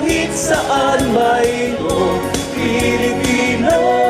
kahit saan mayroong Pilipino.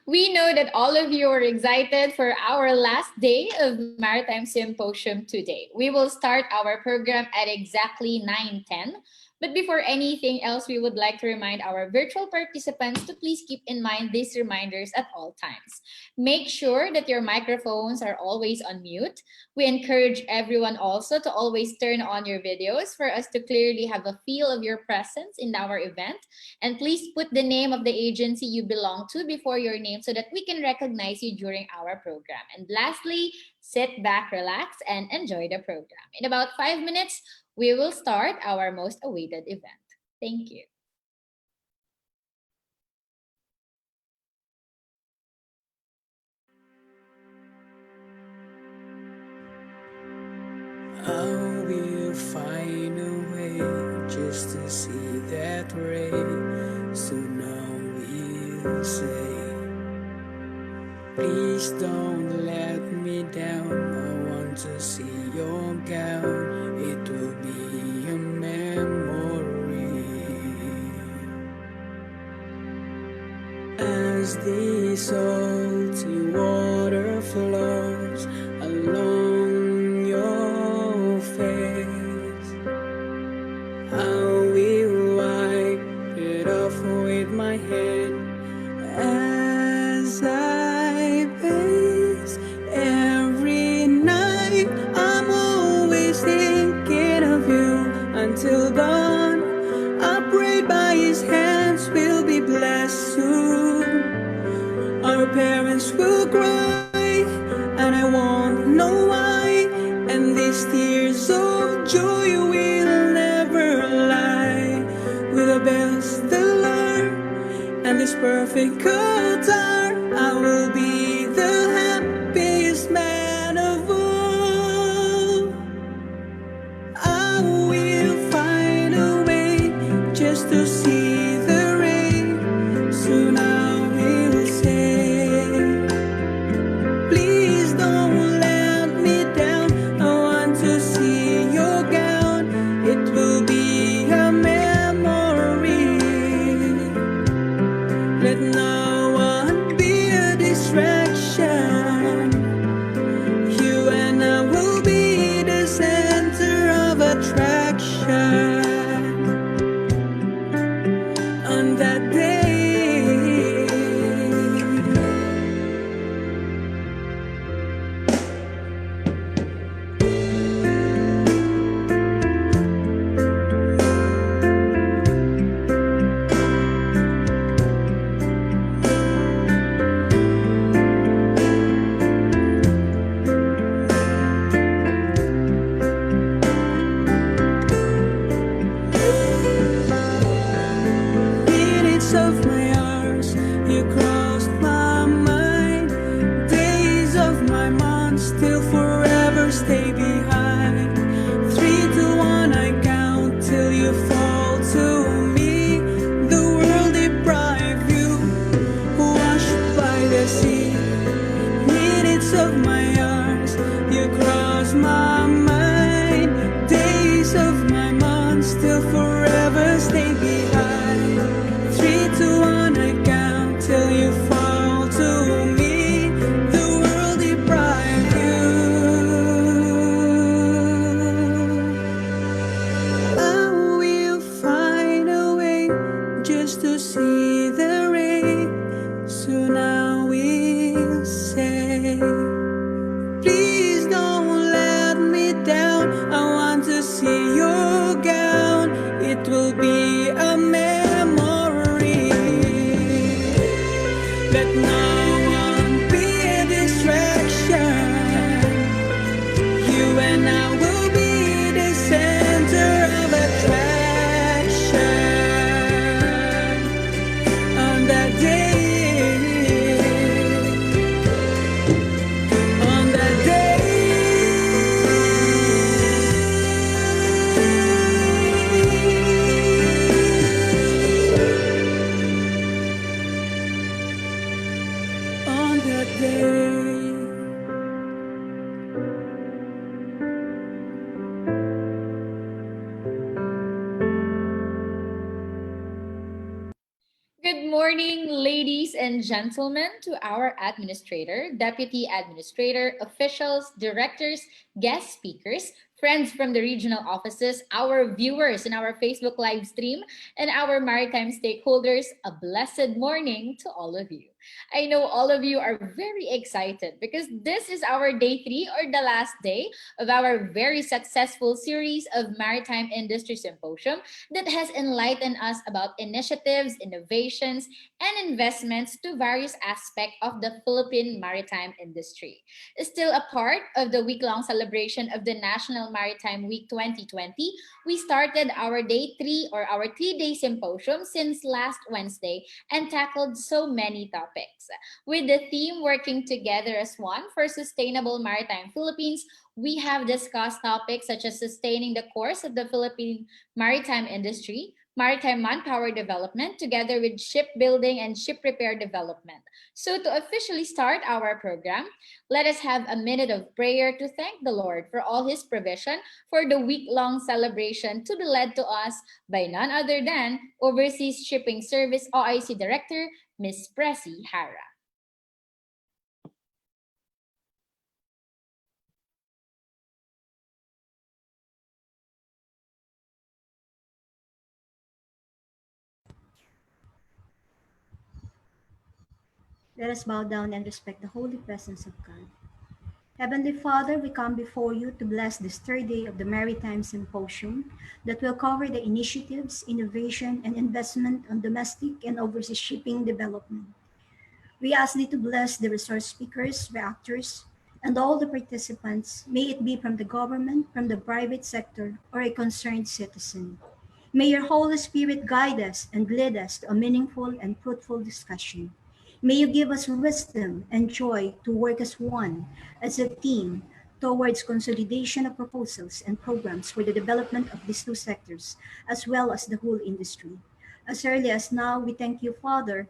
We know that all of you are excited for our last day of Maritime Symposium today. We will start our program at exactly 9:10. But before anything else, we would like to remind our virtual participants to please keep in mind these reminders at all times. Make sure that your microphones are always on mute. We encourage everyone also to always turn on your videos for us to clearly have a feel of your presence in our event. And please put the name of the agency you belong to before your name so that we can recognize you during our program. And lastly, sit back, relax, and enjoy the program. In about 5 minutes, we will start our most awaited event. Thank you. I will find a way just to see that ray. So now we'll say, please don't let me down. I want to see your gown. It will be a memory. As the salty water flows along your face, I will wipe it off with my hand as I pace every night. I'm always thinking of you until dawn. I pray by His hands we'll be blessed soon. Our parents will cry, and I won't know why. And these tears of joy will never lie. With the bells that learn and this perfect guitar, I will be the happiest man of all. I will find a way just to see the rain. Soon I will say, please don't let me down. I want to see your gown. It will be a memory. Let no one be a distraction. You and I will be the center of attraction on that day. Minutes of my hours, you crossed my mind. Days of my months still forever stay behind. 3, 2, 1, I count till you fall to me. The world deprived you, washed by the sea. Minutes of my hours, you cross my mind. Days of my months still forever stay behind. 3, 2, 1, I count till you fall to me. The world deprived you. I will find a way just to see the ray. Soon I will say, please don't let me down. I want to see your gown. It will be a memory. Let no one be a distraction. You and I will be the center of attraction on that day. On that day. On that day. and gentlemen, to our administrator, deputy administrator, officials, directors, guest speakers, friends from the regional offices, our viewers in our Facebook live stream, and our maritime stakeholders, a blessed morning to all of you. I know all of you are very excited because this is our day 3 or the last day of our very successful series of Maritime Industry Symposium that has enlightened us about initiatives, innovations, and investments to various aspects of the Philippine maritime industry. Still a part of the week-long celebration of the National Maritime Week 2020, we started our day 3 or our 3-day symposium since last Wednesday and tackled so many topics. With the theme working together as one for sustainable maritime Philippines, we have discussed topics such as sustaining the course of the Philippine maritime industry, maritime manpower development, together with shipbuilding and ship repair development. So to officially start our program, let us have a minute of prayer to thank the Lord for all his provision for the week-long celebration to be led to us by none other than Overseas Shipping Service OIC Director, Ms. Pressy Hara. Let us bow down and respect the holy presence of God. Heavenly Father, we come before you to bless this 3rd day of the Maritime Symposium that will cover the initiatives, innovation, and investment on domestic and overseas shipping development. We ask thee to bless the resource speakers, reactors, and all the participants, may it be from the government, from the private sector, or a concerned citizen. May your Holy Spirit guide us and lead us to a meaningful and fruitful discussion. May you give us wisdom and joy to work as one, as a team, towards consolidation of proposals and programs for the development of these 2 sectors, as well as the whole industry. As early as now, we thank you, Father,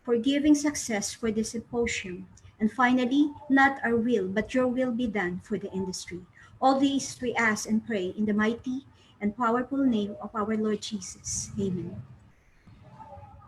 for giving success for this symposium. And finally, not our will, but your will be done for the industry. All these we ask and pray in the mighty and powerful name of our Lord Jesus. Amen.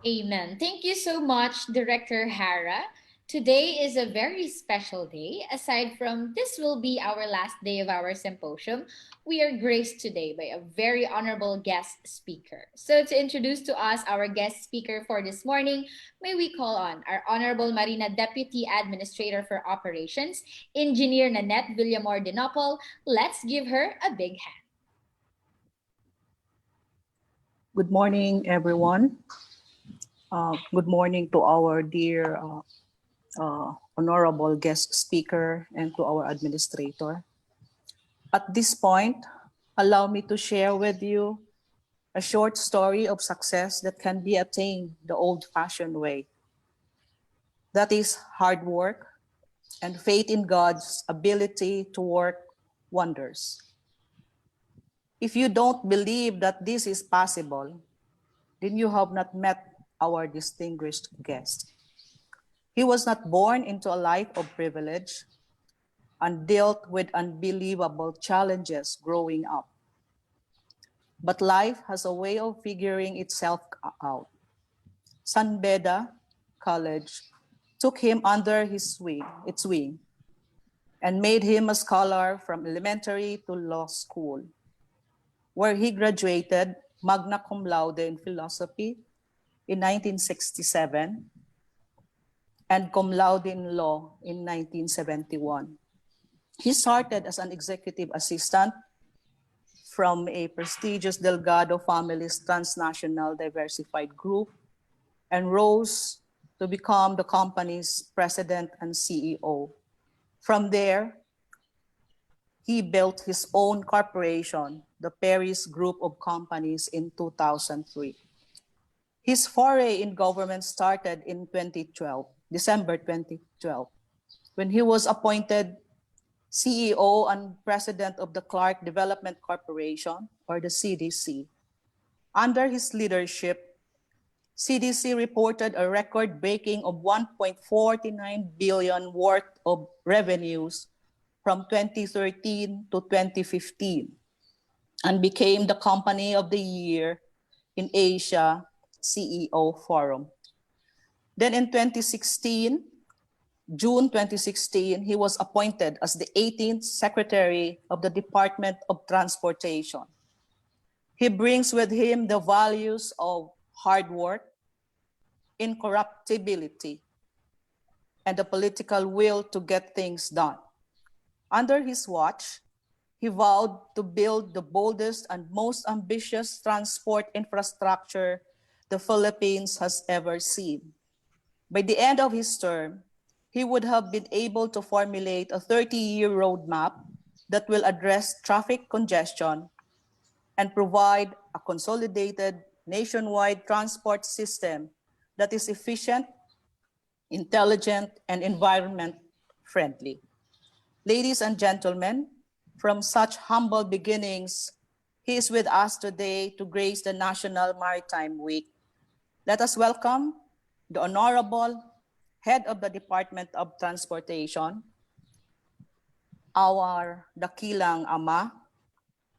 Amen. Thank you so much, Director Hara. Today is a very special day. Aside from this will be our last day of our symposium, we are graced today by a very honorable guest speaker. So to introduce to us our guest speaker for this morning, may we call on our Honorable Marina Deputy Administrator for Operations, Engineer Nanette Villamor Dinopol. Let's give her a big hand. Good morning, everyone. Good morning to our dear honorable guest speaker and to our administrator. At this point, allow me to share with you a short story of success that can be attained the old-fashioned way. That is hard work and faith in God's ability to work wonders. If you don't believe that this is possible, then you have not met our distinguished guest. He was not born into a life of privilege and dealt with unbelievable challenges growing up. But life has a way of figuring itself out. San Beda College took him under its wing, and made him a scholar from elementary to law school, where he graduated magna cum laude in philosophy in 1967 and cum laude in law in 1971. He started as an executive assistant from a prestigious Delgado Families Transnational Diversified Group and rose to become the company's president and CEO. From there, he built his own corporation, the Paris Group of Companies, in 2003. His foray in government started in 2012, December 2012, when he was appointed CEO and President of the Clark Development Corporation, or the CDC. Under his leadership, CDC reported a record-breaking of 1.49 billion worth of revenues from 2013 to 2015 and became the Company of the Year in Asia CEO Forum. Then in 2016, June 2016, he was appointed as the 18th Secretary of the Department of Transportation. He brings with him the values of hard work, incorruptibility, and the political will to get things done. Under his watch, he vowed to build the boldest and most ambitious transport infrastructure the Philippines has ever seen. By the end of his term, he would have been able to formulate a 30-year roadmap that will address traffic congestion and provide a consolidated nationwide transport system that is efficient, intelligent, and environment-friendly. Ladies and gentlemen, from such humble beginnings, he is with us today to grace the National Maritime Week. Let us welcome the Honorable Head of the Department of Transportation, our dakilang ama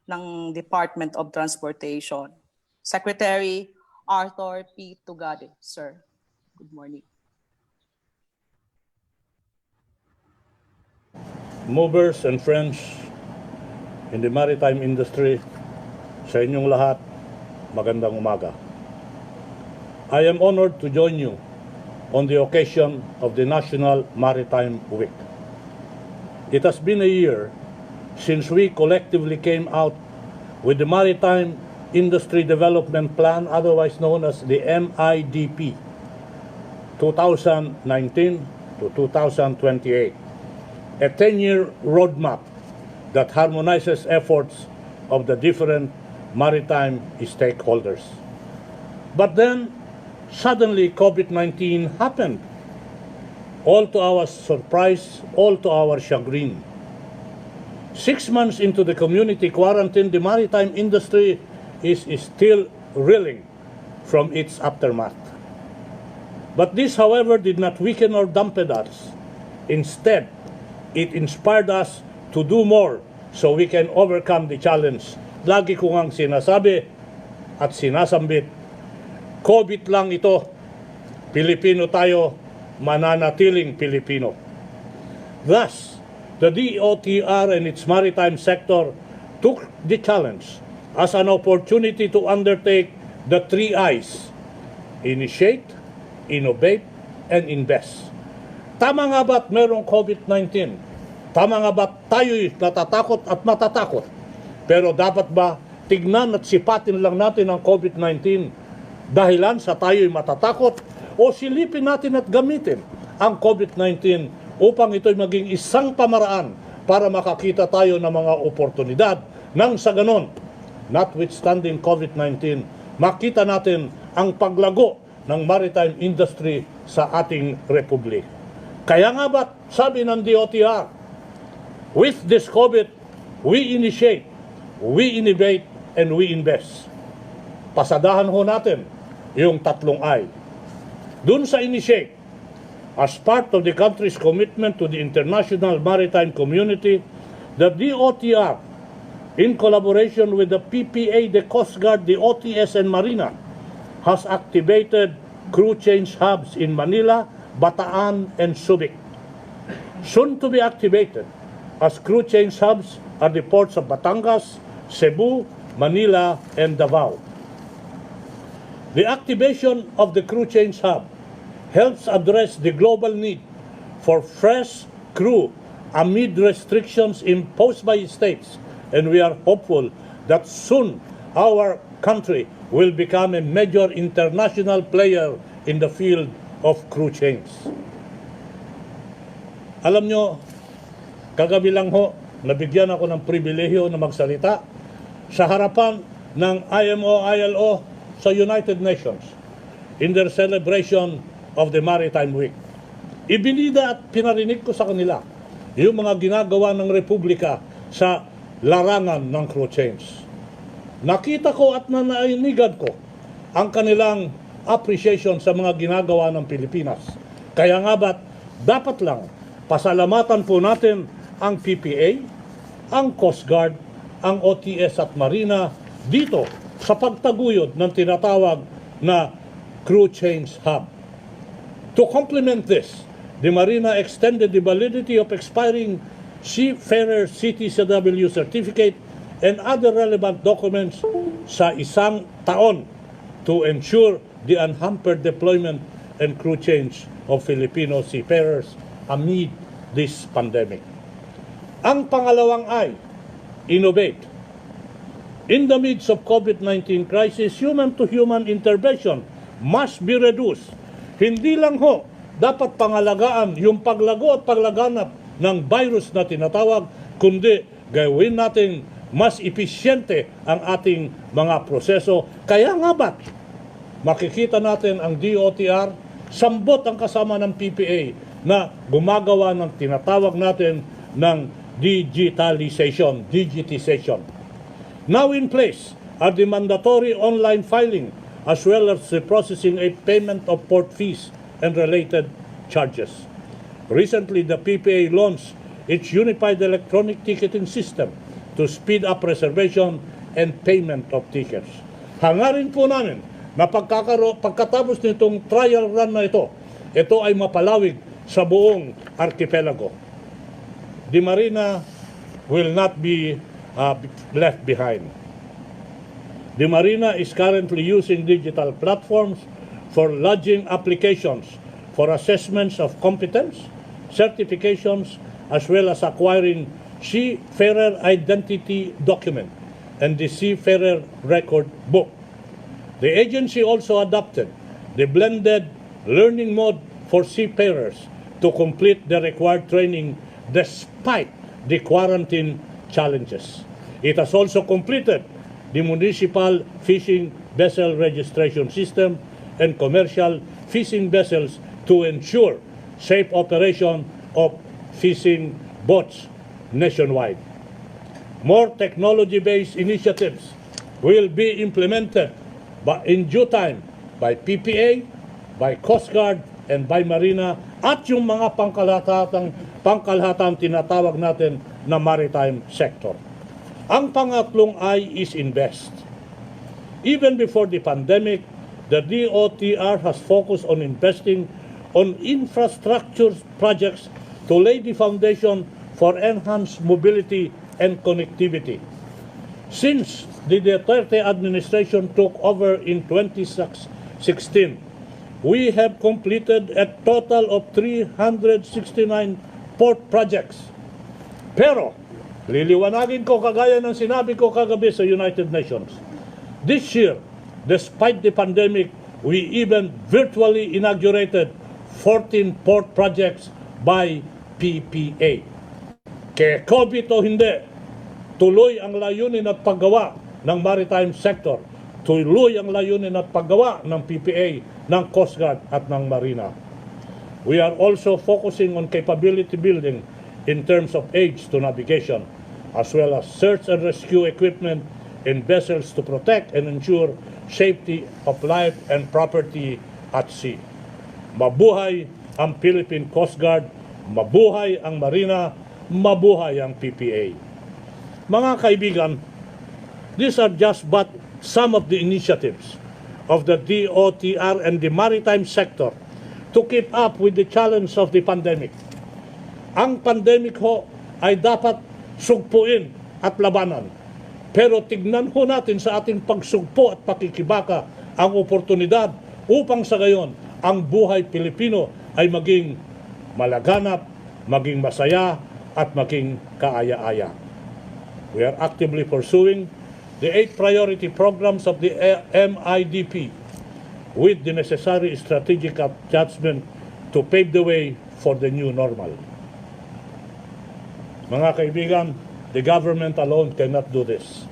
ng Department of Transportation, Secretary Arthur P. Tugade. Sir, good morning. Movers and friends in the maritime industry, sa inyong lahat, magandang umaga. I am honored to join you on the occasion of the National Maritime Week. It has been a year since we collectively came out with the Maritime Industry Development Plan, otherwise known as the MIDP, 2019 to 2028, a 10-year roadmap that harmonizes efforts of the different maritime stakeholders. But then, suddenly COVID-19 happened, all to our surprise, all to our chagrin. 6 months into the community quarantine, the maritime industry is still reeling from its aftermath. But this, however, did not weaken or dampen us. Instead, it inspired us to do more so we can overcome the challenge. Lagi ko ngang sinasabi at sinasambit, COVID lang ito, Pilipino tayo, mananatiling Pilipino. Thus, the DOTr and its maritime sector took the challenge as an opportunity to undertake the 3 I's: initiate, innovate, and invest. Tama nga ba't merong COVID-19? Tama nga ba't tayo'y natatakot at matatakot? Pero dapat ba tignan at sipatin lang natin ang COVID-19 dahilan sa tayo'y matatakot, o silipin natin at gamitin ang COVID-19 upang ito'y maging isang pamaraan para makakita tayo ng mga oportunidad nang sa ganon, notwithstanding COVID-19, makita natin ang paglago ng maritime industry sa ating republic. Kaya nga ba't sabi ng DOTr, with this COVID, we initiate, we innovate, and we invest. Pasadahan ho natin yung 3 I. Dun sa initiate, as part of the country's commitment to the international maritime community, the DOTr, in collaboration with the PPA, the Coast Guard, the OTS, and Marina, has activated crew change hubs in Manila, Bataan, and Subic. Soon to be activated as crew change hubs are the ports of Batangas, Cebu, Manila, and Davao. The activation of the crew change hub helps address the global need for fresh crew amid restrictions imposed by states, and we are hopeful that soon our country will become a major international player in the field of crew change. Alam nyo, kagabi lang ho, nabigyan ako ng pribilehyo na magsalita sa harapan ng IMO, ILO sa United Nations in their celebration of the Maritime Week. Ibinida at pinarinig ko sa kanila yung mga ginagawa ng Republika sa larangan ng crew change. Nakita ko at nanainigan ko ang kanilang appreciation sa mga ginagawa ng Pilipinas. Kaya nga ba't dapat lang pasalamatan po natin ang PPA, ang Coast Guard, ang OTS at Marina dito sa pagtaguyod ng tinatawag na crew change hub. To complement this, the Marina extended the validity of expiring Seafarer CTCW certificate and other relevant documents sa 1 taon to ensure the unhampered deployment and crew change of Filipino seafarers amid this pandemic. Ang pangalawang ay, innovate. In the midst of COVID-19 crisis, human-to-human intervention must be reduced. Hindi lang ho dapat pangalagaan yung paglago at paglaganap ng virus na tinatawag, kundi gawin natin mas episyente ang ating mga proseso. Kaya nga ba't makikita natin ang DOTr, sambot ang kasama ng PPA na gumagawa ng tinatawag natin ng digitization. Now in place are the mandatory online filing as well as the processing a payment of port fees and related charges. Recently, the PPA launched its unified electronic ticketing system to speed up reservation and payment of tickets. Hangarin po namin na pagkatapos nitong trial run na ito ay mapalawig sa buong archipelago. The Marina will not be left behind. The Marina is currently using digital platforms for lodging applications for assessments of competence, certifications, as well as acquiring seafarer identity document and the seafarer record book. The agency also adopted the blended learning mode for seafarers to complete the required training despite the quarantine challenges. It has also completed the municipal fishing vessel registration system and commercial fishing vessels to ensure safe operation of fishing boats nationwide. More technology-based initiatives will be implemented in due time by PPA, by Coast Guard, and by Marina at yung mga pangkalahatang tinatawag natin na maritime sector. Ang pangatlong I is invest. Even before the pandemic, the DOTr has focused on investing on infrastructure projects to lay the foundation for enhanced mobility and connectivity. Since the Duterte administration took over in 2016, we have completed a total of 369 port projects. Pero, liliwanagin ko kagaya ng sinabi ko kagabi sa United Nations. This year, despite the pandemic, we even virtually inaugurated 14 port projects by PPA. Kaya COVID o hindi, tuloy ang layunin at paggawa ng maritime sector. Tuloy ang layunin at paggawa ng PPA, ng Coast Guard at ng Marina. We are also focusing on capability building in terms of aids to navigation, as well as search and rescue equipment in vessels to protect and ensure safety of life and property at sea. Mabuhay ang Philippine Coast Guard, mabuhay ang Marina, mabuhay ang PPA. Mga kaibigan, these are just but some of the initiatives of the DOTr and the maritime sector to keep up with the challenge of the pandemic. Ang pandemic ho ay dapat sugpuin at labanan. Pero tignan ho natin sa ating pagsugpo at pakikibaka ang oportunidad upang sa gayon ang buhay Pilipino ay maging malaganap, maging masaya at maging kaaya-aya. We are actively pursuing the 8 priority programs of the MIDP with the necessary strategic adjustment to pave the way for the new normal. Mga kaibigan, the government alone cannot do this.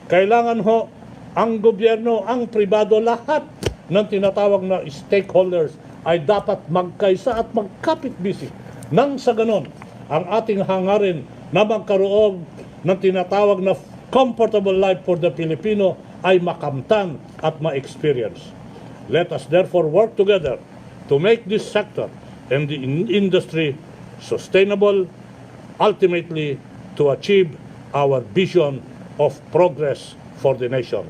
Kailangan ho ang gobyerno, ang pribado, lahat ng tinatawag na stakeholders ay dapat magkaisa at magkapit-bisig. Nang sa ganon, ang ating hangarin na magkaroon ng tinatawag na comfortable life for the Filipino ay makamtan at ma-experience. Let us therefore work together to make this sector and the industry sustainable, ultimately to achieve our vision of progress for the nation.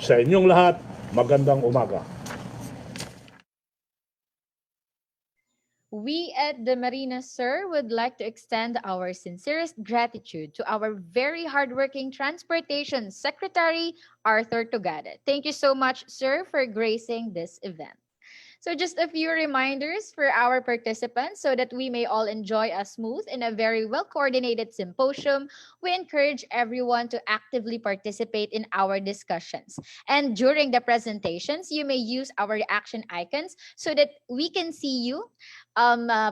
Sa inyong lahat, magandang umaga. we at the Marina, sir, would like to extend our sincerest gratitude to our very hardworking Transportation Secretary, Arthur Togada. Thank you so much, sir, for gracing this event. So, just a few reminders for our participants so that we may all enjoy a smooth and a very well coordinated symposium. We encourage everyone to actively participate in our discussions. And during the presentations, you may use our reaction icons so that we can see you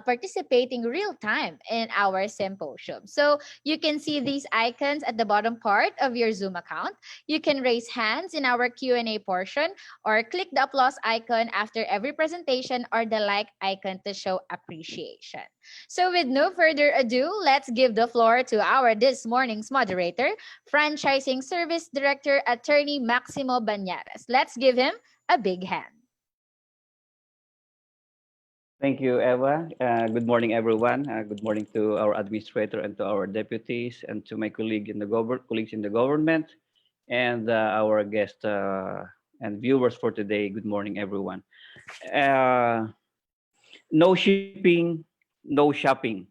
participating real time in our symposium. So, you can see these icons at the bottom part of your Zoom account. You can raise hands in our Q&A portion or click the applause icon after every presentation or the like icon to show appreciation. So with no further ado, let's give the floor to our this morning's moderator, Franchising Service Director, Attorney Maximo Banyares. Let's give him a big hand. Thank you, Eva. Good morning, everyone. Good morning to our administrator and to our deputies and to my colleagues in the government and our guests and viewers for today. Good morning, everyone. No shipping, no shopping.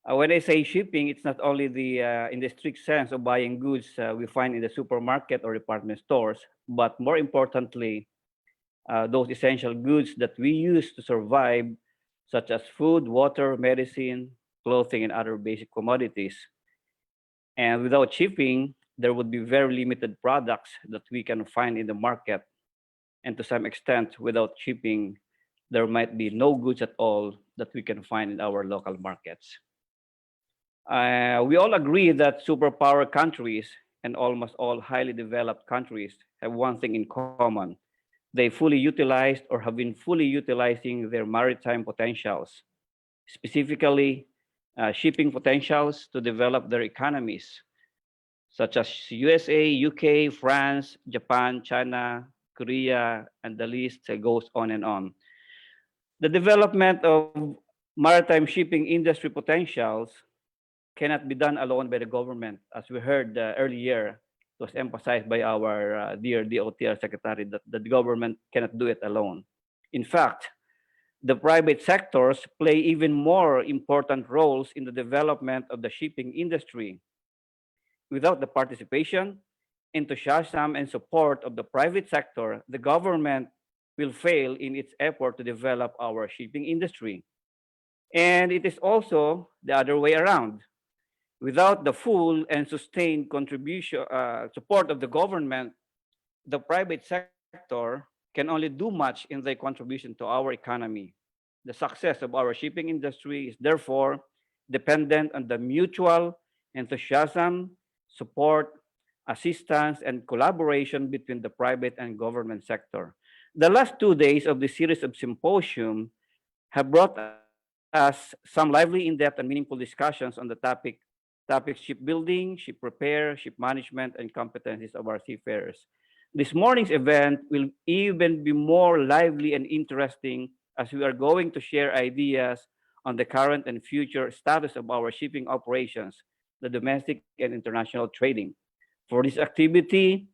When I say shipping, it's not only the in the strict sense of buying goods we find in the supermarket or department stores, but more importantly, those essential goods that we use to survive, such as food, water, medicine, clothing, and other basic commodities. And without shipping, there would be very limited products that we can find in the market. And to some extent, without shipping, there might be no goods at all that we can find in our local markets. We all agree that superpower countries and almost all highly developed countries have one thing in common. They fully utilized or have been fully utilizing their maritime potentials, specifically shipping potentials to develop their economies, such as USA, UK, France, Japan, China, Korea, and the list goes on and on. The development of maritime shipping industry potentials cannot be done alone by the government. As we heard earlier, it was emphasized by our dear DOTr Secretary that the government cannot do it alone. In fact, the private sectors play even more important roles in the development of the shipping industry. Without the participation, enthusiasm, and support of the private sector, the government will fail in its effort to develop our shipping industry. And it is also the other way around. Without the full and sustained contribution, support of the government, the private sector can only do much in their contribution to our economy. The success of our shipping industry is therefore dependent on the mutual enthusiasm, support, assistance, and collaboration between the private and government sector. The last 2 days of the series of symposium have brought us some lively, in-depth, and meaningful discussions on the topics shipbuilding, ship repair, ship management, and competencies of our seafarers. This morning's event will even be more lively and interesting as we are going to share ideas on the current and future status of our shipping operations, the domestic and international trading. For this activity,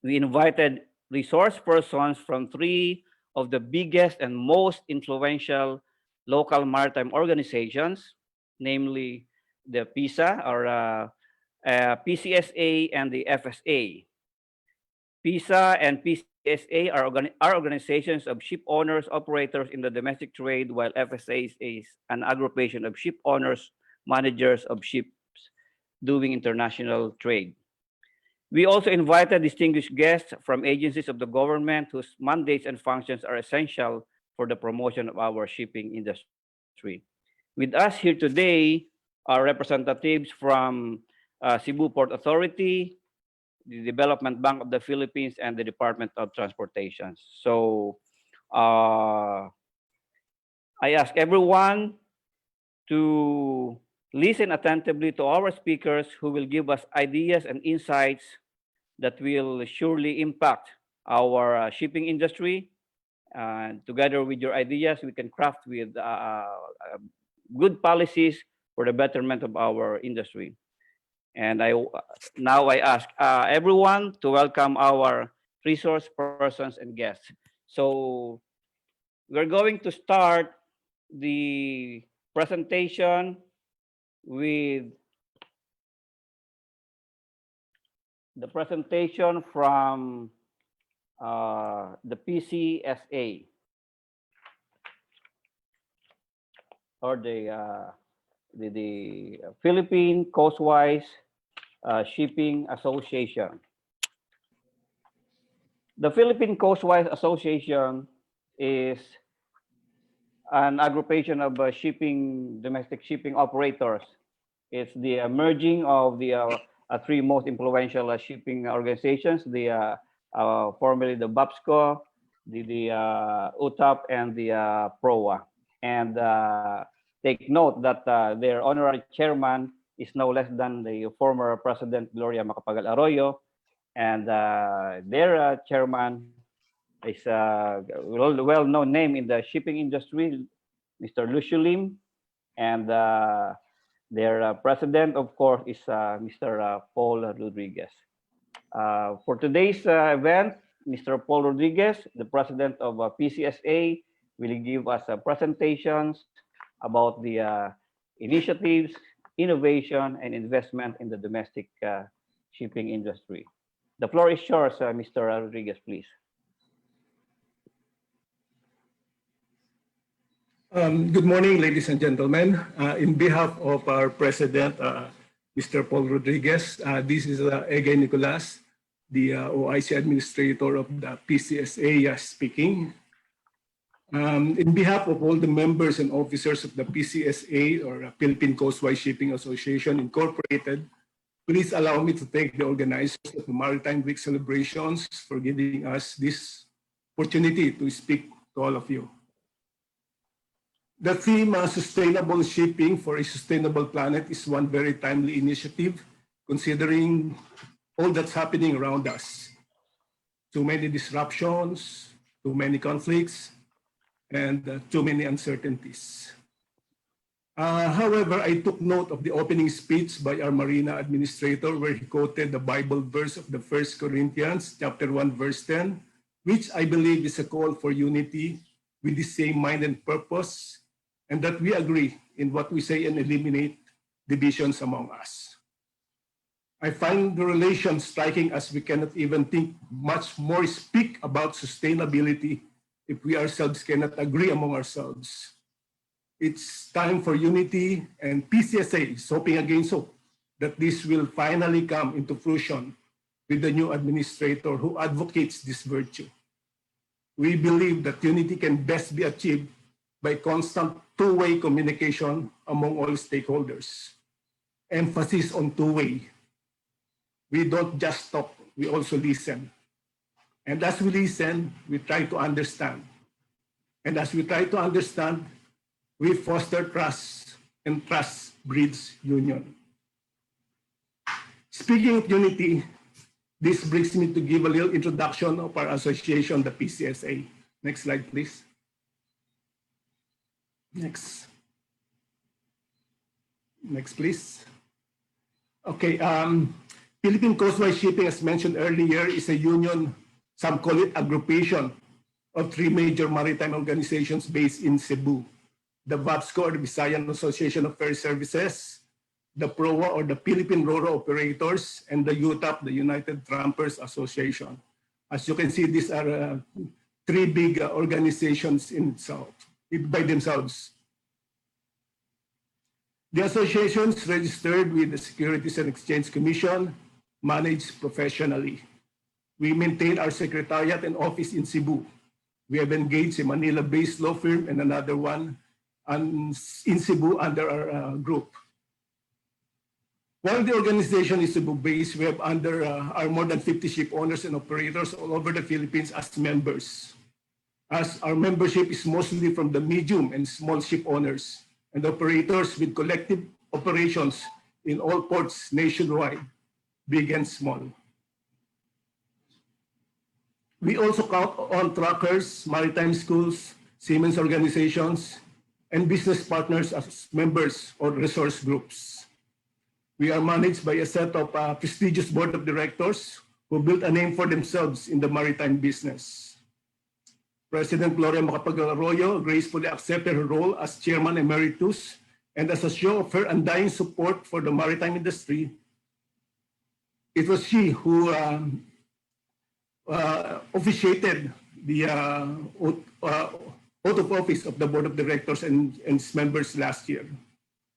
we invited resource persons from 3 of the biggest and most influential local maritime organizations, namely the PISA or PCSA and the FSA. PISA and PCSA are organizations of ship owners, operators in the domestic trade, while FSA is an aggregation of ship owners, managers of ships doing international trade. We also invited distinguished guests from agencies of the government whose mandates and functions are essential for the promotion of our shipping industry. With us here today are representatives from Cebu Port Authority, the Development Bank of the Philippines, and the Department of Transportation. So I ask everyone to listen attentively to our speakers who will give us ideas and insights that will surely impact our shipping industry. And together with your ideas, we can craft with good policies for the betterment of our industry. And now I ask everyone to welcome our resource persons and guests. So we're going to start the presentation from the PCSA, or the Philippine Coastwise Shipping Association. The Philippine Coastwise Association is an aggregation of domestic shipping operators. It's the merging of the three most influential shipping organizations, formerly the BAPSCO, the UTAP, and the PROA. And take note that their honorary chairman is no less than the former President Gloria Macapagal Arroyo, and their chairman is a well-known name in the shipping industry, Mr. Lucio Lim, and their president, of course, is Mr. Paul Rodriguez. For today's event, Mr. Paul Rodriguez, the president of PCSA, will give us presentations about the initiatives, innovation, and investment in the domestic shipping industry. The floor is yours, Mr. Rodriguez, please. Good morning, ladies and gentlemen. In behalf of our president, Mr. Paul Rodriguez, this is Egay Nicolas, the OIC administrator of the PCSA speaking. In behalf of all the members and officers of the PCSA, or Philippine Coastwise Shipping Association Incorporated, please allow me to thank the organizers of the Maritime Week celebrations for giving us this opportunity to speak to all of you. The theme, Sustainable Shipping for a Sustainable Planet, is one very timely initiative, considering all that's happening around us. Too many disruptions, too many conflicts, and too many uncertainties. However, I took note of the opening speech by our Marina administrator, where he quoted the Bible verse of the 1 Corinthians chapter 1, verse 10, which I believe is a call for unity with the same mind and purpose, and that we agree in what we say and eliminate divisions among us. I find the relation striking, as we cannot even think much more speak about sustainability if we ourselves cannot agree among ourselves. It's time for unity, and PCSA is hoping against hope that this will finally come into fruition with the new administrator who advocates this virtue. We believe that unity can best be achieved by constant two-way communication among all stakeholders. Emphasis on two-way. We don't just talk, we also listen. And as we listen, we try to understand. And as we try to understand, we foster trust, and trust breeds union. Speaking of unity, this brings me to give a little introduction of our association, the PCSA. Next slide, please. Next, please. Okay, Philippine Coastwise Shipping, as mentioned earlier, is a union, some call it aggregation, of three major maritime organizations based in Cebu: the BAPSCO, or the Visayan Association of Ferry Services, the PROA, or the Philippine Ro-Ro Operators, and the UTAP, the United Trampers Association. As you can see, these are three big organizations by themselves. The associations registered with the Securities and Exchange Commission, managed professionally. We maintain our secretariat and office in Cebu. We have engaged a Manila-based law firm and another one in Cebu under our group. While the organization is Cebu-based, we have under our more than 50 ship owners and operators all over the Philippines as members. As our membership is mostly from the medium and small ship owners and operators with collective operations in all ports nationwide, big and small. We also count on truckers, maritime schools, seamen's organizations, and business partners as members or resource groups. We are managed by a set of prestigious board of directors who built a name for themselves in the maritime business. President Gloria Macapagal-Arroyo gracefully accepted her role as Chairman Emeritus, and as a show of her undying support for the maritime industry, it was she who officiated the oath of office of the Board of Directors and its members last year.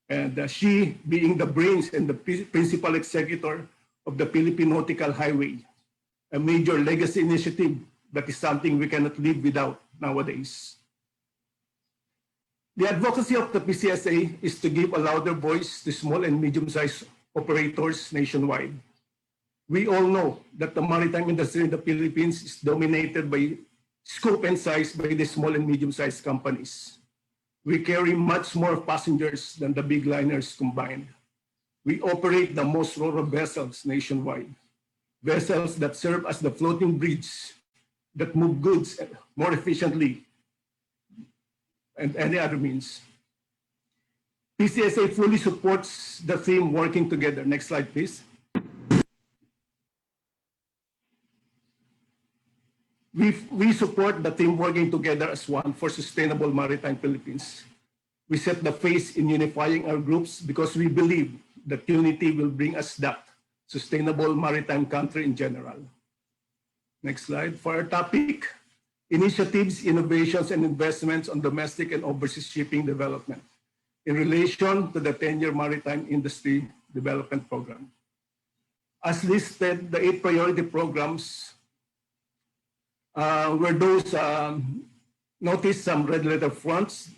And she being the brains and the principal executor of the Philippine Nautical Highway, a major legacy initiative that is something we cannot live without nowadays. The advocacy of the PCSA is to give a louder voice to small and medium-sized operators nationwide. We all know that the maritime industry in the Philippines is dominated by scope and size by the small and medium-sized companies. We carry much more passengers than the big liners combined. We operate the most ro-ro vessels nationwide, vessels that serve as the floating bridge that move goods more efficiently and any other means. PCSA fully supports the theme working together. Next slide, please. We support the theme working together as one for sustainable maritime Philippines. We set the face in unifying our groups because we believe that unity will bring us that sustainable maritime country in general. Next slide. For our topic, initiatives, innovations, and investments on domestic and overseas shipping development in relation to the 10-year Maritime Industry Development Program. As listed, the 8 priority programs were those notice some red letter fronts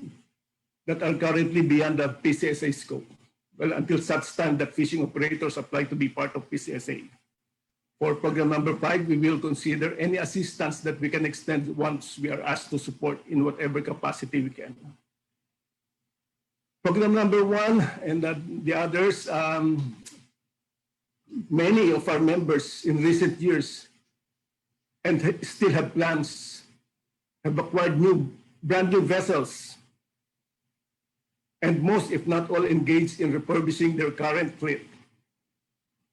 that are currently beyond the PCSA scope. Well, until such time that fishing operators apply to be part of PCSA. For program number 5, we will consider any assistance that we can extend once we are asked to support in whatever capacity we can. Program number 1 and the others, many of our members in recent years and still have plans, have acquired brand new vessels, and most, if not all, engaged in refurbishing their current fleet.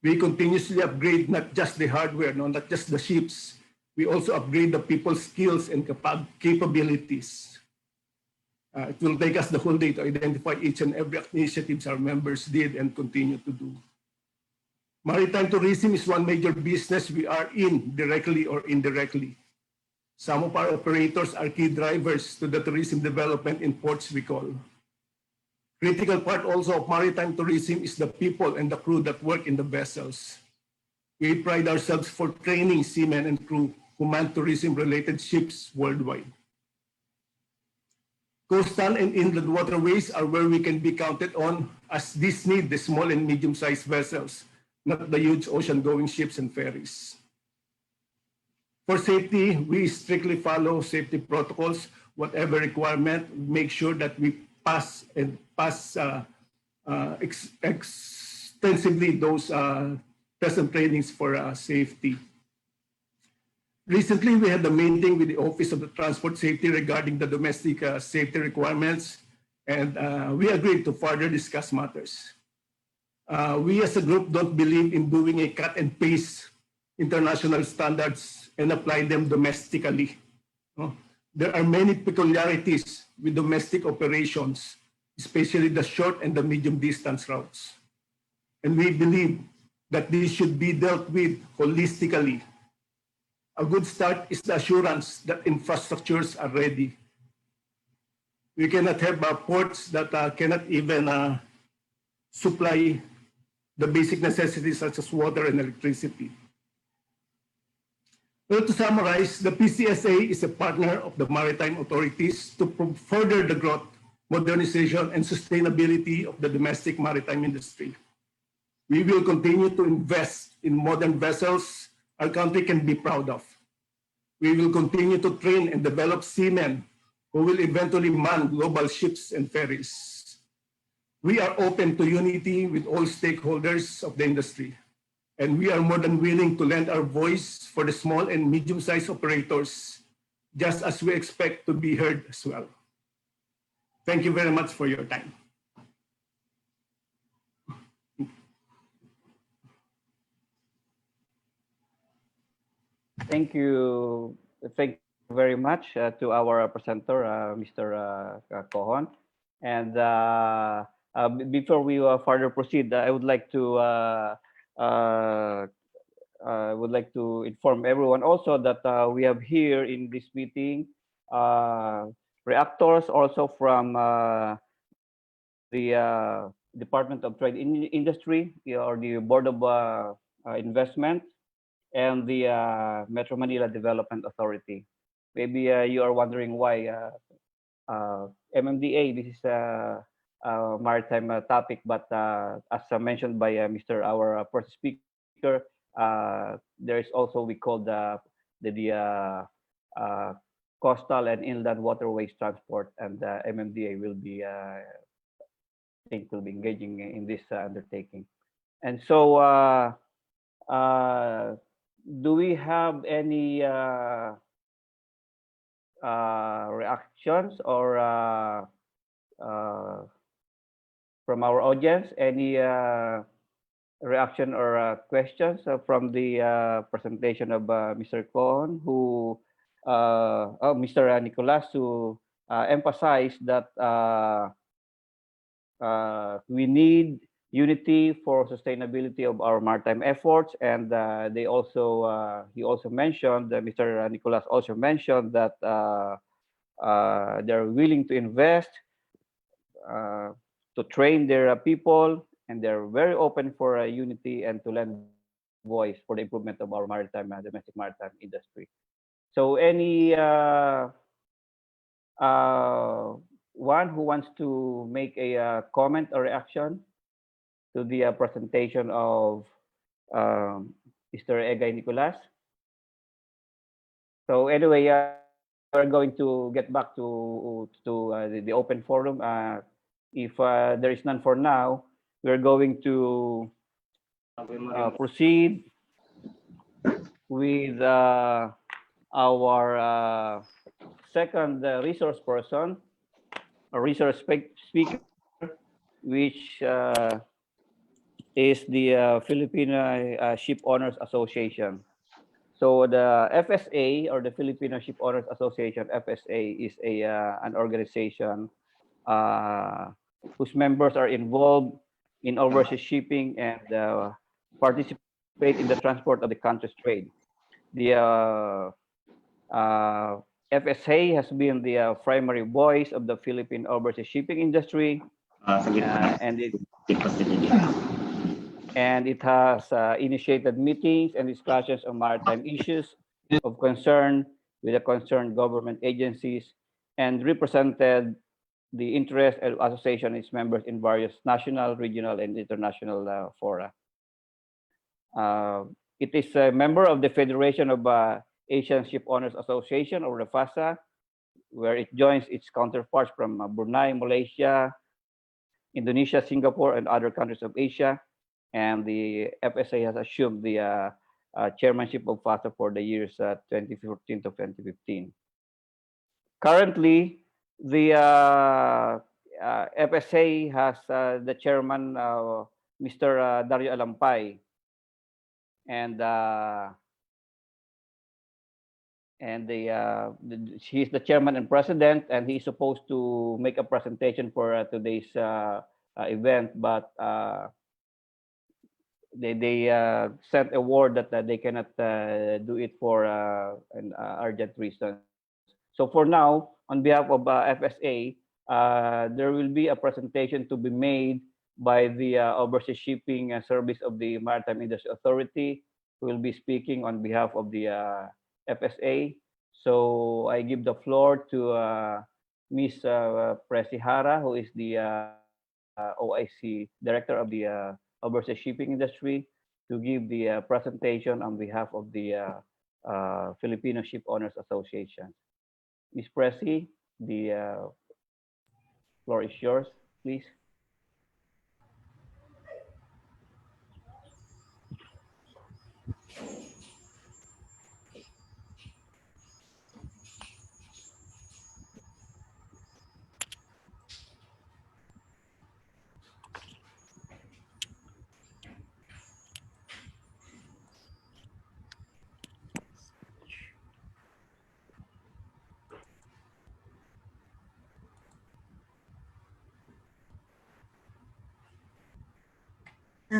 We continuously upgrade not just the hardware, no, not just the ships. We also upgrade the people's skills and capabilities. It will take us the whole day to identify each and every initiatives our members did and continue to do. Maritime tourism is one major business we are in, directly or indirectly. Some of our operators are key drivers to the tourism development in ports we call. Critical part also of maritime tourism is the people and the crew that work in the vessels. We pride ourselves for training seamen and crew who man tourism-related ships worldwide. Coastal and inland waterways are where we can be counted on, as these need the small and medium-sized vessels, not the huge ocean-going ships and ferries. For safety, we strictly follow safety protocols, whatever requirement, make sure that we pass extensively those tests and trainings for safety. Recently, we had a meeting with the Office of the Transport Safety regarding the domestic safety requirements, and we agreed to further discuss matters. We as a group don't believe in doing a cut and paste international standards and apply them domestically. There are many peculiarities with domestic operations, especially the short and the medium distance routes. And we believe that these should be dealt with holistically. A good start is the assurance that infrastructures are ready. We cannot have ports that cannot even supply the basic necessities such as water and electricity. Well, to summarize, the PCSA is a partner of the maritime authorities to further the growth, modernization, and sustainability of the domestic maritime industry. We will continue to invest in modern vessels our country can be proud of. We will continue to train and develop seamen who will eventually man global ships and ferries. We are open to unity with all stakeholders of the industry, and we are more than willing to lend our voice for the small and medium-sized operators, just as we expect to be heard as well. Thank you very much for your time. Thank you. Thank very much to our presenter, Mr. Cohon. And before we further proceed, I would like to inform everyone also that we have here in this meeting reactors also from the Department of Trade Industry, or the Board of Investment, and the Metro Manila Development Authority. Maybe you are wondering why MMDA. This is a maritime topic, but as mentioned by our first speaker, there is also we call the coastal and inland waterways transport, and MMDA will be will be engaging in this undertaking. And so, do we have any reactions or from our audience? Any reaction or questions from the presentation of Mr. Cohn, who Mr. Nicolas, who emphasized that we need unity for sustainability of our maritime efforts, and he also mentioned, Mr. Nicolas also mentioned that they're willing to invest to train their people, and they're very open for unity and to lend voice for the improvement of our maritime domestic maritime industry. So any one who wants to make a comment or reaction to the presentation of Mr. Egay Nicolas? So anyway, we're going to get back to the open forum. If there is none for now, we're going to proceed with our second resource person, a resource speaker, which is the Filipino Shipowners Association. So the FSA, or the Filipino Shipowners Association, FSA, is an organization whose members are involved in overseas shipping and participate in the transport of the country's trade. The FSA has been the primary voice of the Philippine overseas shipping industry, and it has initiated meetings and discussions on maritime issues of concern with the concerned government agencies, and represented the interest and association its members in various national, regional, and international fora. It is a member of the Federation of Asian Shipowners Association, or the FASA, where it joins its counterparts from Brunei, Malaysia, Indonesia, Singapore, and other countries of Asia. And the FSA has assumed the chairmanship of FASA for the years 2014 to 2015. Currently, the FSA has the chairman, Mr. DARIO ALAMPAY, and he's the chairman and president, and he's supposed to make a presentation for today's event, but they sent a word that they cannot do it for an urgent reason. So for now, on behalf of FSA, there will be a presentation to be made by the Overseas Shipping Service of the Maritime Industry Authority, who will be speaking on behalf of the FSA. So I give the floor to Ms. Presihara, who is the OIC Director of the Overseas Shipping Industry, to give the presentation on behalf of the Filipino Shipowners Association. Ms. Presi, the floor is yours, please.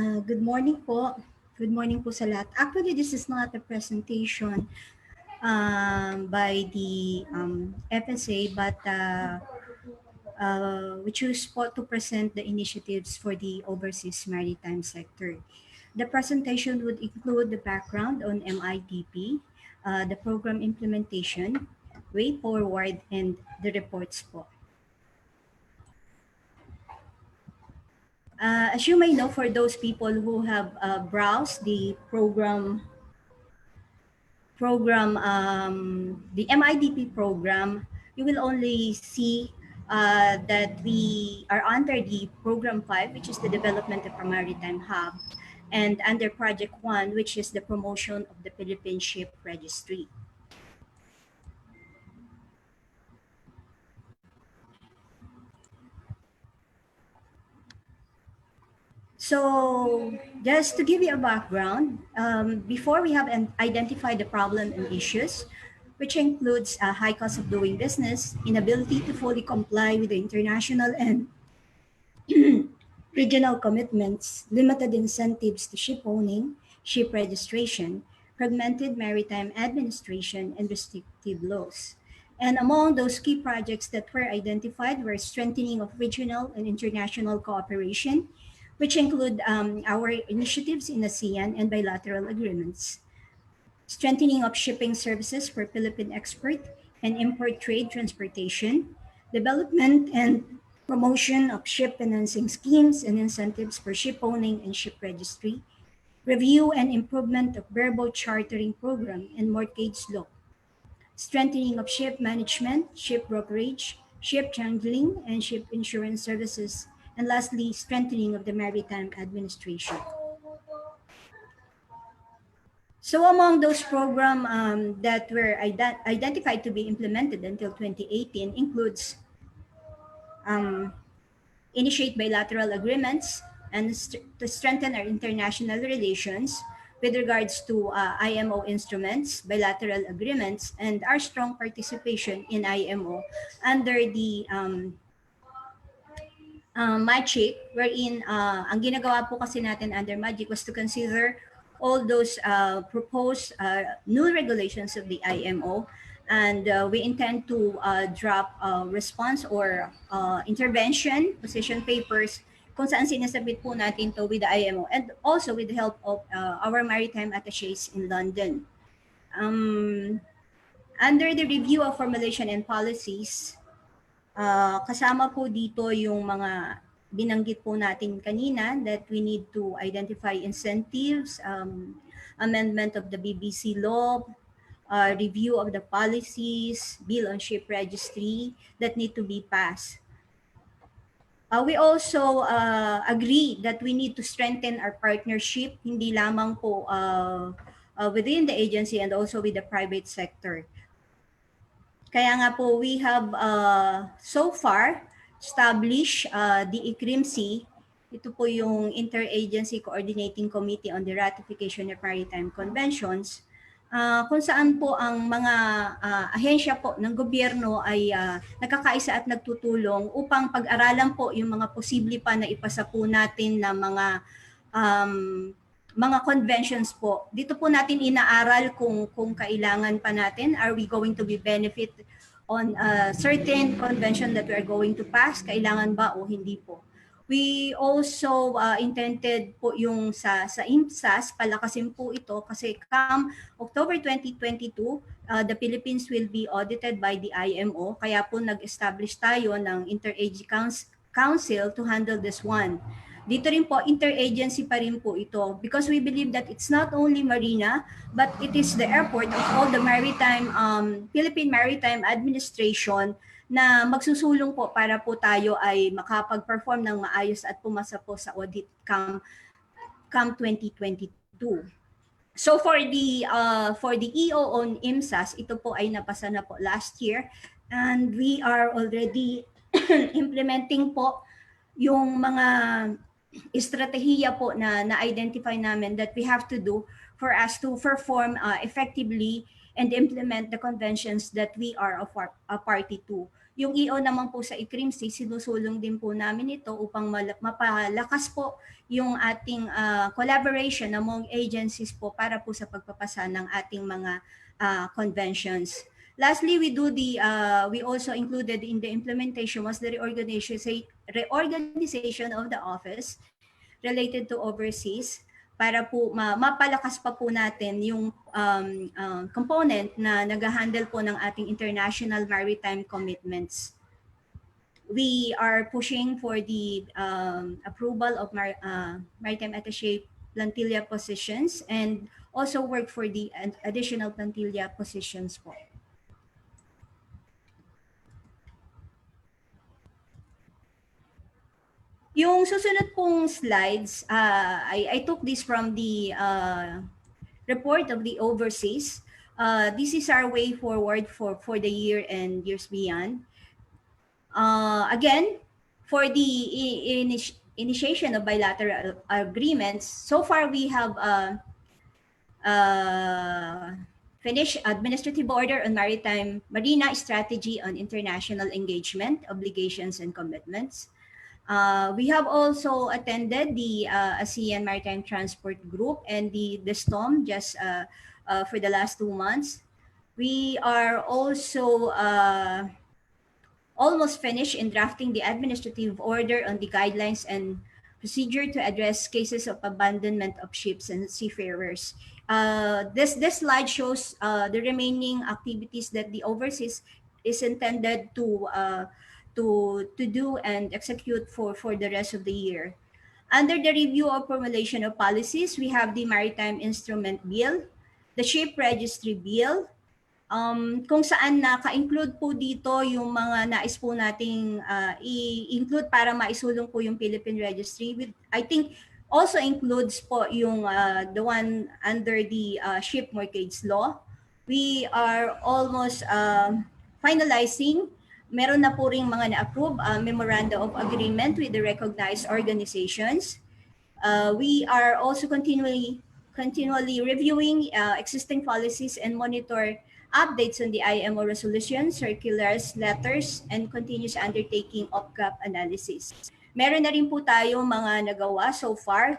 Good morning po. Good morning po sa lahat. Actually, this is not a presentation by the FSA, but we choose to present the initiatives for the overseas maritime sector. The presentation would include the background on MIDP, the program implementation, way forward, and the reports po. As you may know, for those people who have browsed the the MIDP program, you will only see that we are under the program 5, which is the development of a maritime hub, and under project 1, which is the promotion of the Philippine ship registry. So just to give you a background, before we have identified the problem and issues, which includes a high cost of doing business, inability to fully comply with the international and regional commitments, limited incentives to ship owning, ship registration, fragmented maritime administration, and restrictive laws. And among those key projects that were identified were strengthening of regional and international cooperation, which include our initiatives in ASEAN and bilateral agreements, strengthening of shipping services for Philippine export and import trade transportation, development and promotion of ship financing schemes and incentives for ship owning and ship registry, review and improvement of bareboat chartering program and mortgage law, strengthening of ship management, ship brokerage, ship handling, and ship insurance services, and lastly, strengthening of the maritime administration. So among those programs that were identified to be implemented until 2018 includes initiate bilateral agreements and to strengthen our international relations with regards to IMO instruments, bilateral agreements, and our strong participation in IMO under the MAGIC, wherein ang ginagawa po kasi natin under MAGIC was to consider all those proposed new regulations of the IMO, and we intend to drop response or intervention position papers kung saan sinasabit po natin to with the IMO and also with the help of our maritime attaches in London. Under the review of formulation and policies, kasama po dito yung mga binanggit po natin kanina that we need to identify incentives, amendment of the BBC law, review of the policies, bill on ship registry that need to be passed. We also agree that we need to strengthen our partnership, hindi lamang po within the agency and also with the private sector. Kaya nga po, we have so far established the ICRIMC. Ito po yung Interagency Coordinating Committee on the Ratification of Maritime Conventions, kung saan po ang mga ahensya po ng gobyerno ay nagkakaisa at nagtutulong upang pag-aralan po yung mga posible pa na ipasa po natin na mga conventions po. Dito po natin inaaral kung kailangan pa natin, are we going to be benefit on a certain convention that we are going to pass, kailangan ba o hindi po. We also intended po yung sa IMSAS, palakasin po ito kasi come October 2022, the Philippines will be audited by the IMO. Kaya po nag-establish tayo ng Interagency Council to handle this one. Dito rin po, interagency pa rin po ito because we believe that it's not only marina, but it is the airport of all the maritime, Philippine Maritime Administration na magsusulong po para po tayo ay makapag-perform ng maayos at pumasa po sa audit come 2022. So for the EO on IMSAS, ito po ay napasa na po last year and we are already implementing po yung mga estratehiya po na na-identify namin that we have to do for us to perform effectively and implement the conventions that we are a party to. Yung EO naman po sa ICRIMC, sinusulong din po namin ito upang mapalakas po yung ating collaboration among agencies po para po sa pagpapasa ng ating mga conventions. Lastly, we also included in the implementation was the reorganization of the office related to overseas para po mapalakas pa po natin yung component na nag-handle po ng ating international maritime commitments. We are pushing for the approval of maritime attaché plantilla positions and also work for the additional plantilla positions po. Yung susunod pong slides, I took this from the report of the overseas. This is our way forward for the year and years beyond. Again, for the initiation of bilateral agreements, so far we have finished administrative order on maritime marina strategy on international engagement, obligations, and commitments. We have also attended the ASEAN Maritime Transport Group and the STOM just for the last 2 months. We are also almost finished in drafting the administrative order on the guidelines and procedure to address cases of abandonment of ships and seafarers. This slide shows the remaining activities that the overseas is intended to do and execute for the rest of the year. Under the review of formulation of policies, we have the Maritime Instrument Bill, the Ship Registry Bill, kung saan naka-include po dito yung mga nais po nating i-include para maisulong po yung Philippine Registry. I think also includes po yung the one under the Ship Mortgage Law. We are almost finalizing. Meron na po ring mga na-approve memoranda of agreement with the recognized organizations. We are also continually reviewing existing policies and monitor updates on the IMO resolutions, circulars, letters, and continuous undertaking of gap analysis. Meron na rin po tayo mga nagawa so far.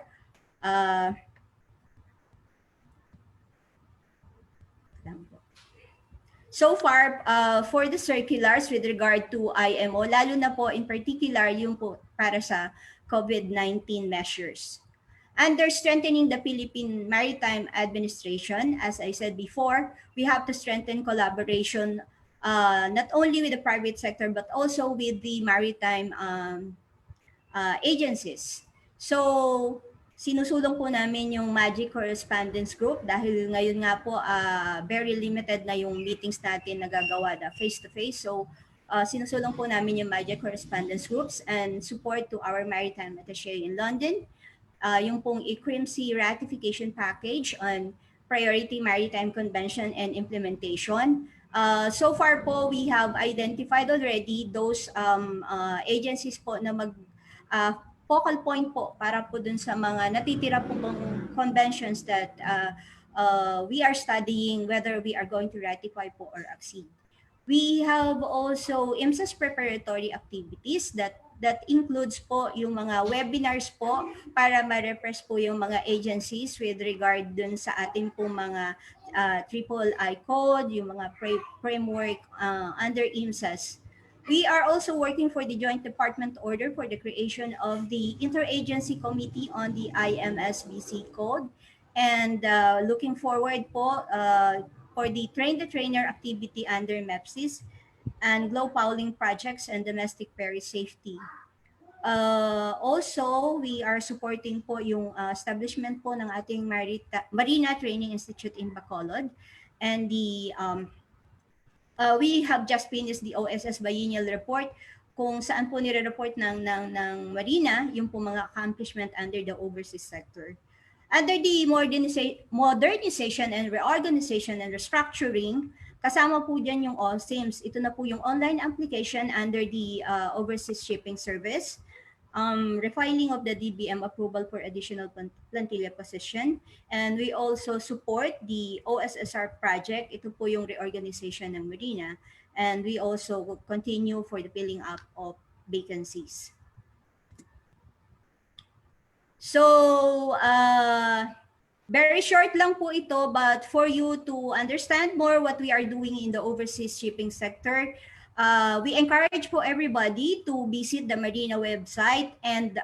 So far, for the circulars with regard to IMO, lalo na po in particular yung po para sa COVID-19 measures. Under strengthening the Philippine Maritime Administration, as I said before, we have to strengthen collaboration not only with the private sector but also with the maritime agencies. So, sinusulong po namin yung Magic Correspondence Group dahil ngayon nga po very limited na yung meetings natin nagagawa na face-to-face. So, sinusulong po namin yung Magic Correspondence Groups and support to our Maritime Attaché in London. Yung pong ICRIMC ratification package on Priority Maritime Convention and implementation. So far po, we have identified already those agencies po na focal point po para po dun sa mga natitira po pong conventions that we are studying whether we are going to ratify po or accede. We have also IMSA's preparatory activities that includes po yung mga webinars po para ma-repress po yung mga agencies with regard dun sa ating po mga III code, yung mga framework under IMSA's. We are also working for the Joint Department Order for the creation of the Interagency Committee on the IMSBC Code and looking forward po for the Train-the-Trainer activity under MEPSIS and glow fouling projects and domestic ferry safety. Also, we are supporting po yung establishment po ng ating Marina Training Institute in Bacolod and the we have just finished the OSS biennial report kung saan po nire-report ng Marina yung po mga accomplishment under the overseas sector. Under the modernization and reorganization and restructuring, kasama po dyan yung all SIMS. Ito na po yung online application under the overseas shipping service. refiling of the DBM approval for additional plantilla position. And we also support the OSSR project. Ito po yung reorganization ng Marina. And we also will continue for the filling up of vacancies. So, very short lang po ito, but for you to understand more what we are doing in the overseas shipping sector, we encourage po everybody to visit the Marina website and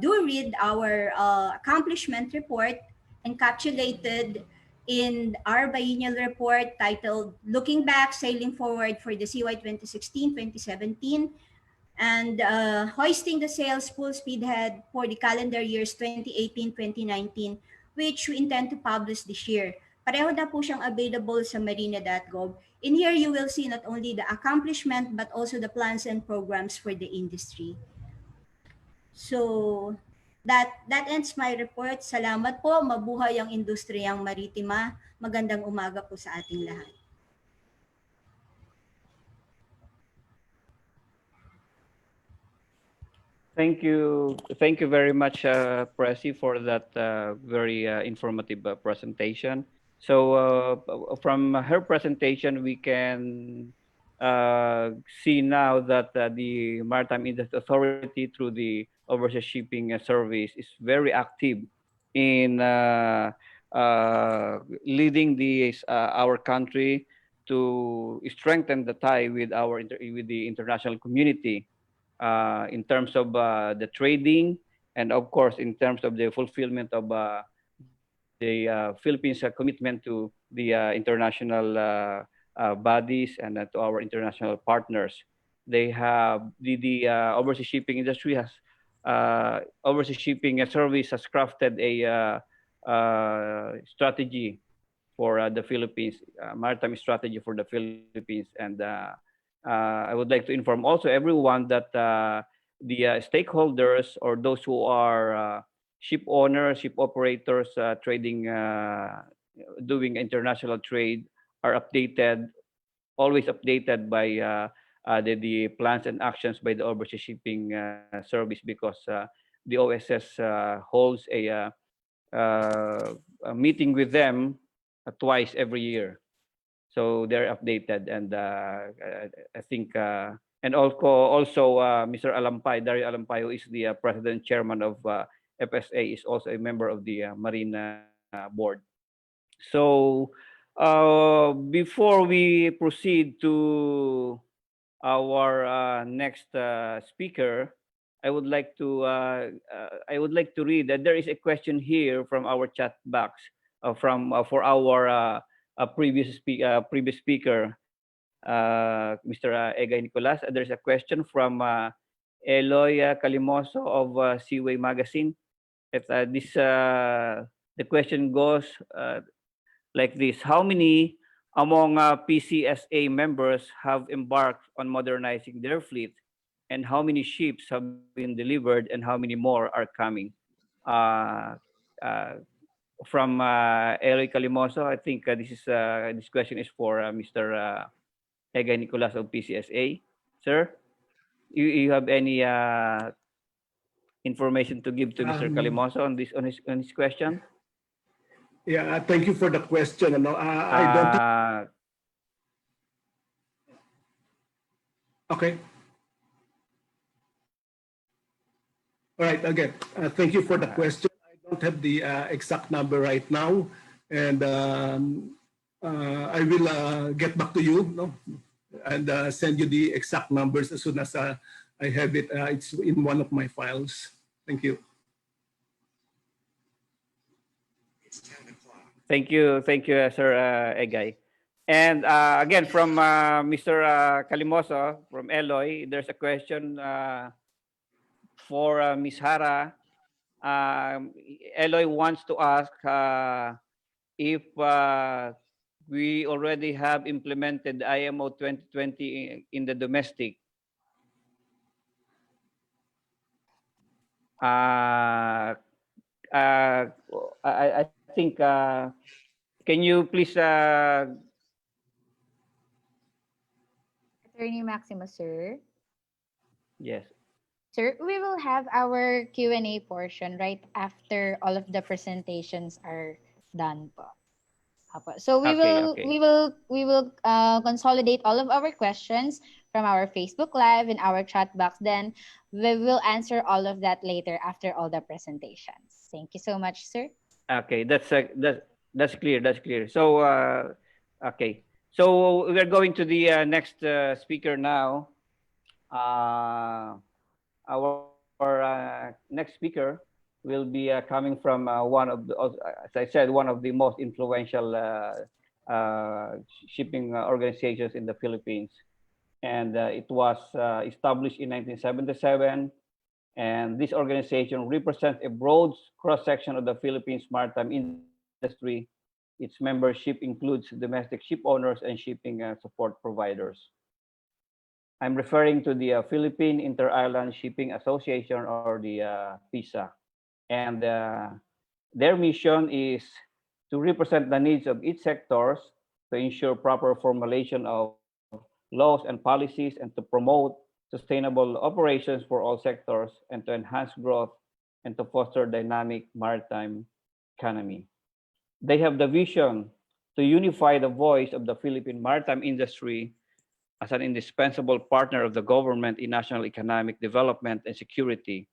do read our accomplishment report encapsulated in our biennial report titled Looking Back, Sailing Forward for the CY 2016-2017, and hoisting the sails full speed ahead for the calendar years 2018-2019, which we intend to publish this year. Pareho na po siyang available sa marina.gov. In here, you will see not only the accomplishment, but also the plans and programs for the industry. So, that ends my report. Salamat po. Mabuhay ang industriyang maritima. Magandang umaga po sa ating lahat. Thank you very much, Presi, for that very informative presentation. So from her presentation, we can see now that the Maritime Industry Authority, through the Overseas Shipping Service, is very active in leading our country to strengthen the tie with the international community. In terms of the trading, and of course in terms of the fulfillment of the Philippines' commitment to the international bodies and to our international partners. They have the overseas shipping industry has overseas shipping service has crafted a strategy for the Philippines, maritime strategy for the Philippines, and I would like to inform also everyone that the stakeholders, or those who are ship owners, ship operators, trading, doing international trade, are always updated by the plans and actions by the Overseas Shipping Service, because the OSS holds a meeting with them twice every year. So they're updated, and I think, and also Mr. Alampay, Dario Alampay, who is the president chairman of FSA, is also a member of the Marine board. So before we proceed to our next speaker, I would like to read that there is a question here from our chat box for our previous speaker, Mr. Egay Nicolas. There's a question from Eloy Calimoso of Seaway Magazine. The question goes like this: how many among PCSA members have embarked on modernizing their fleet, and how many ships have been delivered, and how many more are coming? From Eloy Calimoso, I think this question is for Mr. Egay Nicolas of PCSA. Sir, you have any information to give to Mr. Calimoso on his question? Yeah, thank you for the question. I don't. Okay. All right. Again, thank you for the question. Don't have the exact number right now, and I will get back to you, and send you the exact numbers as soon as I have it. It's in one of my files. Thank you. It's 10 o'clock. Thank you, Sir Egay. And again, from Mr. Calimoso, from Eloy, there's a question for Ms. Hara. Eloy wants to ask if we already have implemented IMO 2020 in the domestic. I think, can you please... Attorney Maximus, sir. Yes. Sir, we will have our Q&A portion right after all of the presentations are done po. Apo. So we Okay, will okay. we will we will consolidate all of our questions from our Facebook Live and our chat box. Then we will answer all of that later after all the presentations. Thank you so much, sir. Okay, that's clear. That's clear. So, okay. So we're going to the next speaker now. Our next speaker will be coming from one of the, as I said, one of the most influential shipping organizations in the Philippines, and it was established in 1977. And this organization represents a broad cross-section of the Philippines maritime industry. Its membership includes domestic ship owners and shipping support providers. I'm referring to the Philippine Inter-Island Shipping Association, or the PISA. And their mission is to represent the needs of each sectors, to ensure proper formulation of laws and policies, and to promote sustainable operations for all sectors, and to enhance growth and to foster dynamic maritime economy. They have the vision to unify the voice of the Philippine maritime industry as an indispensable partner of the government in national economic development and security,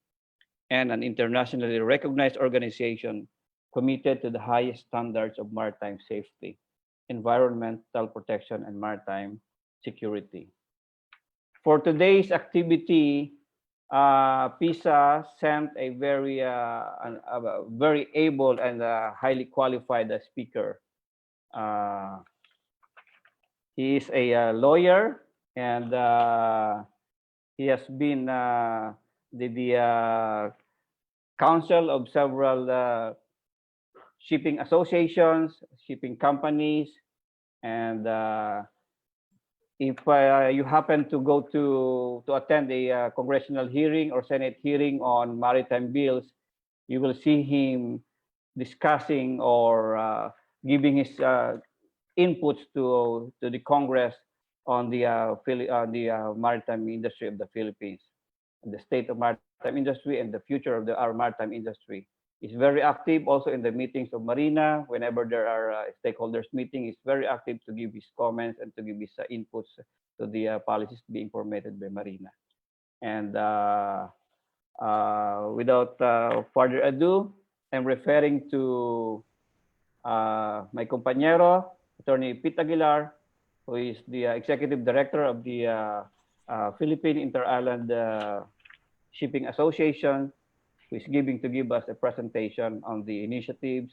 and an internationally recognized organization committed to the highest standards of maritime safety, environmental protection, and maritime security. For today's activity, PISA sent a very able and highly qualified speaker. He is a lawyer, and he has been the counsel of several shipping associations, shipping companies, and if you happen to go to attend a congressional hearing or Senate hearing on maritime bills, you will see him discussing or giving his inputs to the Congress on the maritime industry of the Philippines, the state of maritime industry and the future of our maritime industry. He's very active also in the meetings of Marina. Whenever there are stakeholders meeting, he's very active to give his comments and to give his inputs to the policies being formulated by Marina. And without further ado, I'm referring to my compañero, Attorney Pete Aguilar, who is the Executive Director of the Philippine Inter-Island Shipping Association, who is giving to give us a presentation on the initiatives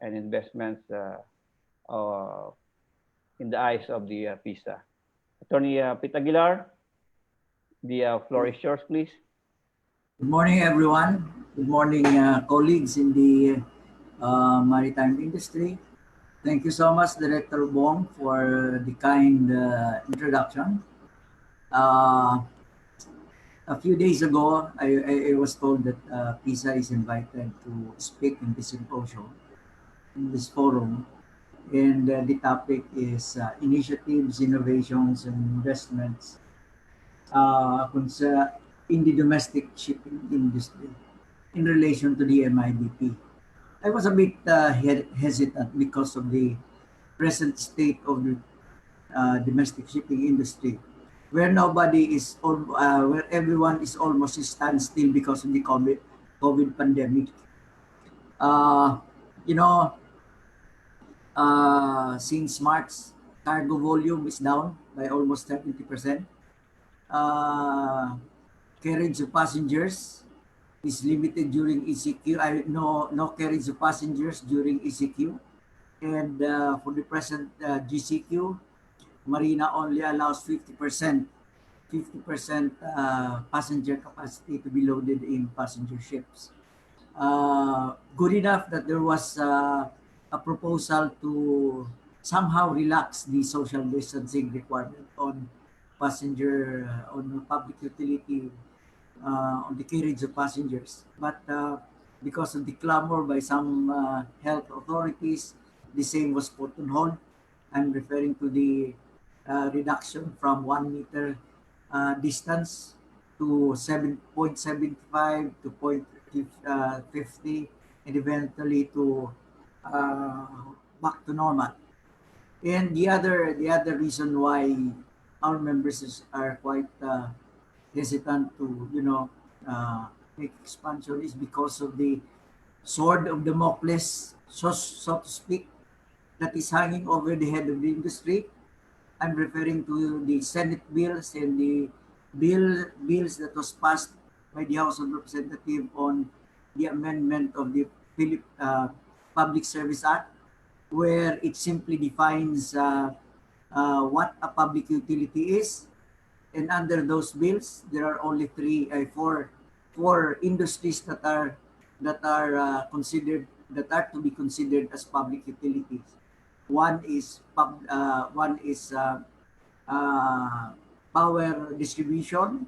and investments in the eyes of the PISA. Attorney Pete Aguilar, the floor is yours, please. Good morning, everyone. Good morning, colleagues in the maritime industry. Thank you so much, Director Bong, for the kind introduction. A few days ago, I was told that PISA is invited to speak in this symposium, in this forum, and the topic is initiatives, innovations, and investments in the domestic shipping industry in relation to the MIDP. I was a bit hesitant because of the present state of the domestic shipping industry, where where everyone is almost standstill because of the COVID pandemic. Since March, cargo volume is down by almost 70%. Carriage of passengers is limited during ECQ. No carriage of passengers during ECQ. And for the present GCQ, Marina only allows 50% passenger capacity to be loaded in passenger ships. Good enough that there was a proposal to somehow relax the social distancing requirement on passenger, on public utility, on the carriage of passengers. But because of the clamor by some health authorities, the same was put on hold. I'm referring to the reduction from 1 meter distance to 7.75 to 0.50, and eventually to back to normal. And the other reason why our members are quite hesitant to make expansion is because of the sword of Damocles, so to speak, that is hanging over the head of the industry. I'm referring to the Senate bills and the bills that was passed by the House of Representatives on the amendment of the Public Service Act, where it simply defines what a public utility is. And under those bills, there are only four industries that are considered that are to be considered as public utilities. One is power distribution.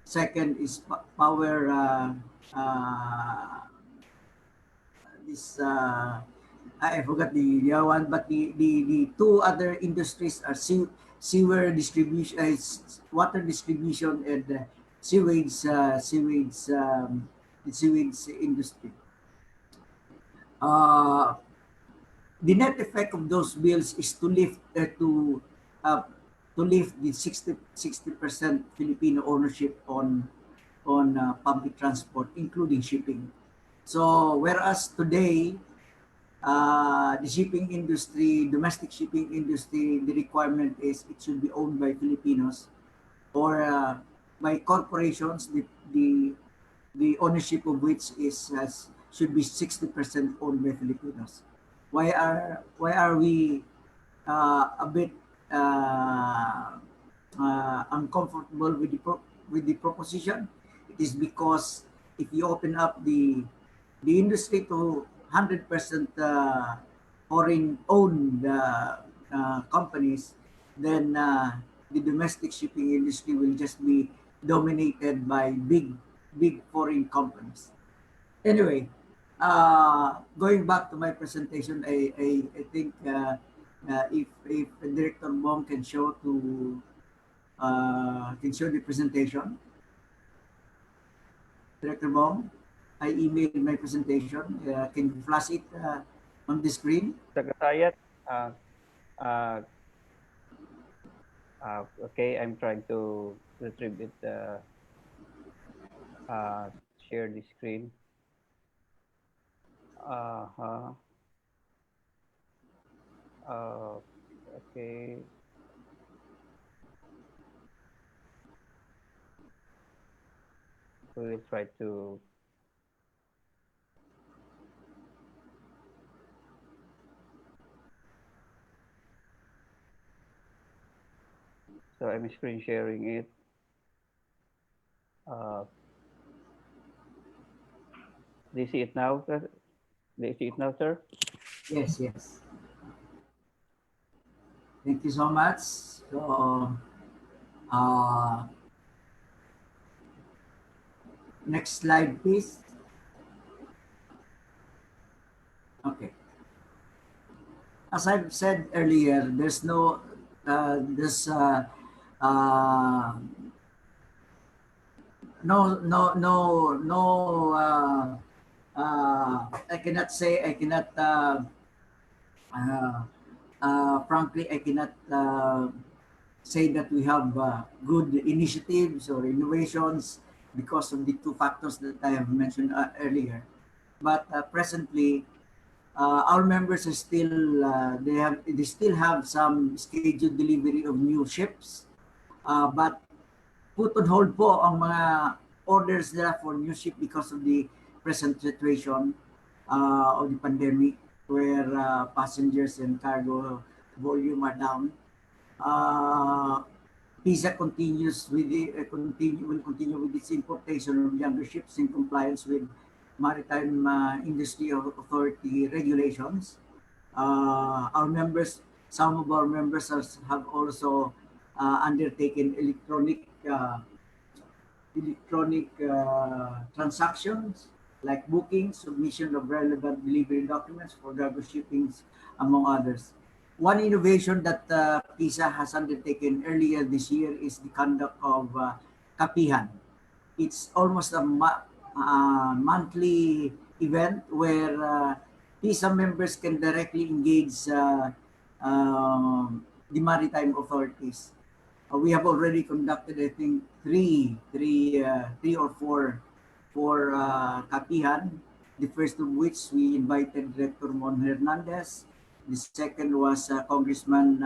Second is power this I forgot the other one, but the two other industries are sewer distribution, water distribution, and sewage industry. The net effect of those bills is to lift the 60% Filipino ownership on public transport, including shipping. So whereas today the shipping industry, domestic shipping industry, the requirement is it should be owned by Filipinos or by corporations. The ownership of which should be 60% owned by Filipinos. Why are we a bit uncomfortable with the proposition? It is because if you open up the industry to 100% foreign-owned companies, then the domestic shipping industry will just be dominated by big foreign companies. Anyway, going back to my presentation, I think if Director Bong can show the presentation. Director Bong, I emailed my presentation. Can you flash it on the screen? Secretariat, okay, I'm trying to retrieve it, share the screen. Okay. We will try to so I'm screen sharing it. Do you see it now? Do you see it now, sir? Yes. Thank you so much. So, next slide, please. Okay. As I've said earlier, there's no I cannot frankly, I cannot say that we have good initiatives or innovations because of the two factors that I have mentioned earlier. But presently, our members are still they still have some scheduled delivery of new ships, but put on hold po ang mga orders nila for new ship because of the present situation of the pandemic, where passengers and cargo volume are down. PISA continues with will continue with its importation of younger ships in compliance with Maritime Industry Authority regulations. Some of our members have also undertaken electronic transactions like booking, submission of relevant delivery documents for cargo shippings, among others. One innovation that PISA has undertaken earlier this year is the conduct of kapihan. It's almost a monthly event where PISA members can directly engage the maritime authorities. We have already conducted, I think, three or four kapihan. The first of which we invited Director Mon Hernandez. The second was Congressman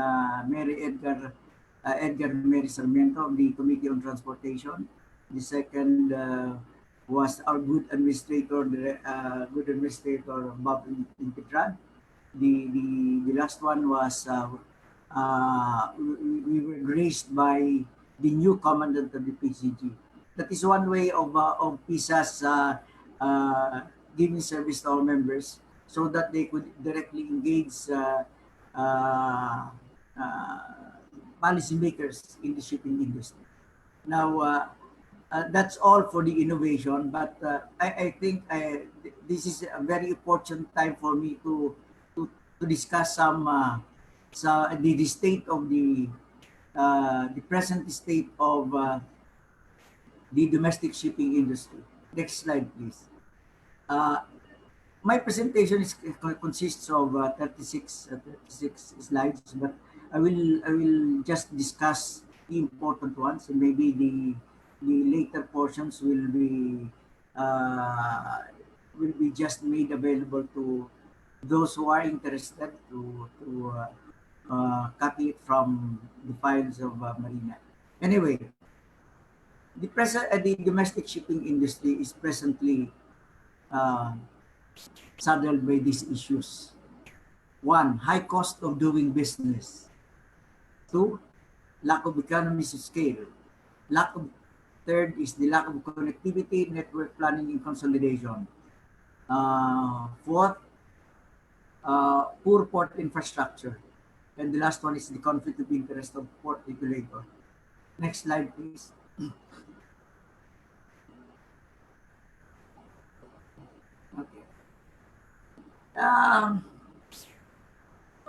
Edgar Mary Sarmiento of the Committee on Transportation. The second was our good administrator, Bob Impetran. The last one was we were graced by the new commandant of the PCG. That is one way of PISA's giving service to our members so that they could directly engage policymakers in the shipping industry. Now, that's all for the innovation, but I think this is a very important time for me to discuss the state of the present state of the domestic shipping industry. Next slide, please. My presentation consists of 36 slides, but I will just discuss the important ones, and maybe the later portions will be just made available to those who are interested to copy it from the files of Marina. Anyway, the domestic shipping industry is presently saddled by these issues. One, high cost of doing business. Two, lack of economies of scale. Third is the lack of connectivity, network planning, and consolidation. Fourth, poor port infrastructure. And the last one is the conflict of interest of port regulator. Next slide, please. Okay.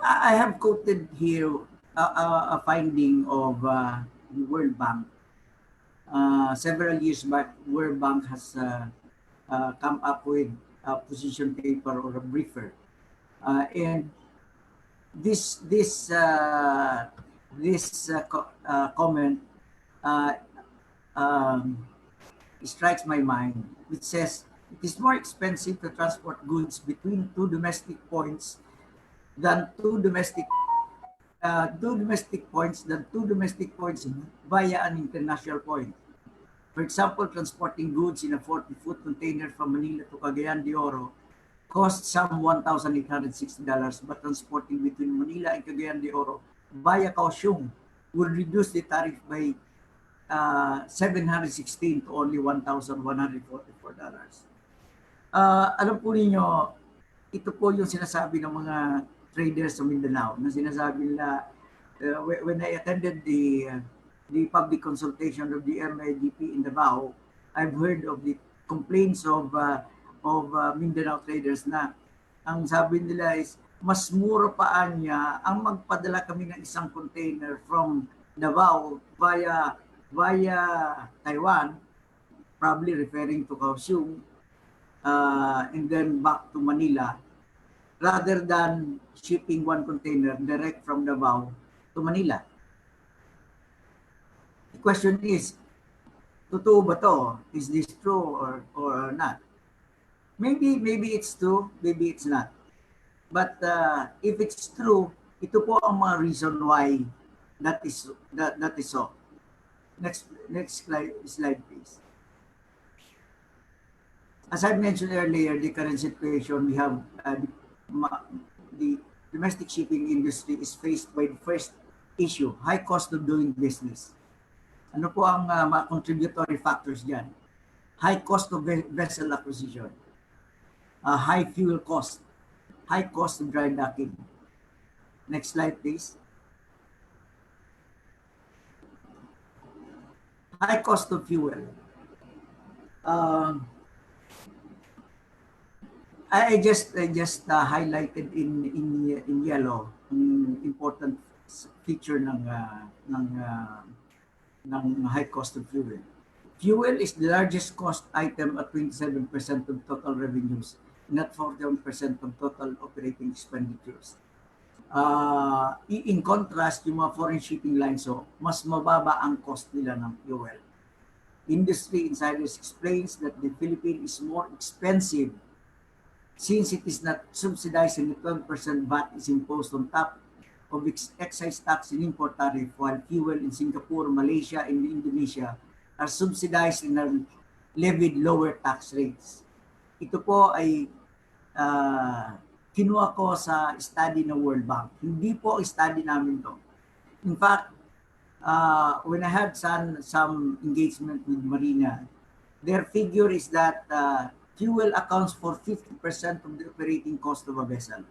I have quoted here a finding of the World Bank. Several years back, World Bank has come up with a position paper or a briefer, and this comment strikes my mind, which says it is more expensive to transport goods between two domestic points than two domestic points via an international point. For example, transporting goods in a 40-foot container from Manila to Cagayan de Oro costs some $1,860, but transporting between Manila and Cagayan de Oro via Kaohsiung would reduce the tariff by $716 to only $1,144. Alam po ninyo, ito po yung sinasabi ng mga traders sa Mindanao na sinasabi nila when I attended the public consultation of the MMDA in Davao, I've heard of the complaints of Mindanao traders na ang sabi nila is mas mura pa niya ang magpadala kami ng isang container from Davao via Taiwan, probably referring to Kaohsiung, and then back to Manila, rather than shipping one container direct from Davao to Manila. The question is, totoo ba to? Is this true or not? Maybe it's true, maybe it's not. But if it's true, ito po ang mga reason why that is so. Next slide, please. As I mentioned earlier, the current situation, we have the domestic shipping industry is faced by the first issue, high cost of doing business. Ano po ang mga contributory factors dyan? High cost of vessel acquisition, high fuel cost, high cost of dry docking. Next slide, please. High cost of fuel. I just highlighted in yellow an important feature ng high cost of fuel. Fuel is the largest cost item at 27% of total revenues, not 41% of total operating expenditures. In contrast, yung mga foreign shipping lines, so mas mababa ang cost nila ng fuel. Industry insiders explains that the Philippines is more expensive since it is not subsidized and the 12% VAT is imposed on top of excise tax and import tariff, while fuel in Singapore, Malaysia, and Indonesia are subsidized and are levied lower tax rates. Ito po ay kinuha ko sa study ng World Bank. Hindi po study namin to. In fact, when I had some engagement with Marina, their figure is that fuel accounts for 50% of the operating cost of a vessel.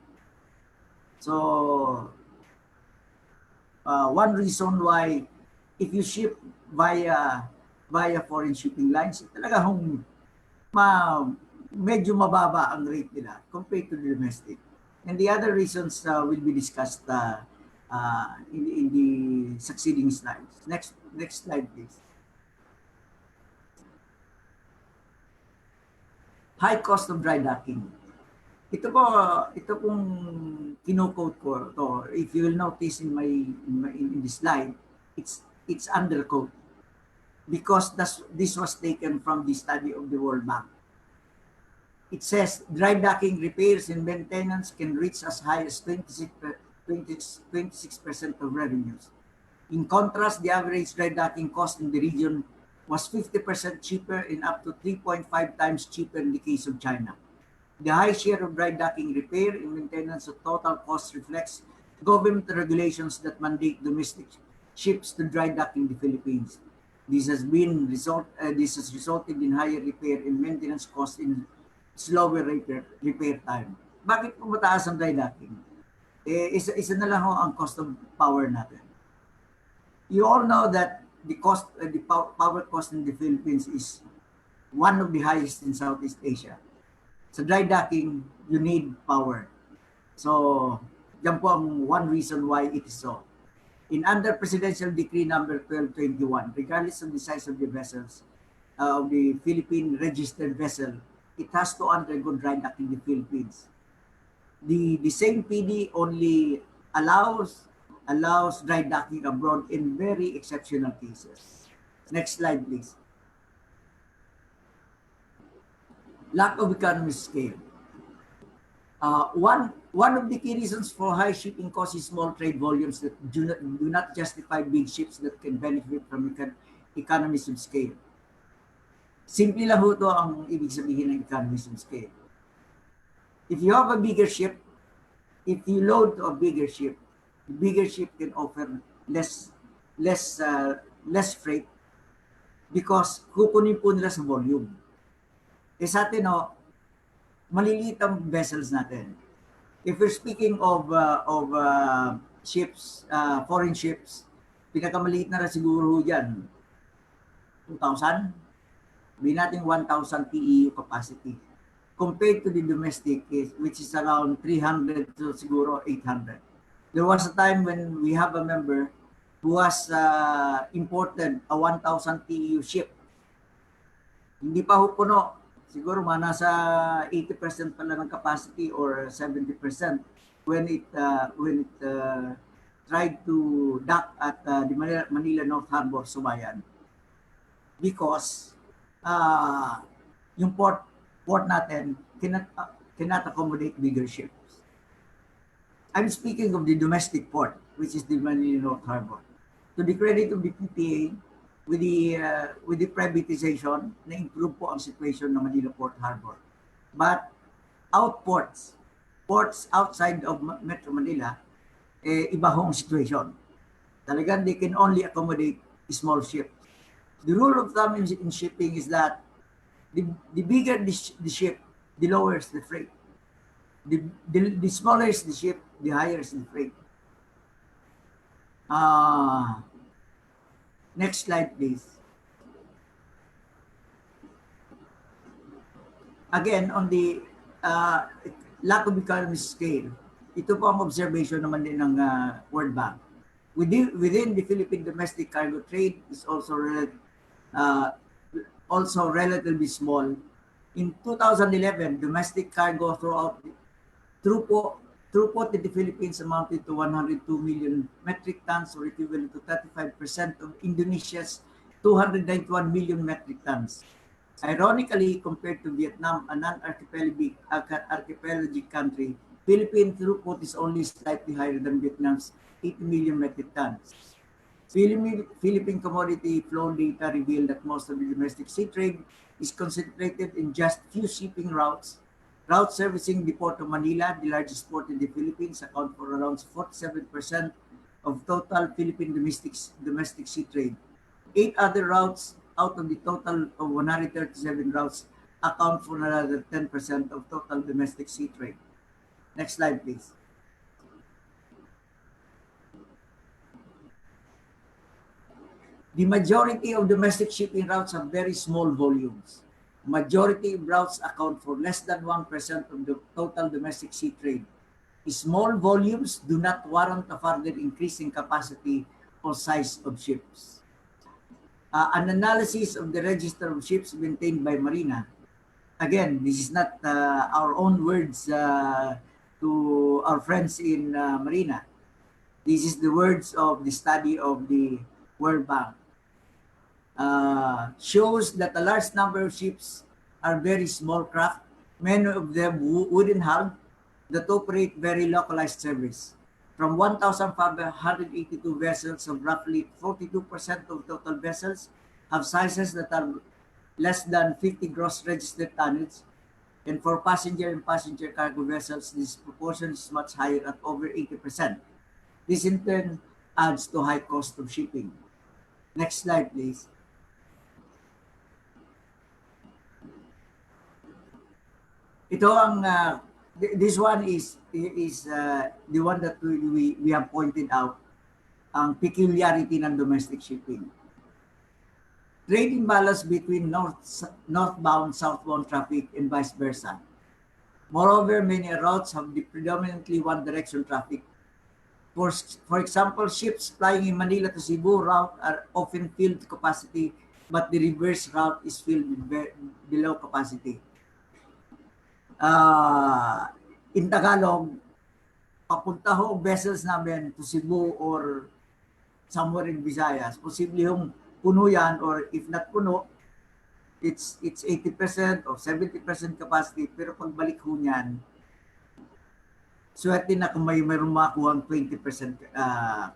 So, one reason why if you ship via foreign shipping lines, talaga medyo mababa ang rate nila compared to the domestic. And the other reasons will be discussed in the succeeding slides. Next slide, please. High cost of dry docking. Ito pong kino-quote ko to. If you will notice in the slide, it's underquote because this was taken from the study of the World Bank. It says dry docking repairs and maintenance can reach as high as 26% of revenues. In contrast, the average dry docking cost in the region was 50% cheaper and up to 3.5 times cheaper in the case of China. The high share of dry docking repair and maintenance of total cost reflects government regulations that mandate domestic ships to dry dock in the Philippines. This has resulted in higher repair and maintenance costs in slower repair time. Bakit po mataas ang dry docking? Isa na lang ang cost of power natin. You all know that the power cost in the Philippines is one of the highest in Southeast Asia. Sa dry docking, you need power. So, yan po ang one reason why it is so. In under Presidential Decree number 1221, regardless of the size of the vessels, of the Philippine registered vessel, it has to undergo dry dock in the Philippines. The same PD only allows dry docking abroad in very exceptional cases. Next slide, please. Lack of economy scale. One of the key reasons for high shipping costs is small trade volumes that do not justify big ships that can benefit from economies of scale. Simple lang ho ito ang ibig sabihin ng economies of scale. If you have a bigger ship, if you load to a bigger ship, the bigger ship can offer less freight because kukunin po nila sa volume. Sa atin, maliliit ang vessels natin. If we're speaking of ships, foreign ships, pinakamaliit na siguro dyan, 2,000, may natin 1,000 TEU capacity. Compared to the domestic, which is around 300 to siguro 800. There was a time when we have a member who has imported a 1,000 TEU ship. Hindi pa ho puno. Siguro nasa 80% pala ng capacity or 70% when it tried to dock at the Manila North Harbor, Subayan. Because yung port natin cannot accommodate bigger ships. I'm speaking of the domestic port, which is the Manila North Harbor. To the credit of the PTA, with the privatization, na-improve po ang situation ng Manila Port Harbor. But ports outside of Metro Manila, iba hong situation. Talagang they can only accommodate small ships. The rule of thumb in shipping is that the bigger the ship, the lower is the freight. The smaller is the ship, the higher is the freight. Next slide, please. Again, on the lack of economy scale, ito po ang observation naman din ng World Bank. Within the Philippine domestic cargo trade is also also relatively small. In 2011, domestic cargo throughput in the Philippines amounted to 102 million metric tons, or equivalent to 35% of Indonesia's 291 million metric tons. Ironically, compared to Vietnam, a non-archipelagic country, Philippine throughput is only slightly higher than Vietnam's 80 million metric tons. Philippine commodity flow data revealed that most of the domestic sea trade is concentrated in just few shipping routes. Routes servicing the port of Manila, the largest port in the Philippines, account for around 47% of total Philippine domestic sea trade. 8 other routes out of the total of 137 routes account for another 10% of total domestic sea trade. Next slide, please. The majority of domestic shipping routes have very small volumes. Majority of routes account for less than 1% of the total domestic sea trade. Small volumes do not warrant a further increase in capacity or size of ships. An analysis of the register of ships maintained by Marina. Again, this is not our own words to our friends in Marina. This is the words of the study of the World Bank. Shows that a large number of ships are very small craft, many of them wooden hull, that operate very localized service. From 1,582 vessels, of roughly 42% of total vessels have sizes that are less than 50 gross registered tonnage. And for passenger and passenger cargo vessels, this proportion is much higher at over 80%. This in turn adds to high cost of shipping. Next slide, please. Ito ang this one is the one that we have pointed out, ang peculiarity ng domestic shipping. Trade imbalance between northbound, southbound traffic and vice versa. Moreover, many routes have the predominantly one direction traffic. For example, ships flying in Manila to Cebu route are often filled to capacity, but the reverse route is filled below capacity. In Tagalog, papunta ho vessels namin to Cebu or somewhere in Visayas, posible yung puno yan, or if not puno, it's 80% or 70% capacity, pero pagbalik ho niyan, swerte na kung mayroong makuha 20%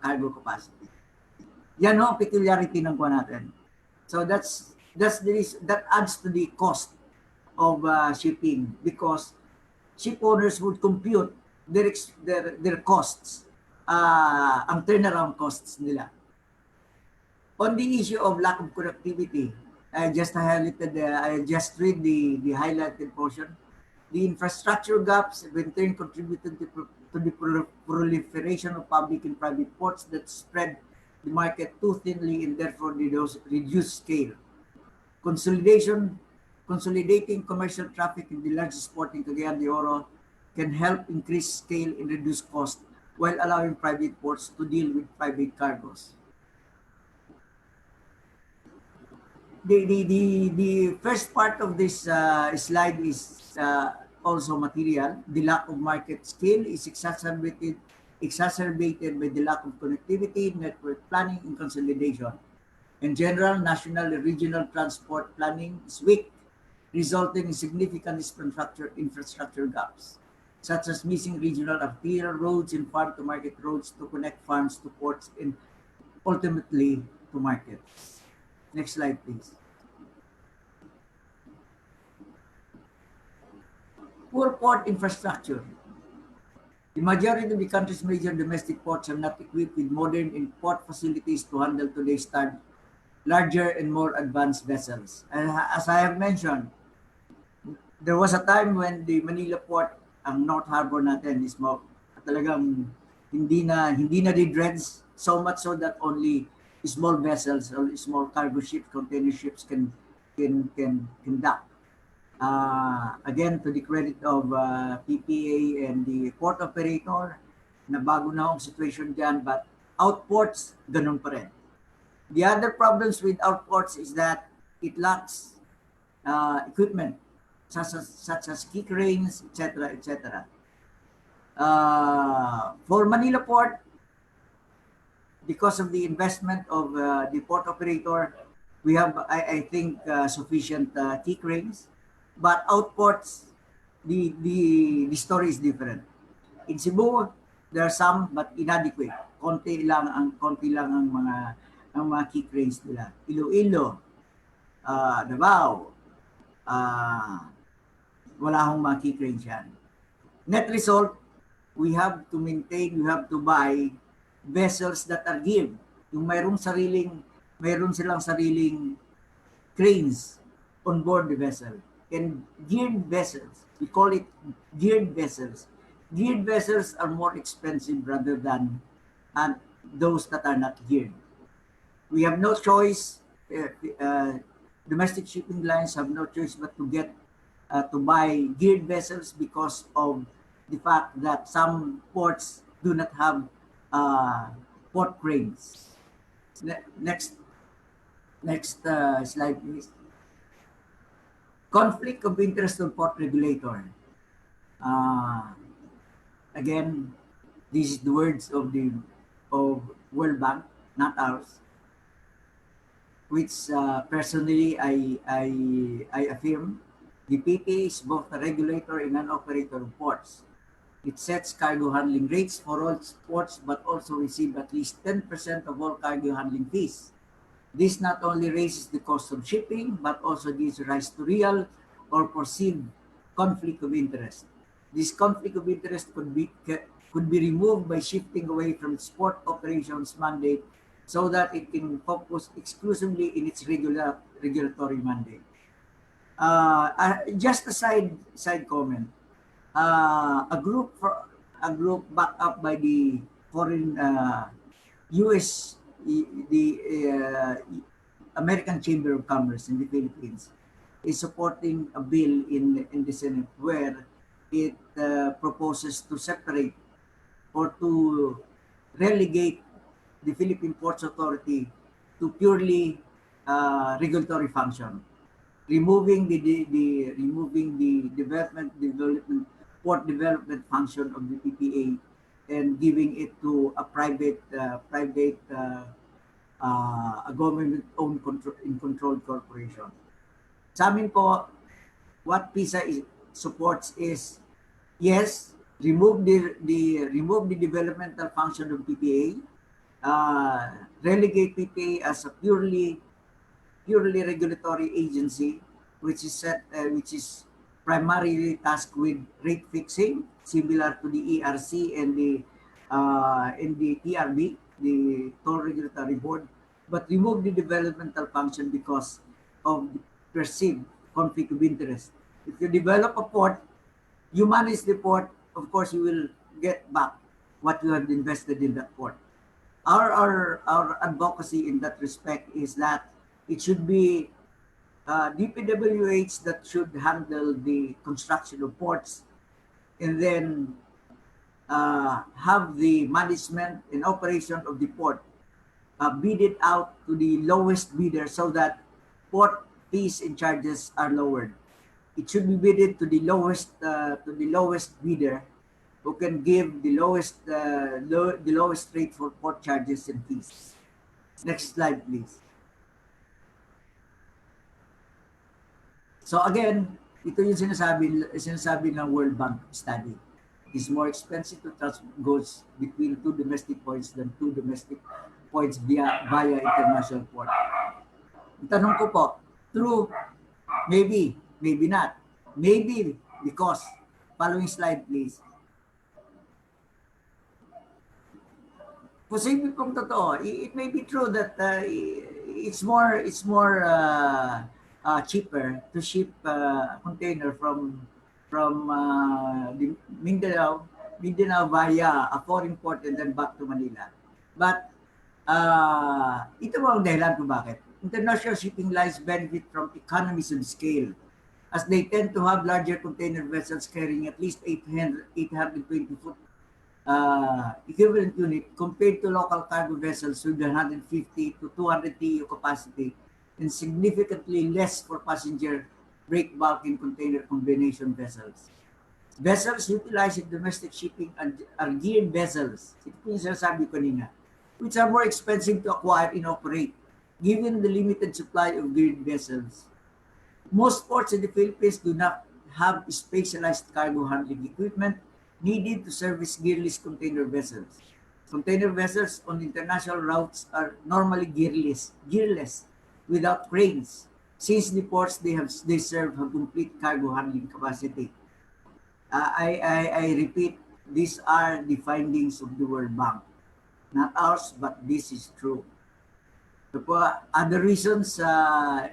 cargo capacity. Yan ho, peculiarity ng kuha natin. So that adds to the cost of shipping, because ship owners would compute their costs, ang turnaround costs nila. On the issue of lack of connectivity, I just read the highlighted portion. The infrastructure gaps have in turn contributed to the proliferation of public and private ports that spread the market too thinly and therefore reduce scale. Consolidating commercial traffic in the largest port in Cagayan de Oro can help increase scale and reduce cost while allowing private ports to deal with private cargoes. The first part of this slide is also material. The lack of market scale is exacerbated by the lack of connectivity, network planning, and consolidation. In general, national and regional transport planning is weak, resulting in significant infrastructure gaps, such as missing regional arterial roads and farm-to-market roads to connect farms to ports and ultimately to markets. Next slide, please. Poor port infrastructure. The majority of the country's major domestic ports are not equipped with modern port facilities to handle today's larger and more advanced vessels. And as I have mentioned, there was a time when the Manila port, ang North Harbor natin, is talagang hindi na dreads, so much so that only small vessels or small cargo ships, container ships can dock. Again, to the credit of PPA and the port operator, na bago na ang situation dyan, but outports, ganun pa rin. The other problems with outports is that it lacks equipment, such as key cranes, etc., etc. For Manila Port, because of the investment of the port operator, we have, I think, sufficient key cranes. But outports, the story is different. In Cebu, there are some but inadequate. Konti lang ang mga key cranes nila. Iloilo, Davao, wala akong mga key cranes yan. Net result, we have to maintain, we have to buy vessels that are geared. Yung mayroon silang sariling cranes on board the vessel. And geared vessels, we call it geared vessels. Geared vessels are more expensive rather than those that are not geared. We have no choice. Domestic shipping lines have no choice but to buy geared vessels because of the fact that some ports do not have port cranes. Next slide, please. Conflict of interest on port regulator. Again, this is the words of World Bank, not ours. Which personally I affirm, the PTA is both a regulator and an operator of ports. It sets cargo handling rates for all ports, but also receive at least 10% of all cargo handling fees. This not only raises the cost of shipping, but also gives rise to real or perceived conflict of interest. This conflict of interest could be removed by shifting away from its port operations mandate so that it can focus exclusively in its regulatory mandate. Just a side comment. A group backed up by the foreign U.S. the American Chamber of Commerce in the Philippines is supporting a bill in the Senate where it proposes to separate or to relegate the Philippine Ports Authority to purely regulatory function, removing the port development function of the PPA and giving it to a private a government-owned controlled corporation. Sa amin po, what PISA supports is, yes, remove the developmental function of PPA, relegate PPA as a purely regulatory agency, which is primarily tasked with rate fixing, similar to the ERC and the TRB, the Toll Regulatory Board, but remove the developmental function because of the perceived conflict of interest. If you develop a port, you manage the port, of course you will get back what you have invested in that port. Our advocacy in that respect is that it should be DPWH that should handle the construction of ports, and then have the management and operation of the port bid it out to the lowest bidder so that port fees and charges are lowered. It should be bidded to the lowest bidder who can give the lowest rate for port charges and fees. Next slide, please. So again, ito yung sinasabi ng World Bank study. It's more expensive to transport goods between two domestic points than two domestic points via international port. Ang tanong ko po, true, maybe, maybe not. Maybe because, following slide please. Posible pong totoo. It may be true that it's more cheaper to ship a container from the Mindanao via a foreign port and then back to Manila. But ito ang dahilan kung bakit. International shipping lines benefit from economies of scale as they tend to have larger container vessels carrying at least 820 foot equivalent unit compared to local cargo vessels with 150 to 200 TEU capacity and significantly less for passenger break bulk and container combination vessels. Vessels utilized in domestic shipping are geared vessels, ito po yung sinasabi ko kanina, which are more expensive to acquire and operate, given the limited supply of geared vessels. Most ports in the Philippines do not have specialized cargo handling equipment needed to service gearless container vessels. Container vessels on international routes are normally gearless, without cranes, since the ports they serve have complete cargo handling capacity. I repeat, these are the findings of the World Bank, not ours, but this is true. The other reasons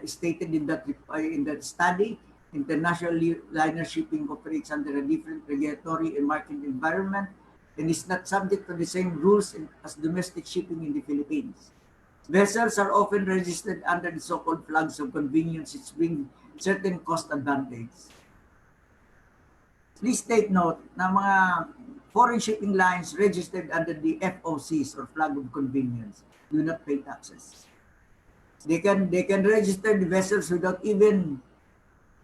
stated in that study, international liner shipping operates under a different regulatory and market environment and is not subject to the same rules as domestic shipping in the Philippines. Vessels are often registered under the so-called flags of convenience, which bring certain cost advantage. Please take note na mga foreign shipping lines registered under the FOCs or flag of convenience do not pay taxes. They can register the vessels without even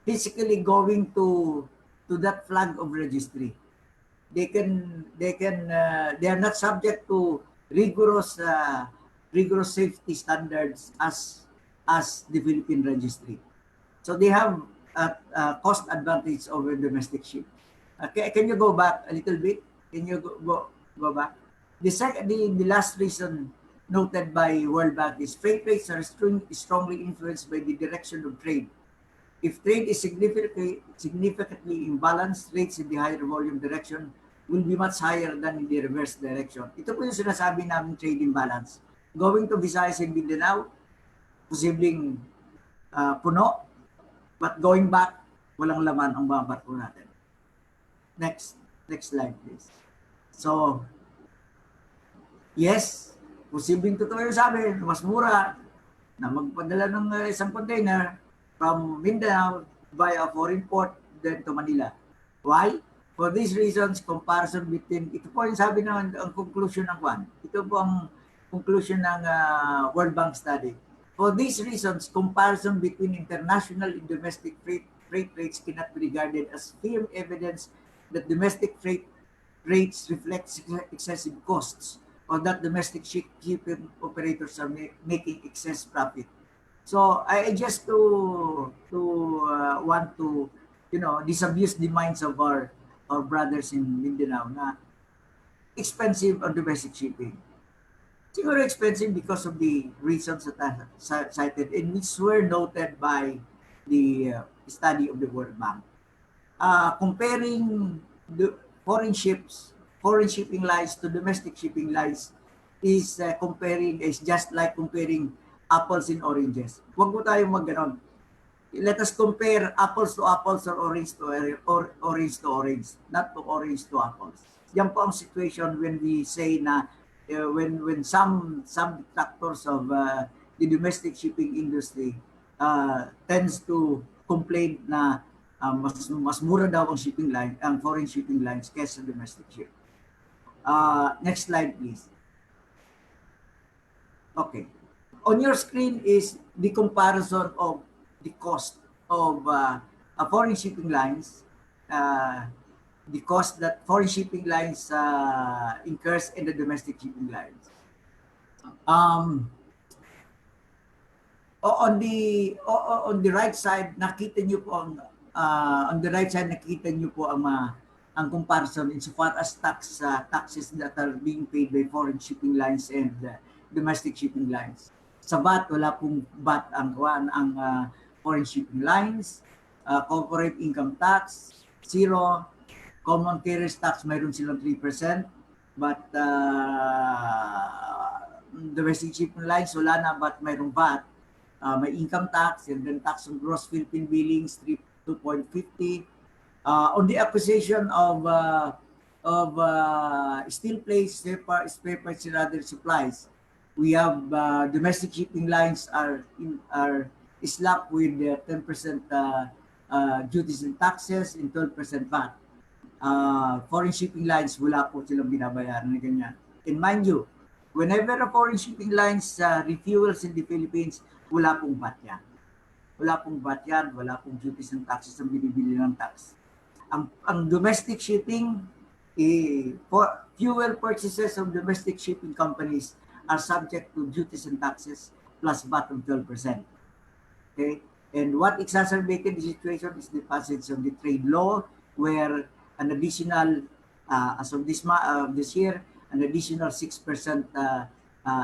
physically going to that flag of registry. They are not subject to rigorous safety standards as the Philippine registry. So they have a cost advantage over domestic ship. Okay, can you go back a little bit? Can you go back? The last reason noted by World Bank is freight rates are strongly influenced by the direction of trade. If trade is significantly imbalanced, rates in the higher volume direction will be much higher than in the reverse direction. Ito po yung sinasabi namin trade imbalance. Going to Visayas and Mindanao, posibleng puno, but going back, walang laman ang mga barko natin. Next slide please. So, yes, posibleng totoo yung sabi, mas mura na magpadala ng isang container from Mindanao via a foreign port then to Manila. Why? For these reasons, comparison between, ito po yung sabi ng ang conclusion ng Kwan. Ito po ang conclusion ng World Bank study. For these reasons, comparison between international and domestic freight rates cannot be regarded as firm evidence that domestic freight rates reflect excessive costs or that domestic shipping operators are making excess profit. So I just want to disabuse the minds of our brothers in Mindanao na expensive on domestic shipping. Siguro expensive because of the reasons that I cited and which were noted by the study of the World Bank. Comparing the foreign shipping lines to domestic shipping lines is just like comparing apples and oranges. Huwag mo tayong magganon. Let us compare apples to apples or orange to orange, not to orange to apples. Yan po ang situation when we say na when some detractors of the domestic shipping industry tends to complain na mas mura daw ang foreign shipping lines kaysa domestic ship. Next slide please. Okay. On your screen is the comparison of the cost of foreign shipping lines, the cost that foreign shipping lines incurs in the domestic shipping lines. On the right side, nakita niyo po ang comparison insofar as taxes that are being paid by foreign shipping lines and domestic shipping lines. Sa VAT, wala pong VAT ang foreign shipping lines. Corporate income tax, 0. Common carriers tax, mayroon silang 3%. But domestic shipping lines, wala na, but mayroong VAT. May income tax, and then tax on gross Philippine billings, 2.50. On the acquisition of steel plates, spare parts, and other supplies, we have domestic shipping lines are slapped with 10% duties and taxes and 12% VAT. Foreign shipping lines, wala po silang binabayaran na ganyan. And mind you, whenever a foreign shipping lines refuels in the Philippines, wala pong VAT yan. Wala pong VAT yan, wala pong duties and taxes ang binibili ng tax. Ang domestic shipping, for fuel purchases of domestic shipping companies are subject to duties and taxes plus VAT of 12%. Okay? And what exacerbated the situation is the passage of the trade law, where an additional, as of this year, an additional 6%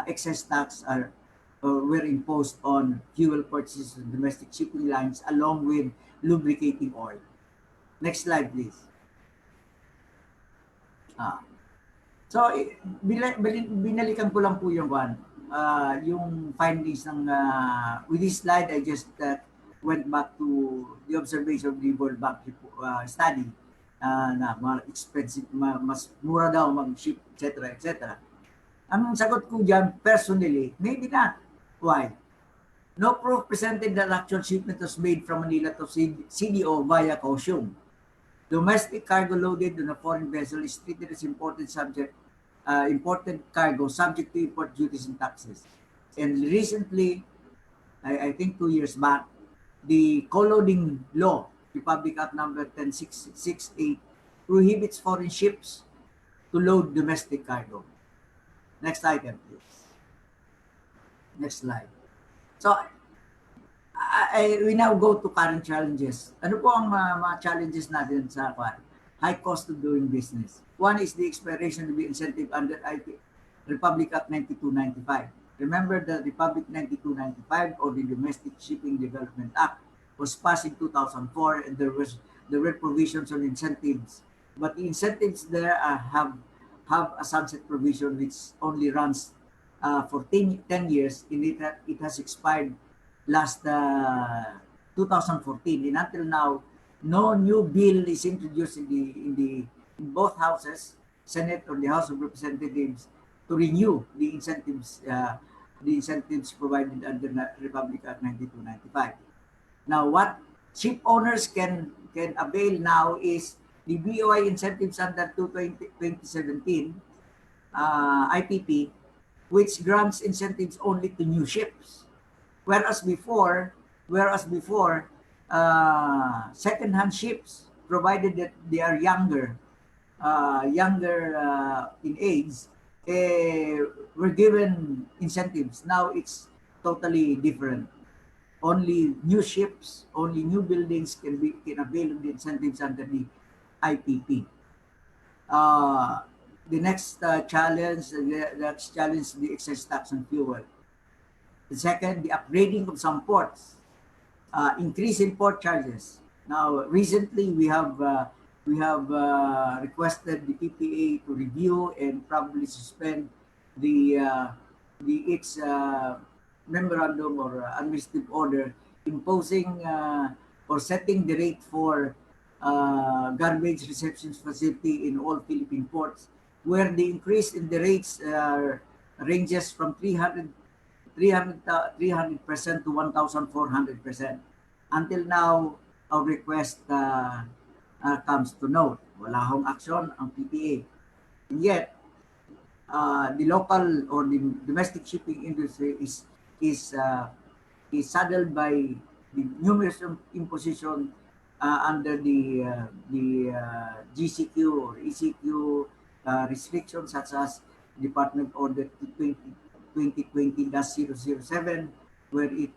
excess tax were imposed on fuel purchases of domestic shipping lines along with lubricating oil. Next slide, please. So, binalikan ko lang po yung yung findings ng, with this slide, I just went back to the observation of the World Bank study na expensive, mas mura daw mag-ship, etc. etc. Ang sagot ko dyan, personally, maybe not. Why? No proof presented that actual shipment was made from Manila to CDO via caution. Domestic cargo loaded on a foreign vessel is treated as imported cargo subject to import duties and taxes. And recently, I think 2 years back, the co-loading law, Republic Act number 10668, prohibits foreign ships to load domestic cargo. Next item, please. Next slide. So, we now go to current challenges. Ano po ang mga challenges natin sa high cost of doing business? One is the expiration of the incentive under Republic Act 9295. Remember the Republic 9295 or the Domestic Shipping Development Act was passed in 2004, and there were provisions on incentives. But the incentives there have a sunset provision which only runs for 10 years, and it has expired last 2014, and until now, no new bill is introduced in both houses, Senate or the House of Representatives, to renew the incentives provided under Republic Act 9295. Now, what ship owners can avail now is the BOI incentives under 2017 IPP, which grants incentives only to new ships. Whereas before, second-hand ships, provided that they are younger in age, were given incentives. Now it's totally different. Only new ships, only new buildings can avail of the incentives under the IPP. The next challenge, the excess tax on fuel. The second, the upgrading of some ports, increase in port charges. Now, recently we have requested the PPA to review and probably suspend its memorandum or administrative order imposing or setting the rate for garbage reception facility in all Philippine ports, where the increase in the rates ranges from 300% to 1,400%. Until now, our request comes to note. Wala hong action ang PPA. And yet, the local or the domestic shipping industry is saddled by the numerous imposition under the GCQ or ECQ restrictions, such as Department Order 2020-007, where it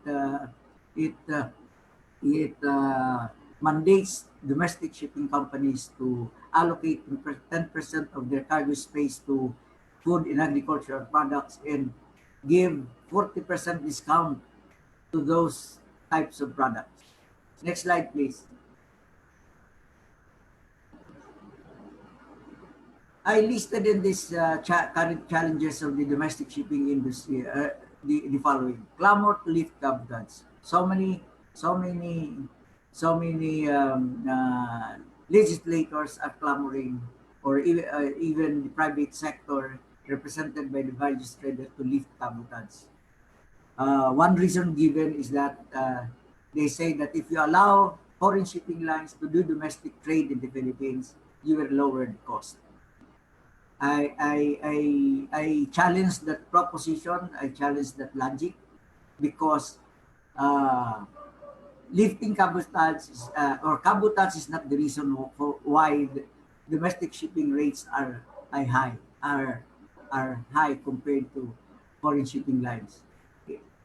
mandates domestic shipping companies to allocate 10% of their cargo space to food and agricultural products and give 40% discount to those types of products. Next slide, please. I listed in this current challenges of the domestic shipping industry the following: clamor to lift cabotage. So many legislators are clamoring, or even the private sector represented by the various traders, to lift cabotage. One reason given is that they say that if you allow foreign shipping lines to do domestic trade in the Philippines, you will lower the cost. I challenge that proposition. I challenge that logic, because lifting cabotage or cabotage is not the reason for why the domestic shipping rates are high, are high compared to foreign shipping lines.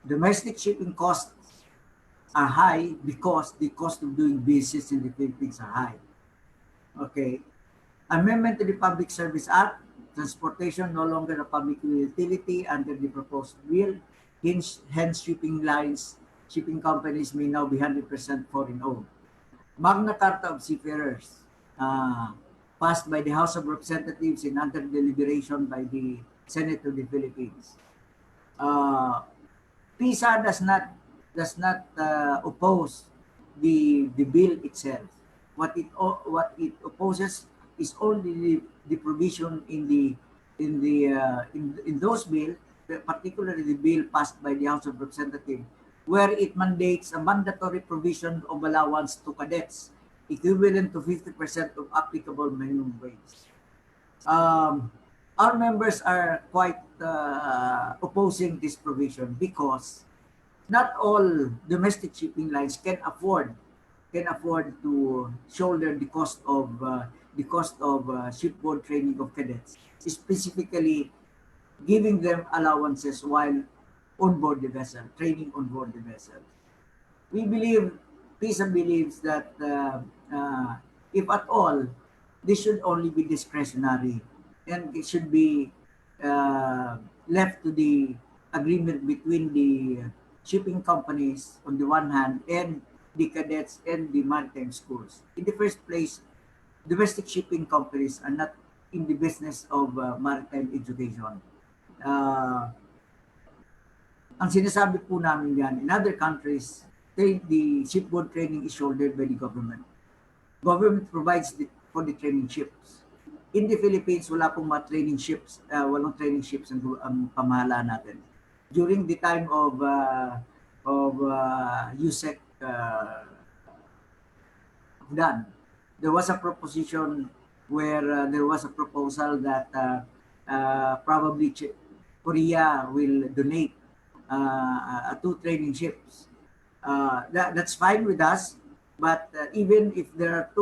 Domestic shipping costs are high because the cost of doing business in the Philippines are high. Okay. Amendment to the Public Service Act, transportation no longer a public utility under the proposed bill. Hence shipping companies may now be 100% foreign owned. Magna Carta of Seafarers, passed by the House of Representatives and under deliberation by the Senate of the Philippines. PISA does not oppose the bill itself. What it opposes is only the provision in those bill, particularly the bill passed by the House of Representatives, where it mandates a mandatory provision of allowance to cadets equivalent to 50% of applicable minimum wage. Our members are quite opposing this provision because not all domestic shipping lines can afford to shoulder the cost of shipboard training of cadets, specifically giving them allowances while on board the vessel, training on board the vessel. We believe, PISA believes that if at all, this should only be discretionary and it should be left to the agreement between the shipping companies on the one hand and the cadets and the maritime schools. In the first place, domestic shipping companies are not in the business of maritime education. Ang sinasabi po namin yan, in other countries, the shipboard training is shouldered by the government. Government provides for the training ships. In the Philippines, wala pong mga training ships, walang training ships ang pamahalaan natin. During the time of USEC done, there was a proposition where there was a proposal that probably Korea will donate 2 training ships. That's fine with us, but even if there are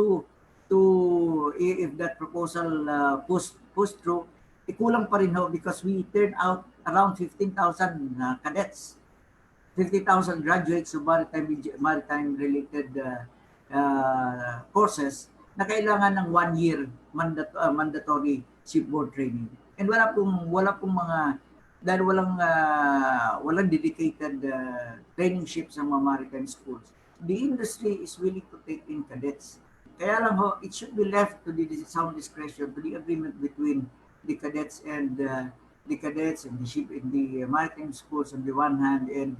if that proposal pushed through, kulang pa rin ho because we turned out around 15,000 cadets, 50,000 graduates of maritime related courses na kailangan ng 1 year mandatory shipboard training. And wala pong mga, dahil walang dedicated training ships sa mga maritime schools, the industry is willing to take in cadets. Kaya lang ho, it should be left to the sound discretion, to the agreement between the cadets and the maritime schools on the one hand and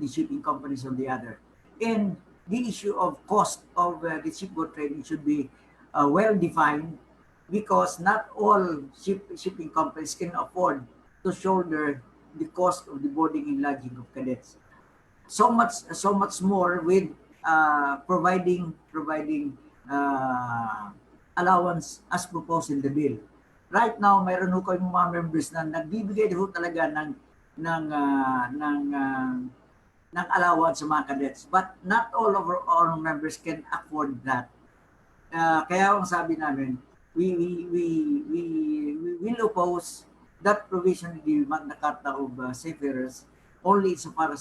the shipping companies on the other. And the issue of cost of the shipboard training should be well defined, because not all shipping companies can afford to shoulder the cost of the boarding and lodging of cadets. So much more with providing allowance as proposed in the bill. Right now, mayroon ho kayong mga members na nagbibigay ho talaga ng allowance sa mga cadets, but not all of our members can afford that. Kaya ang sabi namin, we will oppose that provision in the Magna Carta of Seafarers only so far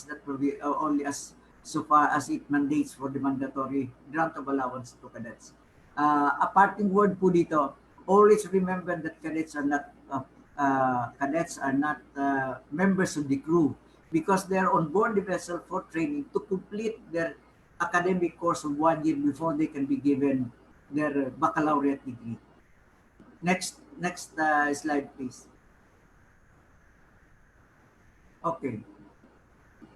as it mandates for the mandatory grant of allowance to cadets. A parting word po dito, always remember that cadets are not members of the crew, because they are on board the vessel for training to complete their academic course of 1 year before they can be given their baccalaureate degree. Next slide, please. Okay.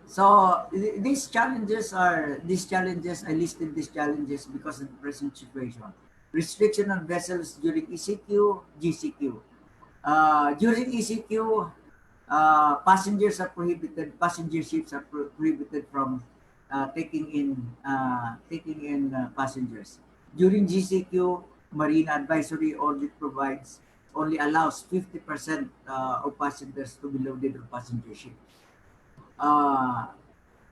So these challenges, I listed these challenges because of the present situation. Restriction on vessels during ECQ, GCQ. During ECQ, passenger ships are prohibited from taking in passengers. During GCQ, Marine Advisory Audit only allows 50% of passengers to be loaded on passenger ships.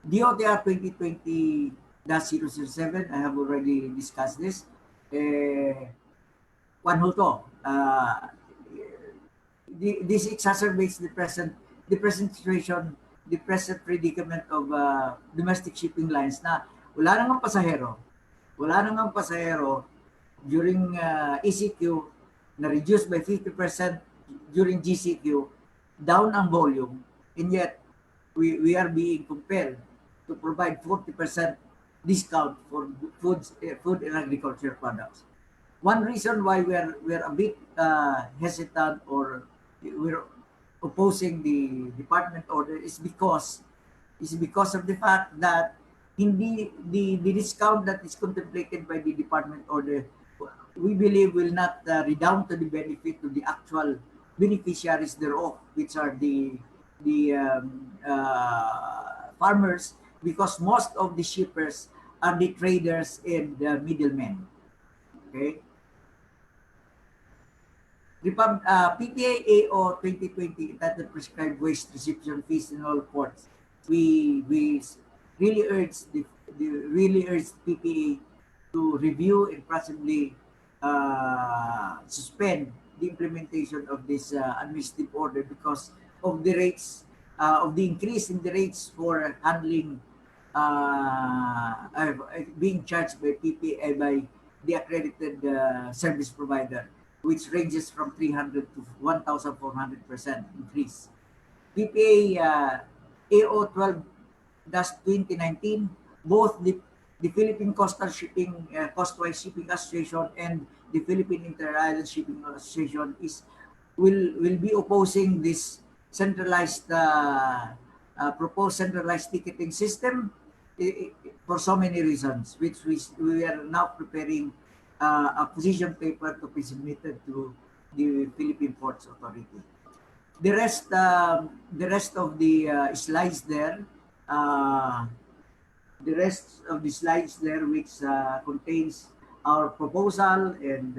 DOTr 2020-007, I have already discussed this. Kwan ho to, this exacerbates the present situation, the present predicament of domestic shipping lines na wala nang pasahero during ECQ, na-reduce by 50% during GCQ, down ang volume, and yet we are being compelled to provide 40% discount for food and agriculture products. One reason why we're a bit hesitant, or we're opposing the department order, is because of the fact that hindi the discount that is contemplated by the department order, we believe, will not redound to the benefit to the actual beneficiaries thereof, which are the farmers, because most of the shippers are the traders and the middlemen. Okay. PPA AO 2020 entitled prescribed waste reception fees in all ports. We really urge the PPA to review and possibly suspend the implementation of this administrative order because of the rates, of the increase in the rates for handling being charged by PPA, by the accredited service provider, which ranges from 300 to 1,400% increase. PPA AO 12-2019, both the Philippine Coastal Shipping, Coastwise Shipping Association, and the Philippine Inter-Island Shipping Association will be opposing this centralized proposed centralized ticketing system for so many reasons, which we are now preparing a position paper to be submitted to the Philippine Ports Authority. The rest of the slides there, which contains our proposal and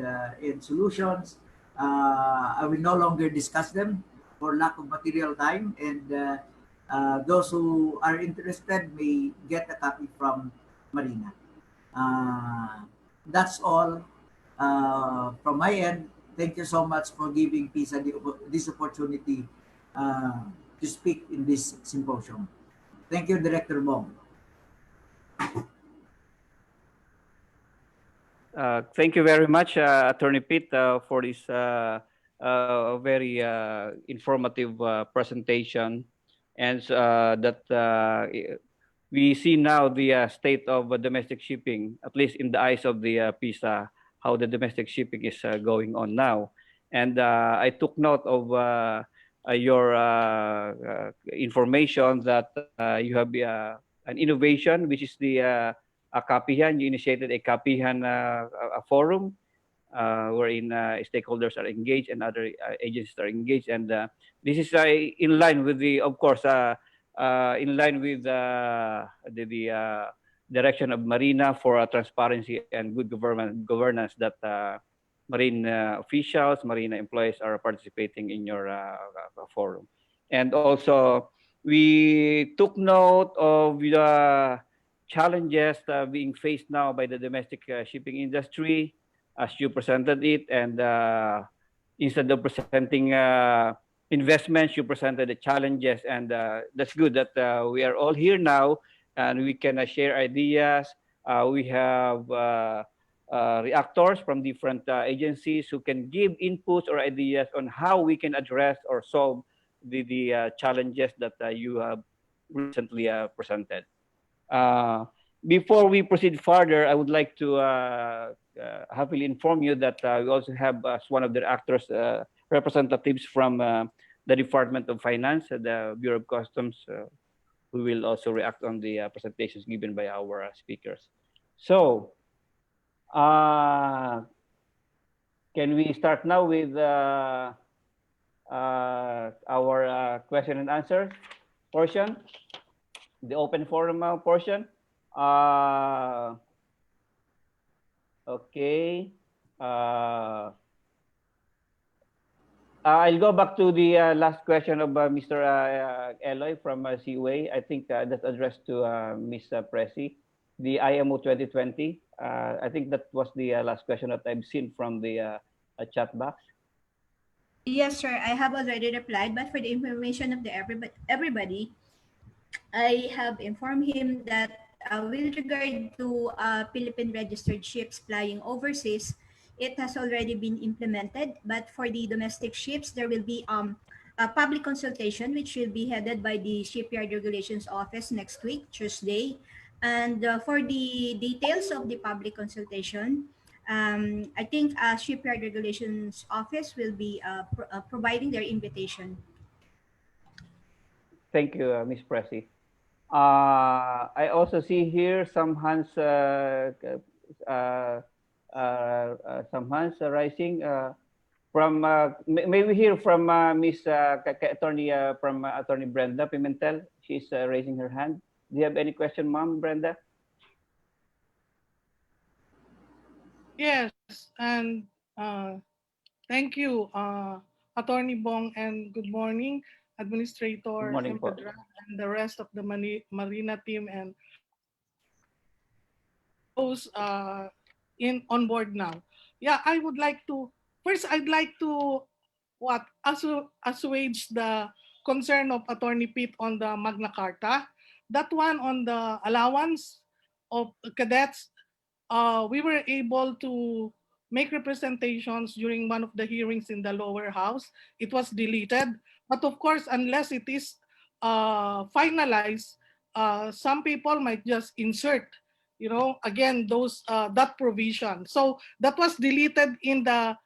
solutions, I will no longer discuss them for lack of material time, and those who are interested may get a copy from Marina. That's all from my end. Thank you so much for giving PISA this opportunity to speak in this symposium. Thank you, Director Bong. Thank you very much, Attorney Pete, for this very informative presentation, and that we see now the state of domestic shipping, at least in the eyes of the PISA, how the domestic shipping is going on now. And I took note of your information that you have an innovation, which is the Kapihan. You initiated a Kapihan forum wherein stakeholders are engaged and other agencies are engaged. And this is in line with the, of course, in line with the direction of Marina for transparency and good governance, that marine officials, marina employees are participating in your forum. And also, we took note of the challenges being faced now by the domestic shipping industry, as you presented it, and instead of presenting investments, you presented the challenges, and that's good that we are all here now and we can share ideas. We have reactors from different agencies who can give inputs or ideas on how we can address or solve the challenges that you have recently presented. Before we proceed further, I would like to happily inform you that we also have as one of the actors representatives from the Department of Finance, the Bureau of Customs, who will also react on the presentations given by our speakers. So, can we start now with our question and answer portion, the open forum portion? Okay. I'll go back to the last question of Mr. Eloy from CUA. I think that's addressed to Ms. Presi. The IMO 2020. I think that was the last question that I've seen from the chat box. Yes, sir. I have already replied, but for the information of the everybody, I have informed him that with regard to Philippine registered ships flying overseas, it has already been implemented. But for the domestic ships, there will be a public consultation which will be headed by the Shipyard Regulations Office next week, Tuesday. And for the details of the public consultation, I think Shipyard Regulations Office will be providing their invitation. Thank you, Ms. Presi. I also see here some hands rising from may we hear from Miss Attorney from Attorney Brenda Pimentel. She's raising her hand. Do you have any question, Ma'am Brenda? Yes, and thank you, Attorney Bong, and good morning, Administrator Good morning po. Sempedra, and the rest of the Marina team and those on board now. Yeah, I would like to first. I'd like to assuage the concern of Attorney Pete on the Magna Carta. That one on the allowance of cadets. We were able to make representations during one of the hearings in the lower house. It was deleted, but of course, unless it is finalized, some people might just insert, again, those that provision. So that was deleted in the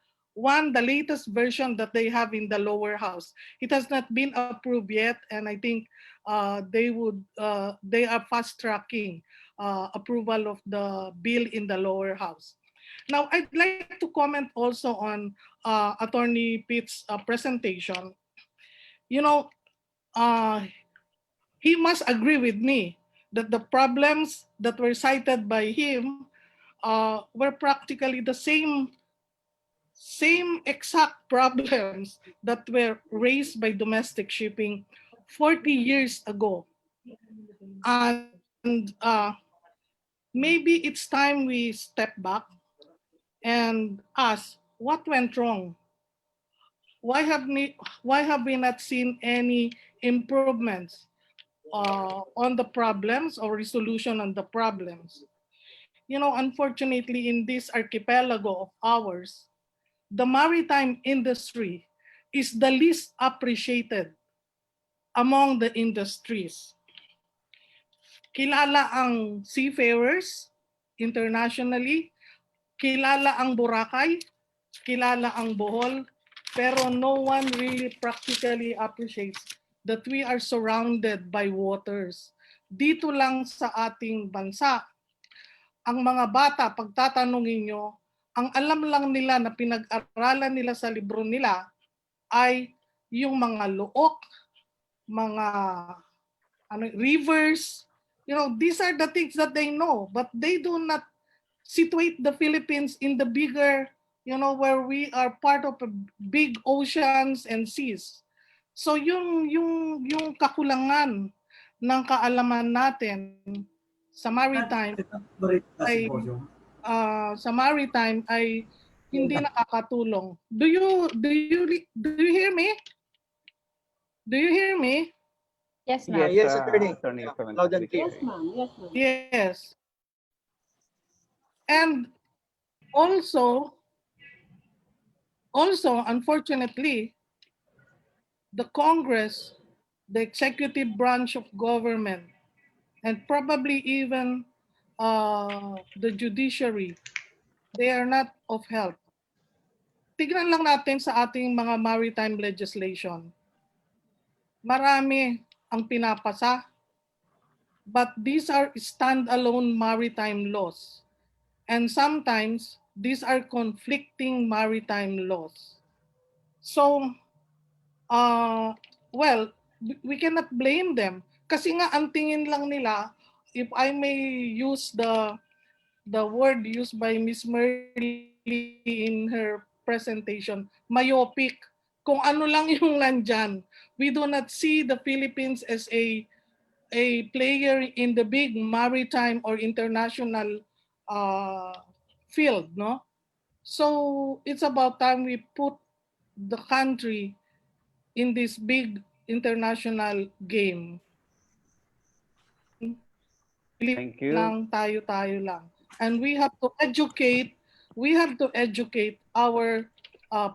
latest version that they have in the lower house. It has not been approved yet, and I think they are fast tracking approval of the bill in the lower house. Now, I'd like to comment also on Attorney Pitt's presentation. He must agree with me that the problems that were cited by him were practically the same exact problems that were raised by domestic shipping 40 years ago. And maybe it's time we step back and ask what went wrong. Why have we not seen any improvements on the problems or resolution on the problems? Unfortunately, in this archipelago of ours, the maritime industry is the least appreciated among the industries. Kilala ang seafarers internationally, kilala ang Boracay, kilala ang Bohol, pero no one really practically appreciates that we are surrounded by waters. Dito lang sa ating bansa, ang mga bata, pagtatanungin nyo, ang alam lang nila na pinag-aralan nila sa libro nila ay yung mga look, mga rivers. These are the things that they know, but they do not situate the Philippines in the bigger, where we are part of a big oceans and seas. So yung kakulangan ng kaalaman natin sa maritime ay hindi nakakatulong. Do you hear me? Do you hear me? Yes, ma'am. Yes, Attorney. Attorney. Loud and clear. Yes, ma'am. Yes, ma'am. Yes. And also, unfortunately, the Congress, the executive branch of government, and probably even the judiciary, they are not of help. Tignan lang natin sa ating mga maritime legislation. Marami ang pinapasa, but these are standalone maritime laws. And sometimes, these are conflicting maritime laws. So, we cannot blame them. Kasi nga, ang tingin lang nila, if I may use the word used by Ms. Merly in her presentation, myopic, kung ano lang yung nandyan. We do not see the Philippines as a player in the big maritime or international field, no? So it's about time we put the country in this big international game. Thank you. Lang tayo lang. And we have to educate our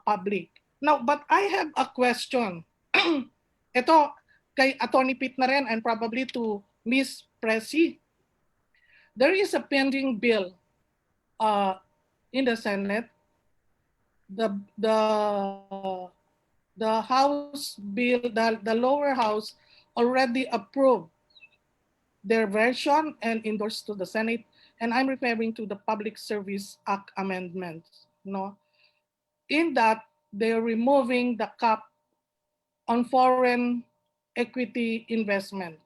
public. Now, but I have a question. Ito, kay Attorney Pete na rin and probably to Miss Presi. There is a pending bill in the Senate. The House bill, the lower house already approved their version and endorsed to the Senate. And I'm referring to the Public Service Act amendments. No, in that they're removing the cap on foreign equity investment.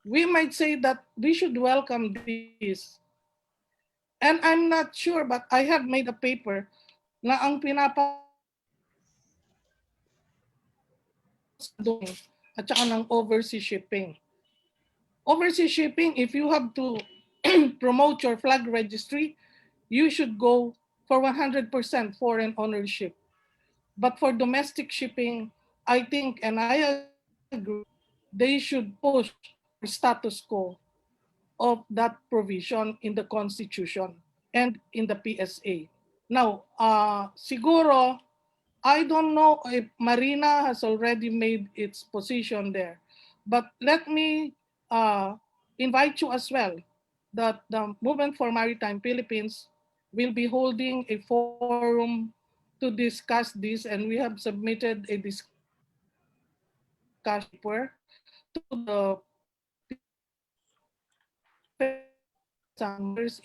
We might say that we should welcome this. And I'm not sure, but I have made a paper na ang at saka ng overseas shipping. Overseas shipping, if you have to promote your flag registry, you should go for 100% foreign ownership. But for domestic shipping, I think, and I agree, they should push status quo of that provision in the Constitution and in the PSA. Now, siguro, I don't know if Marina has already made its position there, but let me invite you as well that the Movement for Maritime Philippines will be holding a forum to discuss this, and we have submitted a discussion paper to the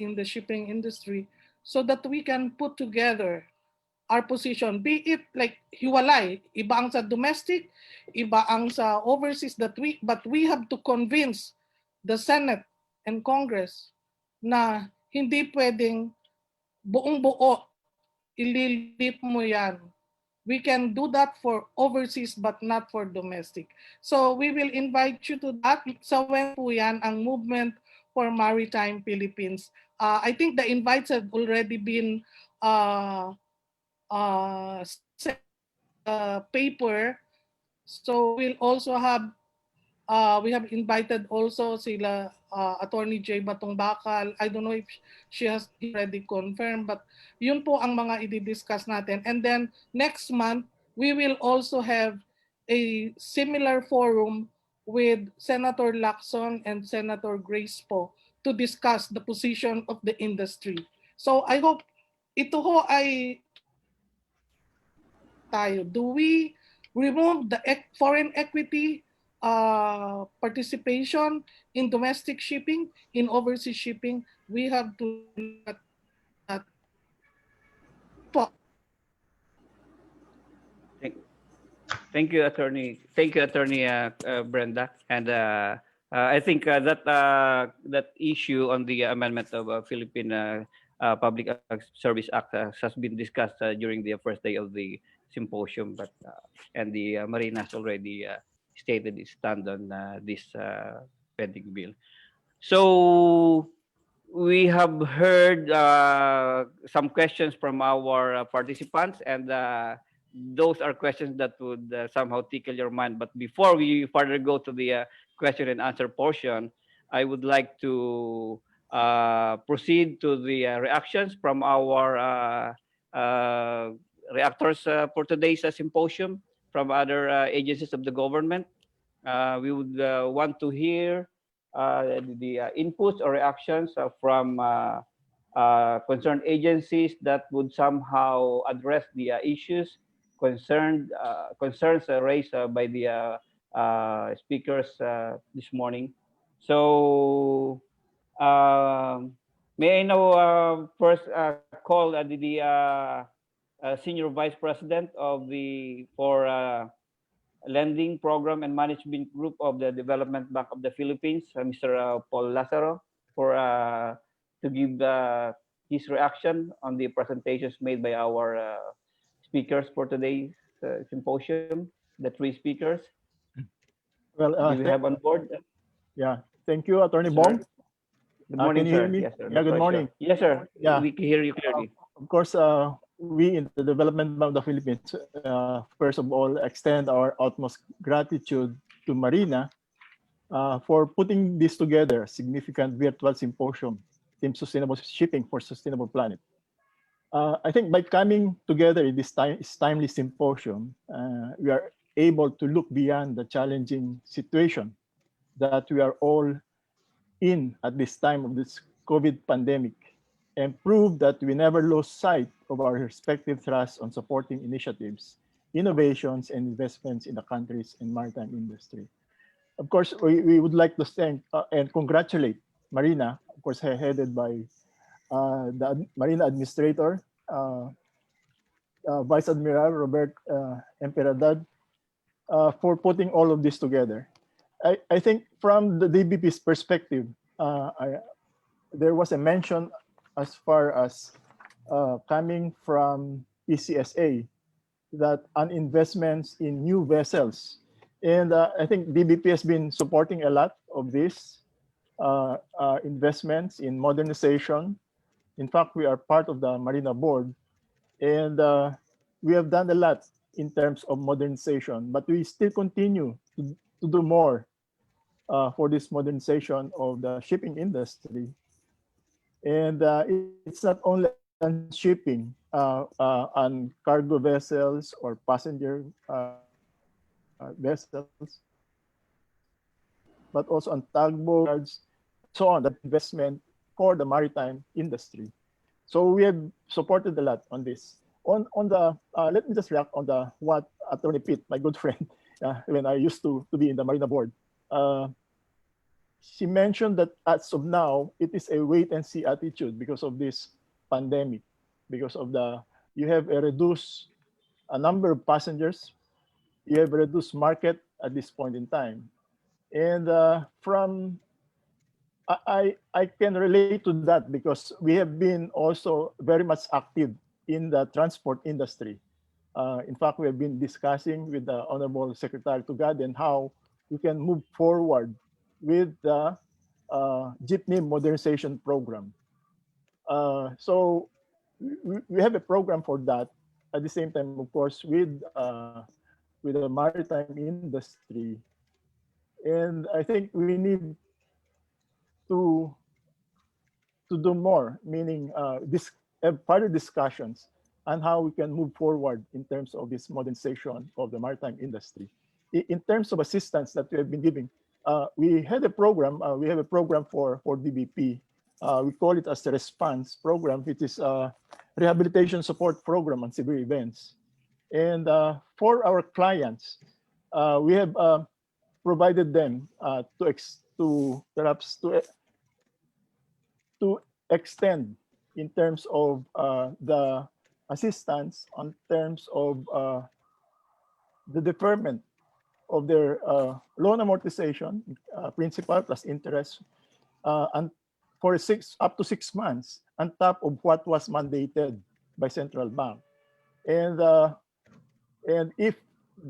in the shipping industry so that we can put together our position, be it like hiwalay, iba ang sa domestic, iba ang sa overseas, but we have to convince the Senate and Congress na hindi pwedeng buong buo ililip mo yan. We can do that for overseas but not for domestic. So we will invite you to that. Sa when po yan ang Movement for Maritime Philippines. I think the invites have already been paper. So we'll also have we have invited also sila Attorney J. Batong Bakal. I don't know if she has already confirmed, but yun po ang mga i-discuss natin. And then next month, we will also have a similar forum with Senator Lacson and Senator Grace po to discuss the position of the industry. So I hope ito ho ay tayo. Do we remove the foreign equity participation in domestic shipping, in overseas shipping? We have to look at that. Thank you, Attorney. Thank you, Attorney Brenda. And I think that issue on the amendment of Philippine Public Service Act has been discussed during the first day of the symposium, but and the Marina has already stated its stand on this pending bill. So we have heard some questions from our participants, and those are questions that would somehow tickle your mind. But before we further go to the question and answer portion, I would like to proceed to the reactions from our reactors for today's symposium from other agencies of the government. We would want to hear the inputs or reactions from concerned agencies that would somehow address the issues concerns raised by the speakers this morning. So may I now first call the Senior Vice President of the Lending Program and Management Group of the Development Bank of the Philippines, Mr. Paul Lazaro, to give his reaction on the presentations made by our speakers for today's symposium, the three speakers? Well, Do we have on board? yeah, thank you, Attorney Sir? Bong. Good morning, Can you hear sir. me? Yes, sir. Yeah, The good floor is yours. morning. Yes, sir. Yeah. We can hear you clearly. Of course, we in the Development Bank of the Philippines, first of all, extend our utmost gratitude to Marina for putting this together, a significant virtual symposium, Team Sustainable Shipping for Sustainable Planet. I think by coming together in this timely symposium, we are able to look beyond the challenging situation that we are all in at this time of this COVID pandemic and prove that we never lose sight of our respective thrust on supporting initiatives, innovations, and investments in the countries and maritime industry. Of course, we would like to thank and congratulate Marina, of course, headed by the Marina Administrator, Vice Admiral Robert Emperadad, for putting all of this together. I think from the DBP's perspective, there was a mention as far as coming from PCSA that on investments in new vessels. And I think DBP has been supporting a lot of this investments in modernization. In fact, we are part of the Marina Board, and we have done a lot in terms of modernization, but we still continue to do more for this modernization of the shipping industry. And it's not only on shipping, on cargo vessels or passenger vessels, but also on tugboats, so on, the investment for the maritime industry. So we have supported a lot on this. On the let me just react on the what Attorney Pitt, my good friend, when I used to be in the Marina Board. She mentioned that as of now, it is a wait and see attitude because of this pandemic, because of you have a reduced number of passengers, you have a reduced market at this point in time. And I can relate to that because we have been also very much active in the transport industry. In fact, we have been discussing with the Honorable Secretary Tugad and how we can move forward with the jeepney modernization program. So we have a program for that. At the same time, of course, with the maritime industry, and I think we need to do more, meaning have further discussions on how we can move forward in terms of this modernization of the maritime industry. In terms of assistance that we have been giving, we had a program. We have a program for DBP. We call it as the response program. It is a rehabilitation support program on severe events. And for our clients, we have provided them to extend in terms of the assistance on terms of the deferment of their loan amortization, principal plus interest, and for up to 6 months on top of what was mandated by central bank. And if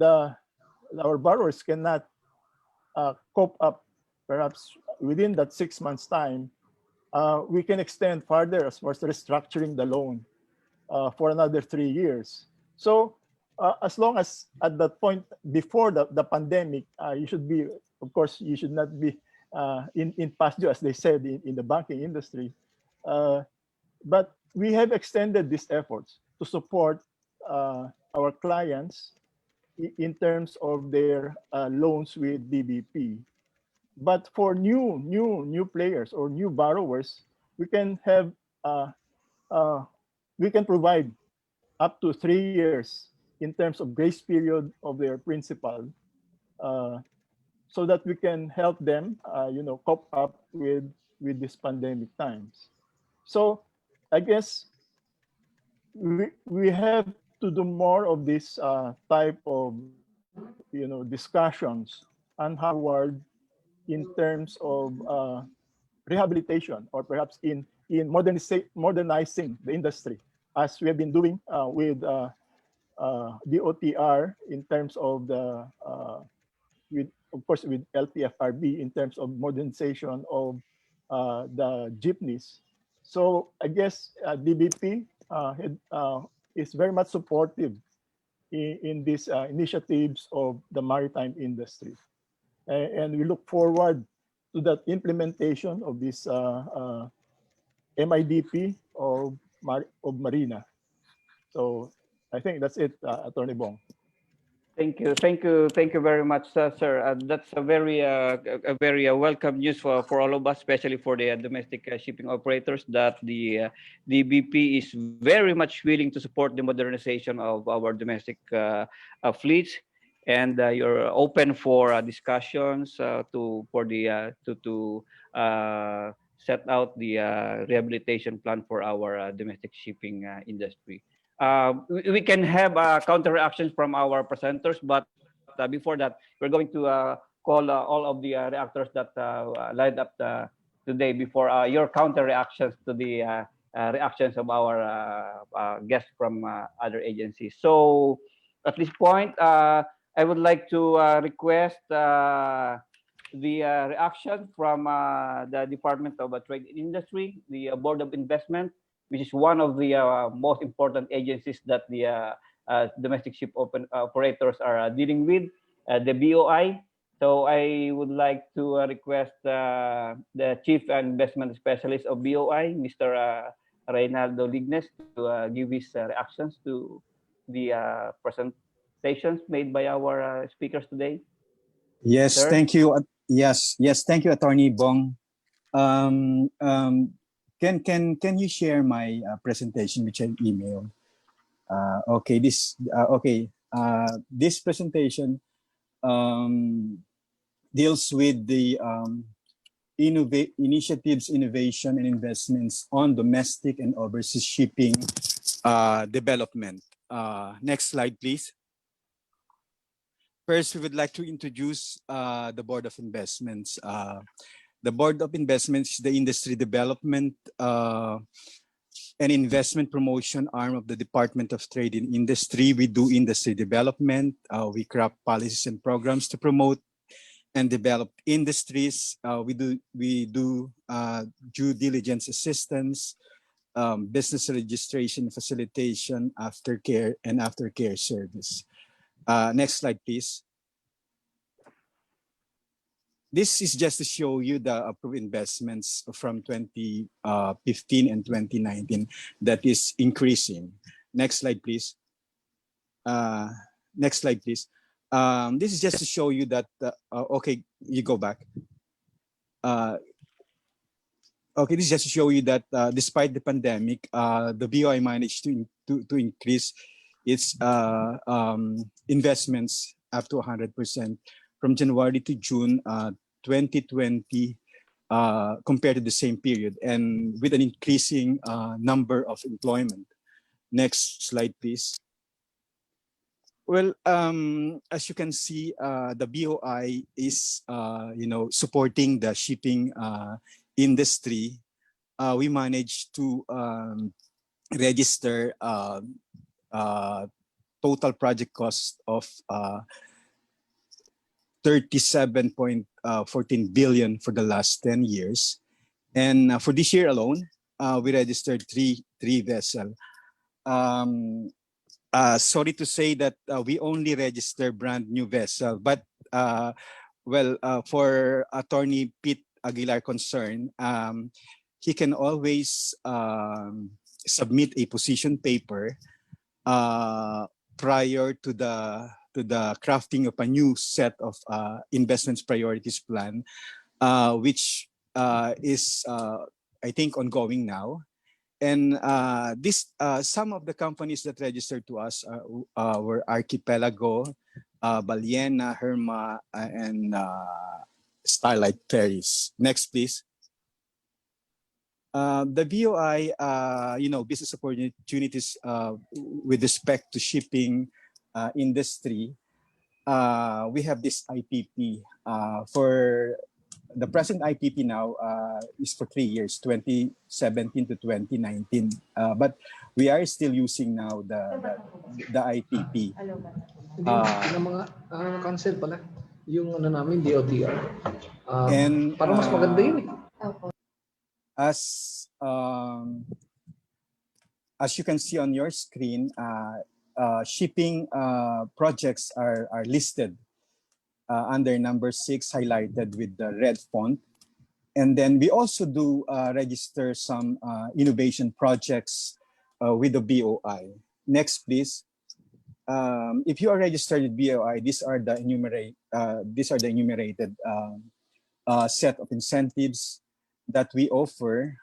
our borrowers cannot cope up perhaps within that 6 months time, we can extend further as far as restructuring the loan for another 3 years. So as long as at that point before the pandemic, you should be, of course, you should not be in past due, as they said in the banking industry. But we have extended these efforts to support our clients in terms of their loans with DBP. But for new players or new borrowers, we can have we can provide up to 3 years in terms of grace period of their principal, so that we can help them, cope up with these pandemic times. So I guess we have to do more of this type of discussions on how in terms of rehabilitation or perhaps in modernizing the industry, as we have been doing with DOTr in terms of the with of course with LTFRB in terms of modernization of the jeepneys. So I guess DBP is very much supportive in these initiatives of the maritime industry. And we look forward to that implementation of this MIDP of Marina. So I think that's it, Attorney Bong. Thank you very much, sir. That's a very welcome news for all of us, especially for the domestic shipping operators, that the DBP is very much willing to support the modernization of our domestic fleets, and you're open for discussions to set out the rehabilitation plan for our domestic shipping industry. We can have counter reactions from our presenters, but before that, we're going to call all of the reactors that lined up today before your counter reactions to the reactions of our guests from other agencies. So at this point, I would like to request the reaction from the Department of Trade and Industry, the Board of Investment, which is one of the most important agencies that the domestic ship operators are dealing with, the BOI. So I would like to request the Chief Investment Specialist of BOI, Mr. Reynaldo Lignes, to give his reactions to the presentations made by our speakers today. Yes, Sir? thank you. Yes, thank you, Attorney Bong. Can you share my presentation which I emailed? Okay, this presentation deals with the initiatives, innovation, and investments on domestic and overseas shipping development. Next slide, please. First, we would like to introduce the Board of Investments. The Board of Investments is the industry development and investment promotion arm of the Department of Trade and Industry. We do industry development. We craft policies and programs to promote and develop industries. We do due diligence assistance, business registration, facilitation, aftercare, and aftercare service. Next slide, please. This is just to show you the approved investments from 2015 and 2019 that is increasing. Next slide, please. Next slide, please. This is just to show you that, okay, you go back. Okay, this is just to show you that despite the pandemic, the BOI managed to increase its investments up to 100% from January to June 2020 compared to the same period, and with an increasing number of employment. Next slide, please. Well, as you can see, the BOI is supporting the shipping industry. We managed to register total project cost of 37.14 billion for the last 10 years. And for this year alone, we registered three vessels. Sorry to say that we only register brand new vessel, but for Attorney Pete Aguilar concern, he can always submit a position paper prior to the crafting of a new set of investments priorities plan, which is I think ongoing now. And some of the companies that registered to us were Archipelago, Baliena, Herma, and Starlight Ferries. Next, please. The BOI, business opportunities with respect to shipping industry. We have this IPP for the present IPP now is for 3 years, 2017 to 2019. But we are still using now the IPP. Yung mga cancel pala. Yung ano namin, DOTr. And Parang mas maganda yun eh. As you can see on your screen, shipping projects are listed under number 6, highlighted with the red font. And then we also do register some innovation projects with the BOI. Next, please. If you are registered with BOI, these are the enumerated set of incentives that we offer,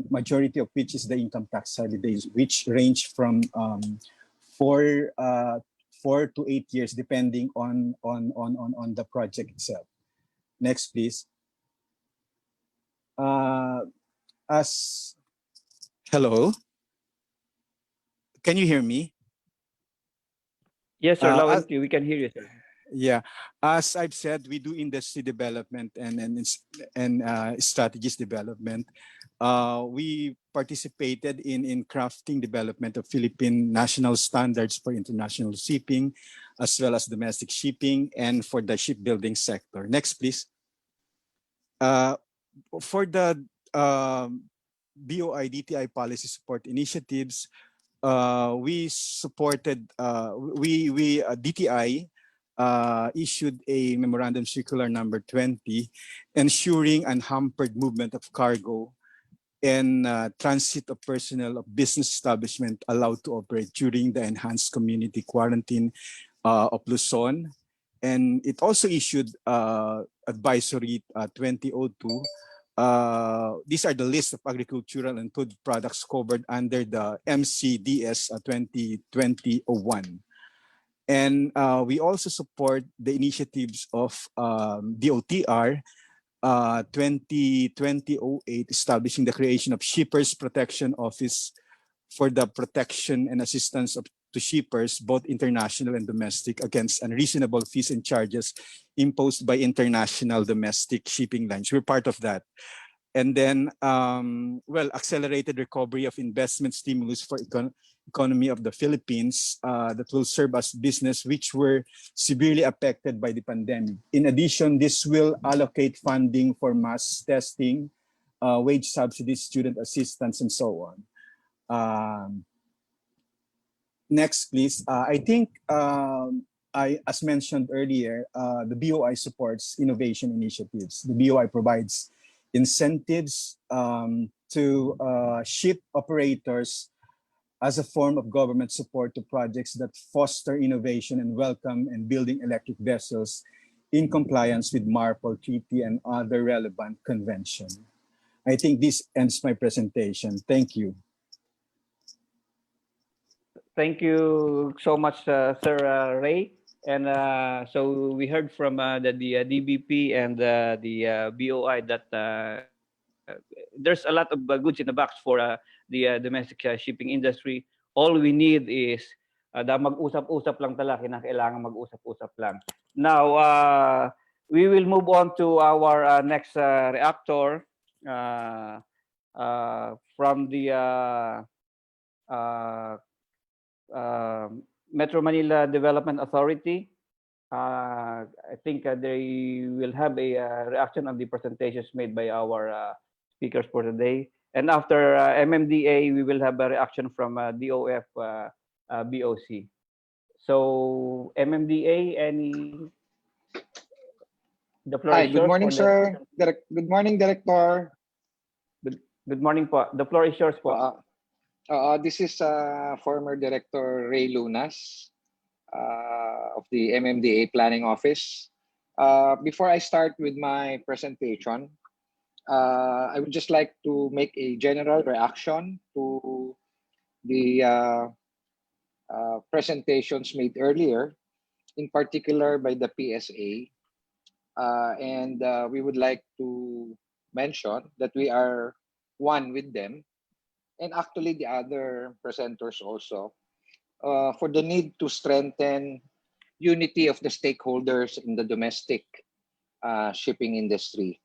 majority of which is the income tax holidays, which range from 4 to 8 years, depending on the project itself. Next, please. Hello, can you hear me? Yes, sir. Loud and clear. We can hear you, sir. Yeah, as I've said, we do industry development and strategies development. We participated in crafting development of Philippine national standards for international shipping, as well as domestic shipping and for the shipbuilding sector. Next, please. For the BOI DTI policy support initiatives, we supported, DTI issued a memorandum circular number 20, ensuring unhampered movement of cargo and transit of personnel of business establishment allowed to operate during the enhanced community quarantine of Luzon. And it also issued advisory 2002. These are the list of agricultural and food products covered under the MCDS 2020-01. And we also support the initiatives of DOTr 2020-08, establishing the creation of Shippers Protection Office for the protection and assistance to shippers, both international and domestic, against unreasonable fees and charges imposed by international domestic shipping lines. We're part of that. And then, accelerated recovery of investment stimulus for economy of the Philippines that will serve as business which were severely affected by the pandemic. In addition, this will allocate funding for mass testing, wage subsidies, student assistance, and so on. Next, please. I think, as mentioned earlier, the BOI supports innovation initiatives. The BOI provides incentives to ship operators as a form of government support to projects that foster innovation and welcome and building electric vessels in compliance with MARPOL Treaty and other relevant convention. I think this ends my presentation. Thank you. Thank you so much, Sir Ray. And so we heard from the DBP and the BOI that there's a lot of goods in the box for the domestic shipping industry. All we need is mag-usap-usap lang talaga, kailangan mag-usap-usap lang. Now, we will move on to our next reactor from the Metro Manila Development Authority. I think they will have a reaction on the presentations made by our speakers for today. And after MMDA, we will have a reaction from DOF BOC. So MMDA, the floor Hi, is good yours. morning, sir. Good morning, Director. Good morning po. The floor is yours po. This is former Director Ray Lunas of the MMDA Planning Office. Before I start with my presentation, I would just like to make a general reaction to the presentations made earlier, in particular by the PSA. And we would like to mention that we are one with them, and actually the other presenters also, for the need to strengthen unity of the stakeholders in the domestic shipping industry.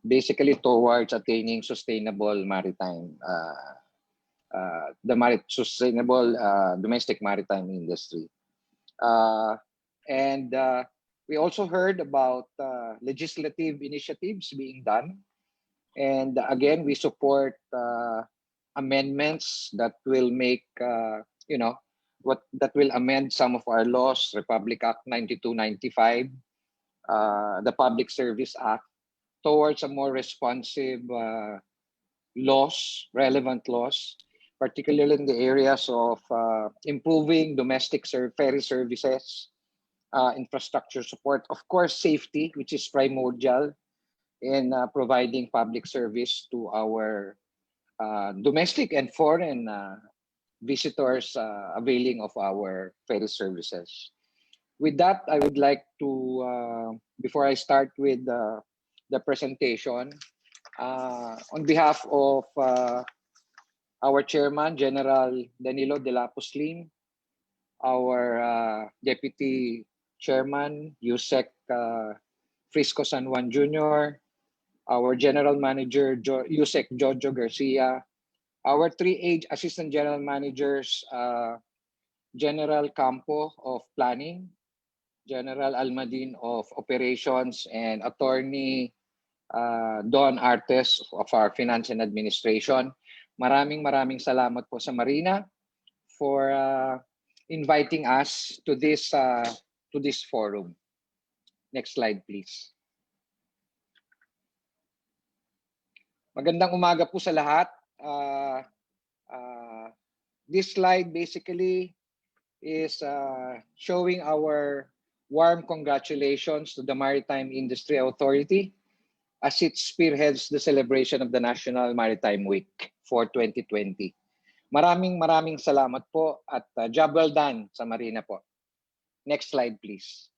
basically towards attaining sustainable maritime, sustainable domestic maritime industry. And we also heard about legislative initiatives being done. And again, we support amendments that will make, that will amend some of our laws, Republic Act 9295, the Public Service Act, towards a more responsive laws, relevant laws, particularly in the areas of improving domestic ferry services, infrastructure support, of course, safety, which is primordial in providing public service to our domestic and foreign visitors availing of our ferry services. With that, I would like to, before I start with the presentation, on behalf of our chairman, General Danilo de la Puslim, our deputy chairman, Yusek Frisco San Juan Jr., our general manager, Yusek Jojo Garcia, our 3 assistant general managers, General Campo of Planning, General Almadin of Operations, and Attorney Don Artes of our Finance and Administration. Maraming salamat po sa Marina for inviting us to this forum. Next slide, please. Magandang umaga po sa lahat. This slide basically is showing our warm congratulations to the Maritime Industry Authority as it spearheads the celebration of the National Maritime Week for 2020. Maraming salamat po at job well done sa Marina po. Next slide, please.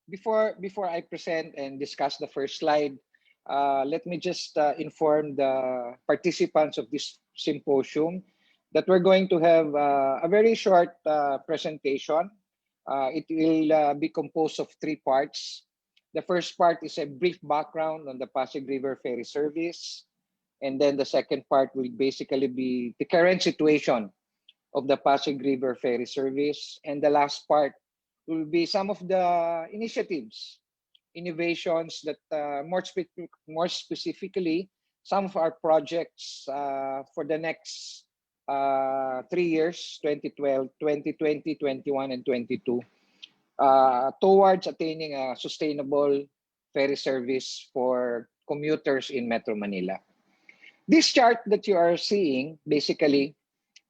Before I present and discuss the first slide, let me just inform the participants of this symposium that we're going to have a very short presentation. It will be composed of 3 parts. The first part is a brief background on the Pasig River Ferry Service. And then the second part will basically be the current situation of the Pasig River Ferry Service. And the last part will be some of the initiatives, innovations that more specifically, some of our projects for the next 3 years, 2012, 2020, 21, and 22, towards attaining a sustainable ferry service for commuters in Metro Manila. This chart that you are seeing basically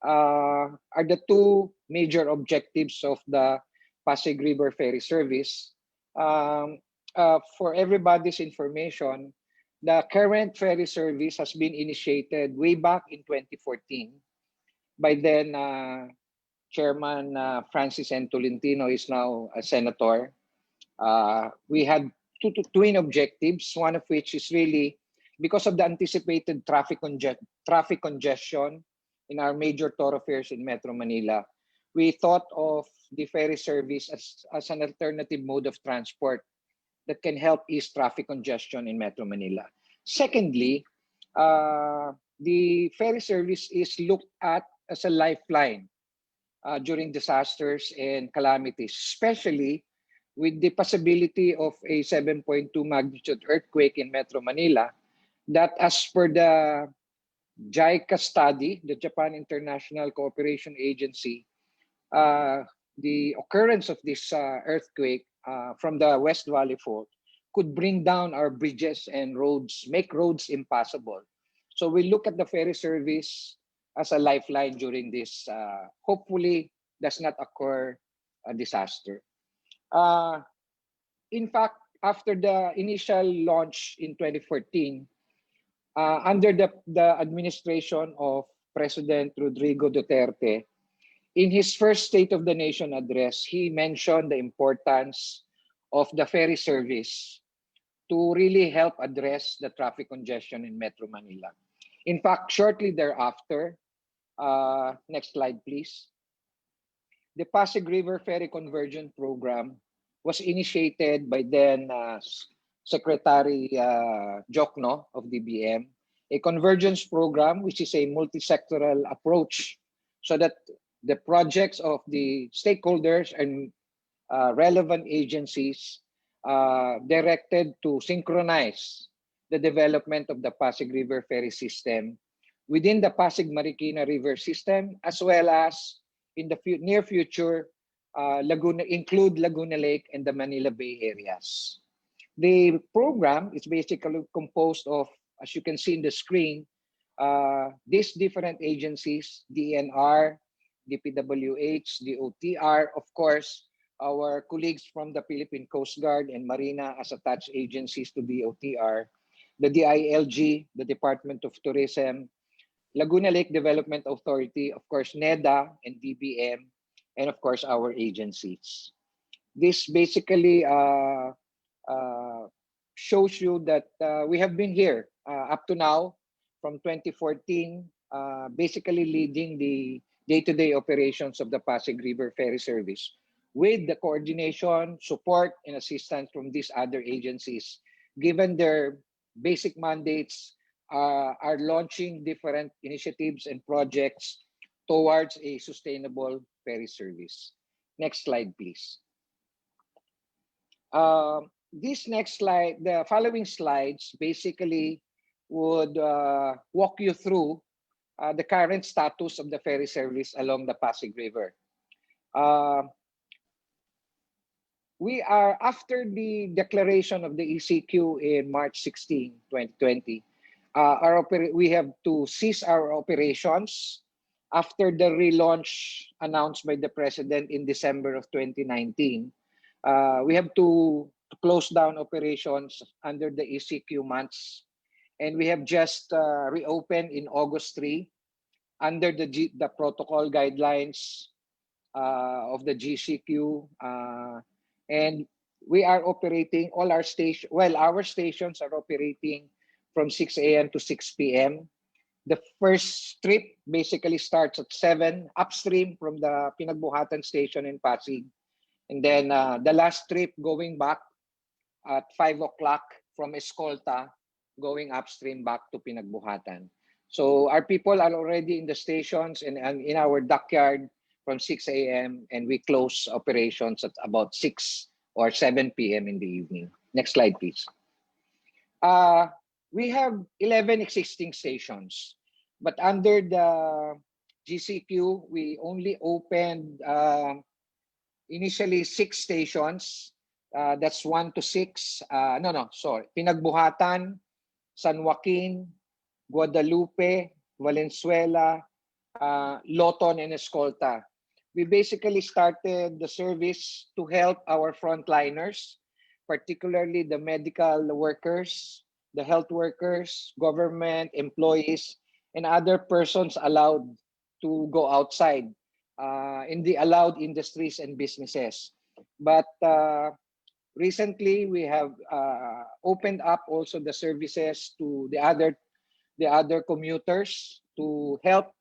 are the 2 major objectives of the Pasig River Ferry Service. For everybody's information, the current ferry service has been initiated way back in 2014. By then, Chairman Francis N. Tolentino is now a senator. We had 2 twin objectives, one of which is really because of the anticipated traffic congestion in our major thoroughfares in Metro Manila. We thought of the ferry service as an alternative mode of transport that can help ease traffic congestion in Metro Manila. Secondly, the ferry service is looked at as a lifeline during disasters and calamities, especially with the possibility of a 7.2 magnitude earthquake in Metro Manila, that as per the JICA study, the Japan International Cooperation Agency, the occurrence of this earthquake from the West Valley Fault could bring down our bridges and roads, make roads impassable. So we look at the ferry service as a lifeline during this, hopefully does not occur a disaster. In fact, after the initial launch in 2014, under the administration of President Rodrigo Duterte, in his first State of the Nation address, he mentioned the importance of the ferry service to really help address the traffic congestion in Metro Manila. In fact, shortly thereafter, next slide, please. The Pasig River Ferry Conversion Program was initiated by then Secretary Jokno of DBM, a convergence program, which is a multi-sectoral approach so that the projects of the stakeholders and relevant agencies directed to synchronize the development of the Pasig River Ferry System within the Pasig Marikina River System, as well as in the near future, include Laguna Lake and the Manila Bay areas. The program is basically composed of, as you can see in the screen, these different agencies, DNR, DPWH, DOTr, of course, our colleagues from the Philippine Coast Guard and Marina as attached agencies to DOTr, the DILG, the Department of Tourism, Laguna Lake Development Authority, of course, NEDA and DBM, and of course, our agencies. This basically shows you that we have been here up to now from 2014, basically leading the day-to-day operations of the Pasig River Ferry Service with the coordination, support, and assistance from these other agencies. Given their basic mandates, are launching different initiatives and projects towards a sustainable ferry service. Next slide, please. This next slide, the following slides basically would walk you through the current status of the ferry service along the Pasig River. We are, after the declaration of the ECQ in March 16, 2020, we have to cease our operations after the relaunch announced by the President in December of 2019. We have to close down operations under the ECQ months, and we have just reopened in August 3 under the protocol guidelines of the GCQ, and we are operating all our stations. Well, our stations are operating from 6 a.m. to 6 p.m. The first trip basically starts at 7 upstream from the Pinagbuhatan station in Pasig. And then the last trip going back at 5 o'clock from Escolta, going upstream back to Pinagbuhatan. So our people are already in the stations and in our dockyard from 6 a.m. and we close operations at about 6 or 7 p.m. in the evening. Next slide, please. We have 11 existing stations, but under the GCQ, we only opened initially 6 stations. That's 1 to 6. Pinagbuhatan, San Joaquin, Guadalupe, Valenzuela, Loton, and Escolta. We basically started the service to help our frontliners, particularly the medical workers, the health workers, government employees, and other persons allowed to go outside in the allowed industries and businesses. But recently, we have opened up also the services to the other commuters to help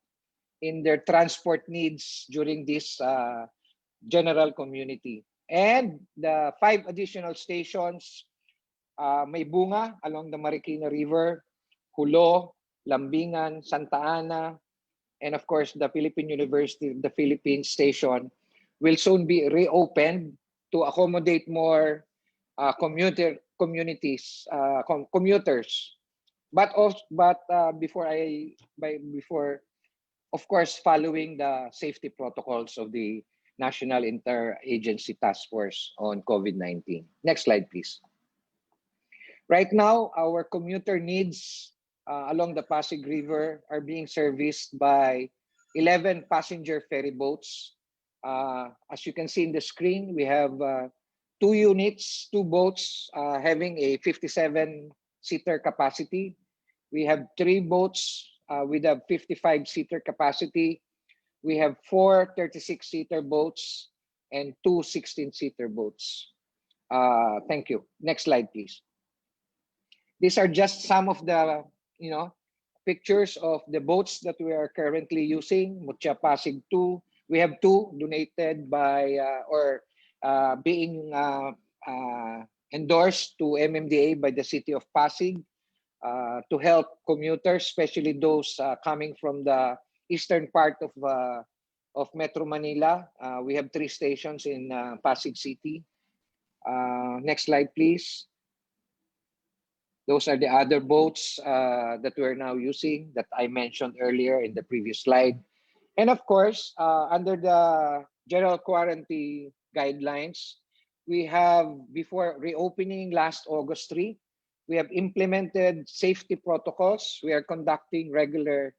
in their transport needs during this general community. And the 5 additional stations, may Bunga along the Marikina River, Hulo, Lambingan, Santa Ana, and of course the Philippine University of the Philippines station will soon be reopened to accommodate more commuters. But before, of course, following the safety protocols of the National Interagency Task Force on COVID-19. Next slide, please. Right now, our commuter needs along the Pasig River are being serviced by 11 passenger ferry boats. As you can see in the screen, we have 2 units, 2 boats having a 57-seater capacity. We have 3 boats with a 55-seater capacity. We have 4 36-seater boats and 2 16-seater boats. Thank you. Next slide, please. These are just some of the, pictures of the boats that we are currently using. Mucha Pasig 2. We have 2 donated by being endorsed to MMDA by the city of Pasig to help commuters, especially those coming from the eastern part of Metro Manila. We have 3 stations in Pasig City. Next slide, please. Those are the other boats that we're now using that I mentioned earlier in the previous slide. And of course, under the general quarantine guidelines, we have, before reopening last August 3, we have implemented safety protocols. We are conducting regular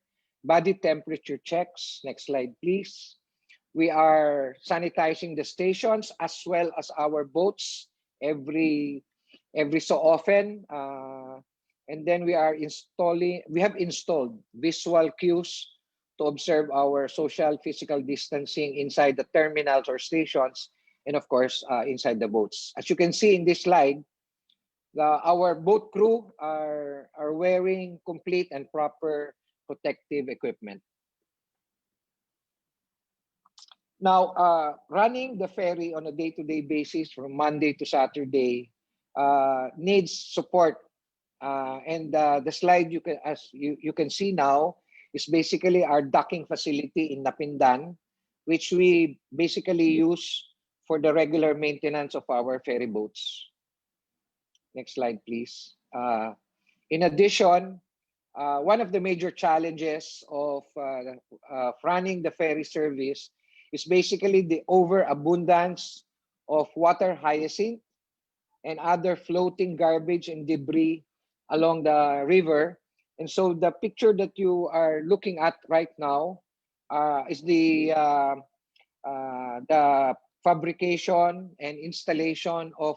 body temperature checks. Next slide, please. We are sanitizing the stations as well as our boats every so often. And then we have installed visual cues to observe our social physical distancing inside the terminals or stations, and of course, inside the boats. As you can see in this slide, our boat crew are wearing complete and proper protective equipment. Now, running the ferry on a day-to-day basis from Monday to Saturday needs support. And the slide you can see now is basically our docking facility in Napindan, which we basically use for the regular maintenance of our ferry boats. Next slide, please. In addition, one of the major challenges of running the ferry service is basically the overabundance of water hyacinth and other floating garbage and debris along the river. And so the picture that you are looking at right now is the fabrication and installation of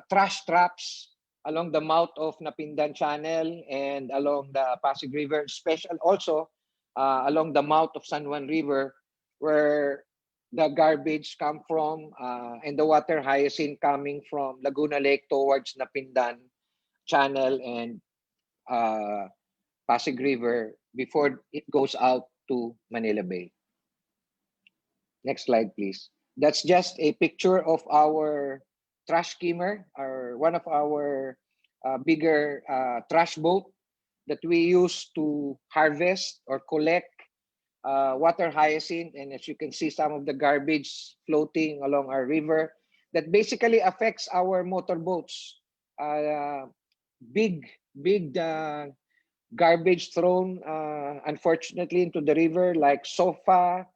trash traps along the mouth of Napindan Channel and along the Pasig River, especially also along the mouth of San Juan River, where the garbage come from and the water hyacinth coming from Laguna Lake towards Napindan Channel and Pasig River before it goes out to Manila Bay. Next slide, please. That's just a picture of our trash skimmer, or one of our bigger trash boat that we use to harvest or collect water hyacinth. And as you can see, some of the garbage floating along our river that basically affects our motorboats. Big garbage thrown, unfortunately, into the river, like sofa,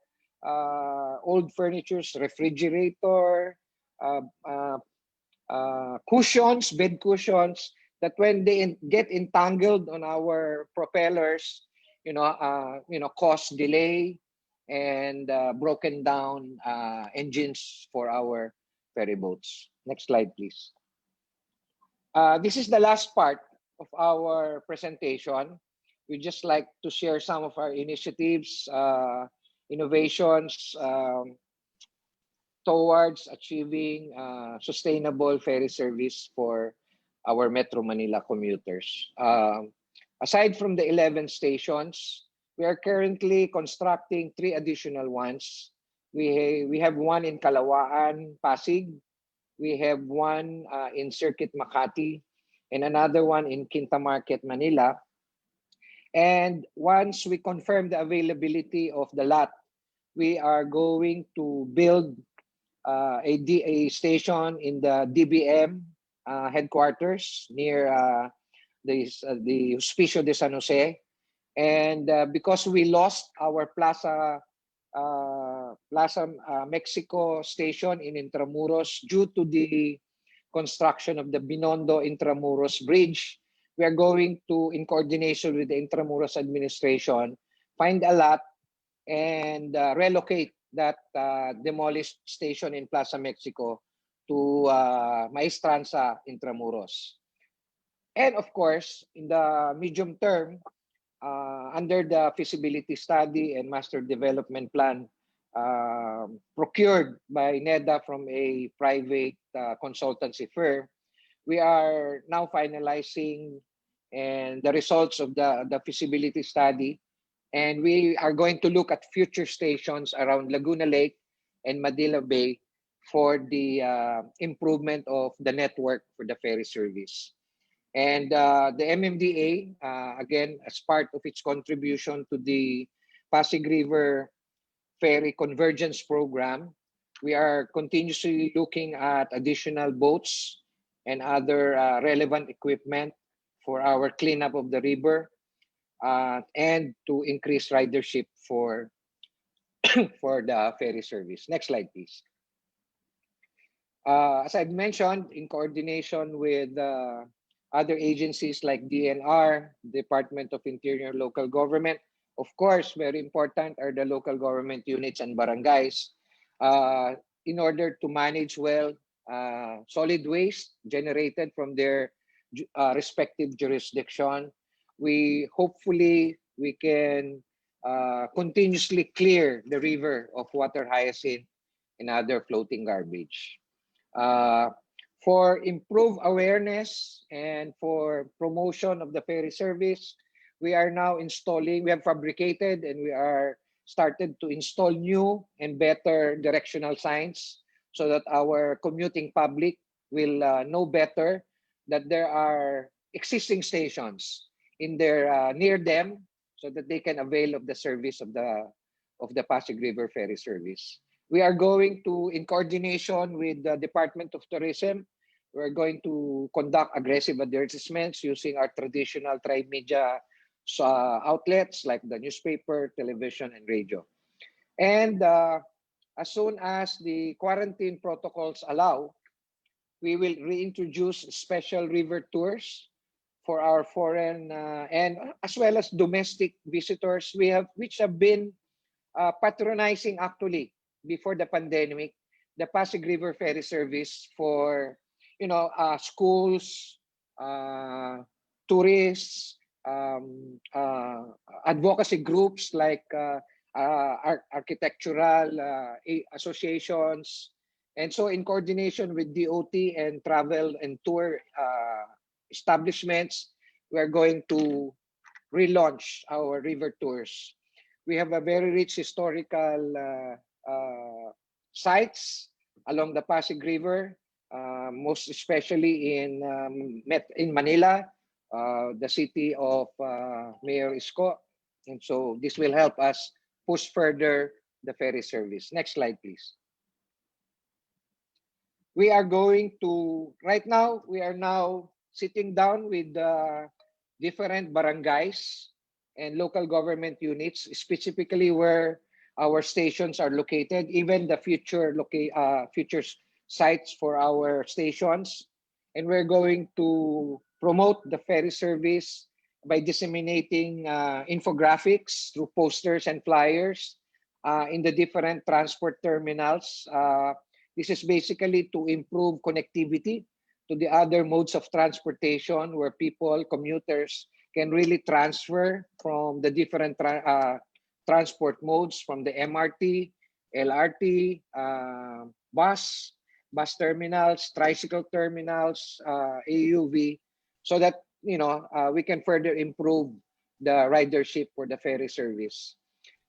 old furnitures, refrigerator, cushions, bed cushions, that when they get entangled on our propellers, cause delay and broken down engines for our ferry boats. Next slide, please. This is the last part of our presentation. We just like to share some of our initiatives, innovations towards achieving sustainable ferry service for our Metro Manila commuters. Aside from the 11 stations, we are currently constructing 3 additional ones. We have one in Kalawaan, Pasig. We have one in Circuit Makati, and another one in Quinta Market, Manila. And once we confirm the availability of the lot, we are going to build a station in the DBM headquarters near the Hospicio de San Jose. And because we lost our Plaza Mexico station in Intramuros due to the construction of the Binondo Intramuros Bridge, we are going to, in coordination with the Intramuros administration, find a lot and relocate that demolished station in Plaza Mexico to Maestranza Intramuros. And of course, in the medium term, under the feasibility study and master development plan procured by NEDA from a private consultancy firm, we are now finalizing and the results of the feasibility study. And we are going to look at future stations around Laguna Lake and Manila Bay for the improvement of the network for the ferry service. And the MMDA, again, as part of its contribution to the Pasig River Ferry Convergence Program, we are continuously looking at additional boats and other relevant equipment for our cleanup of the river and to increase ridership for, for the ferry service. Next slide, please. As I've mentioned, in coordination with other agencies like DNR, Department of Interior, local government, of course, very important are the local government units and barangays in order to manage well solid waste generated from their respective jurisdiction. Hopefully we can continuously clear the river of water hyacinth and other floating garbage. For improved awareness and for promotion of the ferry service, we are now installing, we have fabricated and we are started to install new and better directional signs so that our commuting public will know better that there are existing stations in their near them so that they can avail of the service of the Pasig River Ferry service. We are going to, in coordination with the Department of Tourism, we're going to conduct aggressive advertisements using our traditional tri-media outlets like the newspaper, television, and radio. And as soon as the quarantine protocols allow, we will reintroduce special river tours for our foreign and as well as domestic visitors which have been patronizing actually before the pandemic the Pasig River Ferry Service for schools, tourists, advocacy groups like architectural associations, and so in coordination with DOT and travel and tour establishments, we are going to relaunch our river tours. We have a very rich historical sites along the Pasig River, most especially in Manila, the city of Mayor Isko. And so this will help us push further the ferry service. Next slide, please. We are going to, right now, we are now sitting down with different barangays and local government units, specifically where our stations are located, even the future sites for our stations. And we're going to promote the ferry service by disseminating infographics through posters and flyers in the different transport terminals. This is basically to improve connectivity to the other modes of transportation where people, commuters, can really transfer from the different transport modes from the MRT, LRT, bus terminals, tricycle terminals, AUV, so that we can further improve the ridership for the ferry service.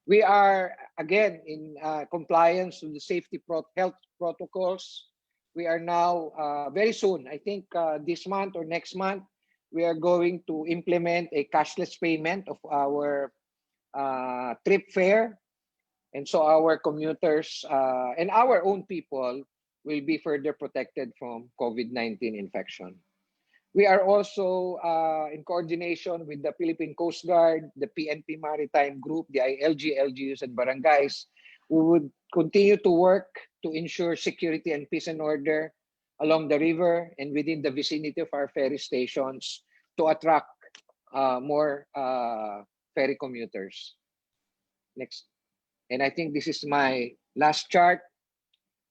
We are again in compliance with the safety health protocols. We are now very soon, I think this month or next month, we are going to implement a cashless payment of our trip fare. And so our commuters and our own people will be further protected from COVID-19 infection. We are also in coordination with the Philippine Coast Guard, the PNP Maritime Group, the ILG, LGUs, and barangays. We would continue to work to ensure security and peace and order along the river and within the vicinity of our ferry stations to attract more ferry commuters. Next. And I think this is my last chart.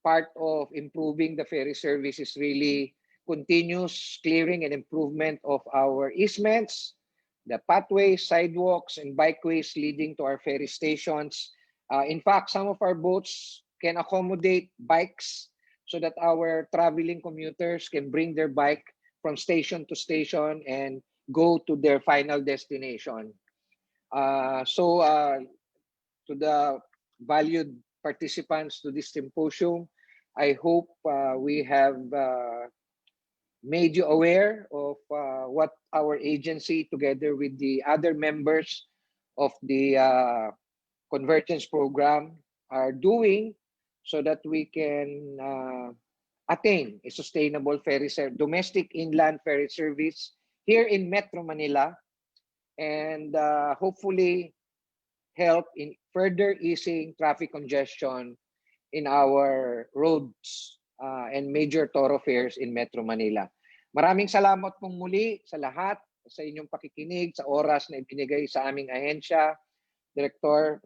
Part of improving the ferry service is really continuous clearing and improvement of our easements, the pathways, sidewalks, and bikeways leading to our ferry stations. In fact, some of our boats can accommodate bikes so that our traveling commuters can bring their bike from station to station and go to their final destination. To the valued participants to this symposium, I hope we have made you aware of what our agency, together with the other members of the convergence program, are doing so that we can attain a sustainable domestic inland ferry service here in Metro Manila, and hopefully help in further easing traffic congestion in our roads and major thoroughfares in Metro Manila. Maraming salamat pong muli sa lahat, sa inyong pakikinig, sa oras na ibinigay sa aming ahensya, Director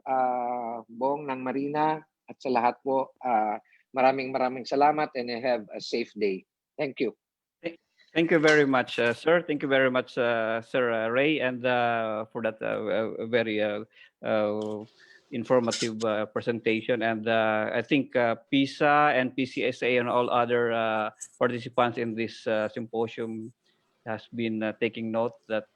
Bong ng Marina, at sa lahat po. Maraming salamat, and have a safe day. Thank you. Thank you very much, sir. Thank you very much, Sir Ray, and for that very informative presentation. And I think PISA and PCSA and all other participants in this symposium has been taking note that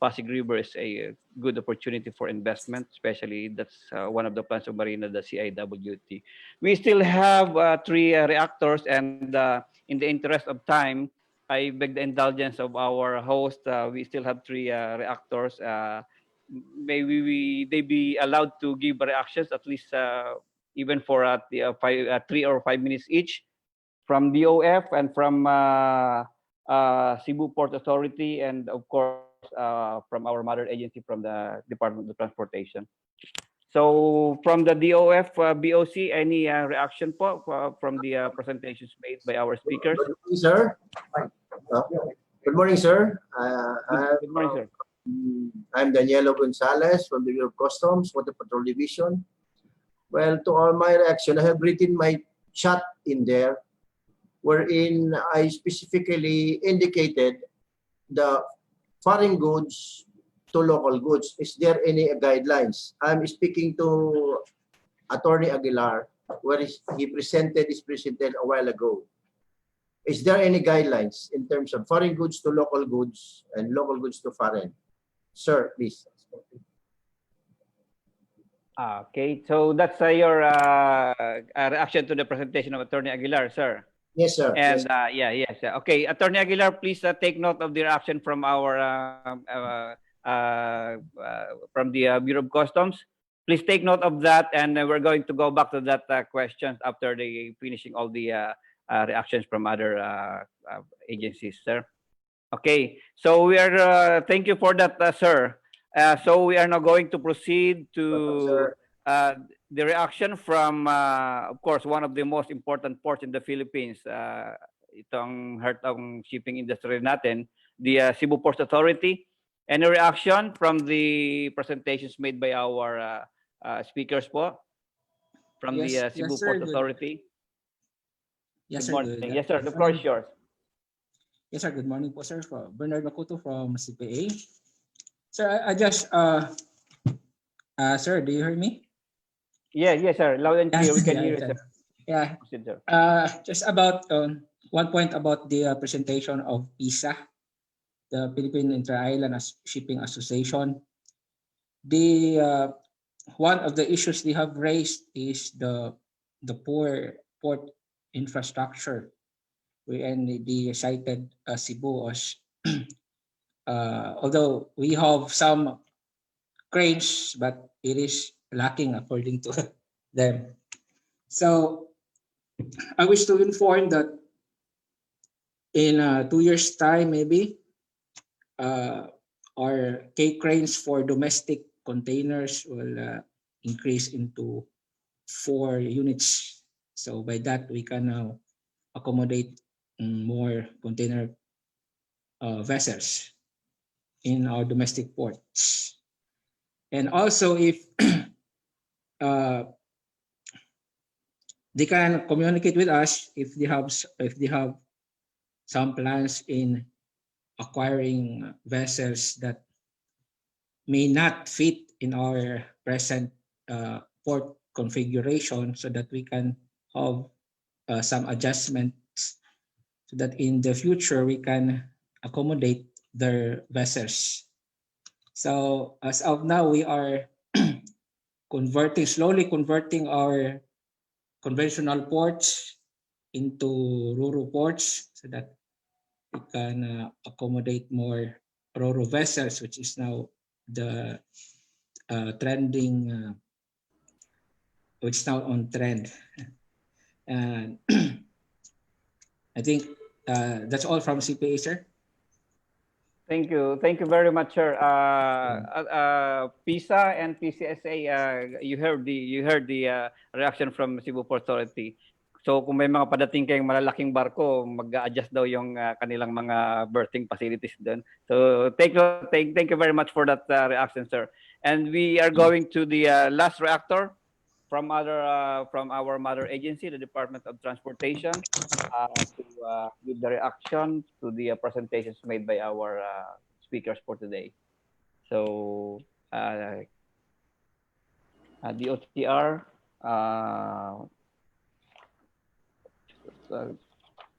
Pasig River is a good opportunity for investment, especially that's one of the plans of Marina, the CIWT. We still have 3 reactors, and in the interest of time, I beg the indulgence of our host. We still have 3 reactors. Maybe they be allowed to give reactions, at least even for 3 or 5 minutes each, from DOF and from Cebu Port Authority, and of course from our mother agency, from the Department of Transportation. So from the DOF BOC, any reaction po from the presentations made by our speakers? Good morning, sir. Good morning, sir. Good morning, sir. I'm Danielo Gonzalez from the Bureau of Customs, Water Patrol Division. Well, to all my reaction, I have written my chat in there, wherein I specifically indicated the foreign goods to local goods. Is there any guidelines? I'm speaking to Attorney Aguilar, where he presented a while ago. Is there any guidelines in terms of foreign goods to local goods and local goods to foreign? Sir, please. Okay, so that's your reaction to the presentation of Attorney Aguilar, sir. Yes, sir. And yes. yes. Okay, Attorney Aguilar, please take note of the reaction from our from the Bureau of Customs. Please take note of that, and we're going to go back to that question after the finishing all the reactions from other agencies, sir. Okay, so we are thank you for that, sir. So we are now going to proceed to the reaction from, of course, one of the most important ports in the Philippines. Itong heart ng shipping industry natin, the Cebu Port Authority. Any reaction from the presentations made by our speakers po? From the Cebu Port Authority? Yes, good sir. morning. Yes, sir. The floor is yours. Yes, sir. Good morning po, sir. Bernard Makuto from CPA. Sir, I just, sir, do you hear me? Yeah, yes, sir. Loud and clear. We can hear you, sir. Yeah. Proceed, sir. Just about one point about the presentation of PISA, the Philippine Inter-Island Shipping Association. The one of the issues they have raised is the poor port infrastructure, and they cited Cebu as although we have some cranes, but it is lacking according to them. So I wish to inform that in 2 years' time, maybe our cranes for domestic containers will increase into 4 units. So by that, we can now accommodate more container vessels in our domestic ports. And also, if they can communicate with us if they have some plans in acquiring vessels that may not fit in our present port configuration, so that we can have some adjustments so that in the future we can accommodate their vessels. So as of now, we are slowly converting our conventional ports into Roro ports so that we can accommodate more Roro vessels, which is now the trending, which is now on trend. And I think that's all from CPA, sir. Thank you. Thank you very much, sir. PISA and PCSA, you heard the reaction from Cebu Port Authority. So kung may mga padating kayong malalaking barko, mag-adjust daw yung kanilang mga berthing facilities doon. So thank you very much for that reaction, sir. And we are going to the last reactor from our mother agency, the Department of Transportation, to give the reaction to the presentations made by our speakers for today. So DOTr.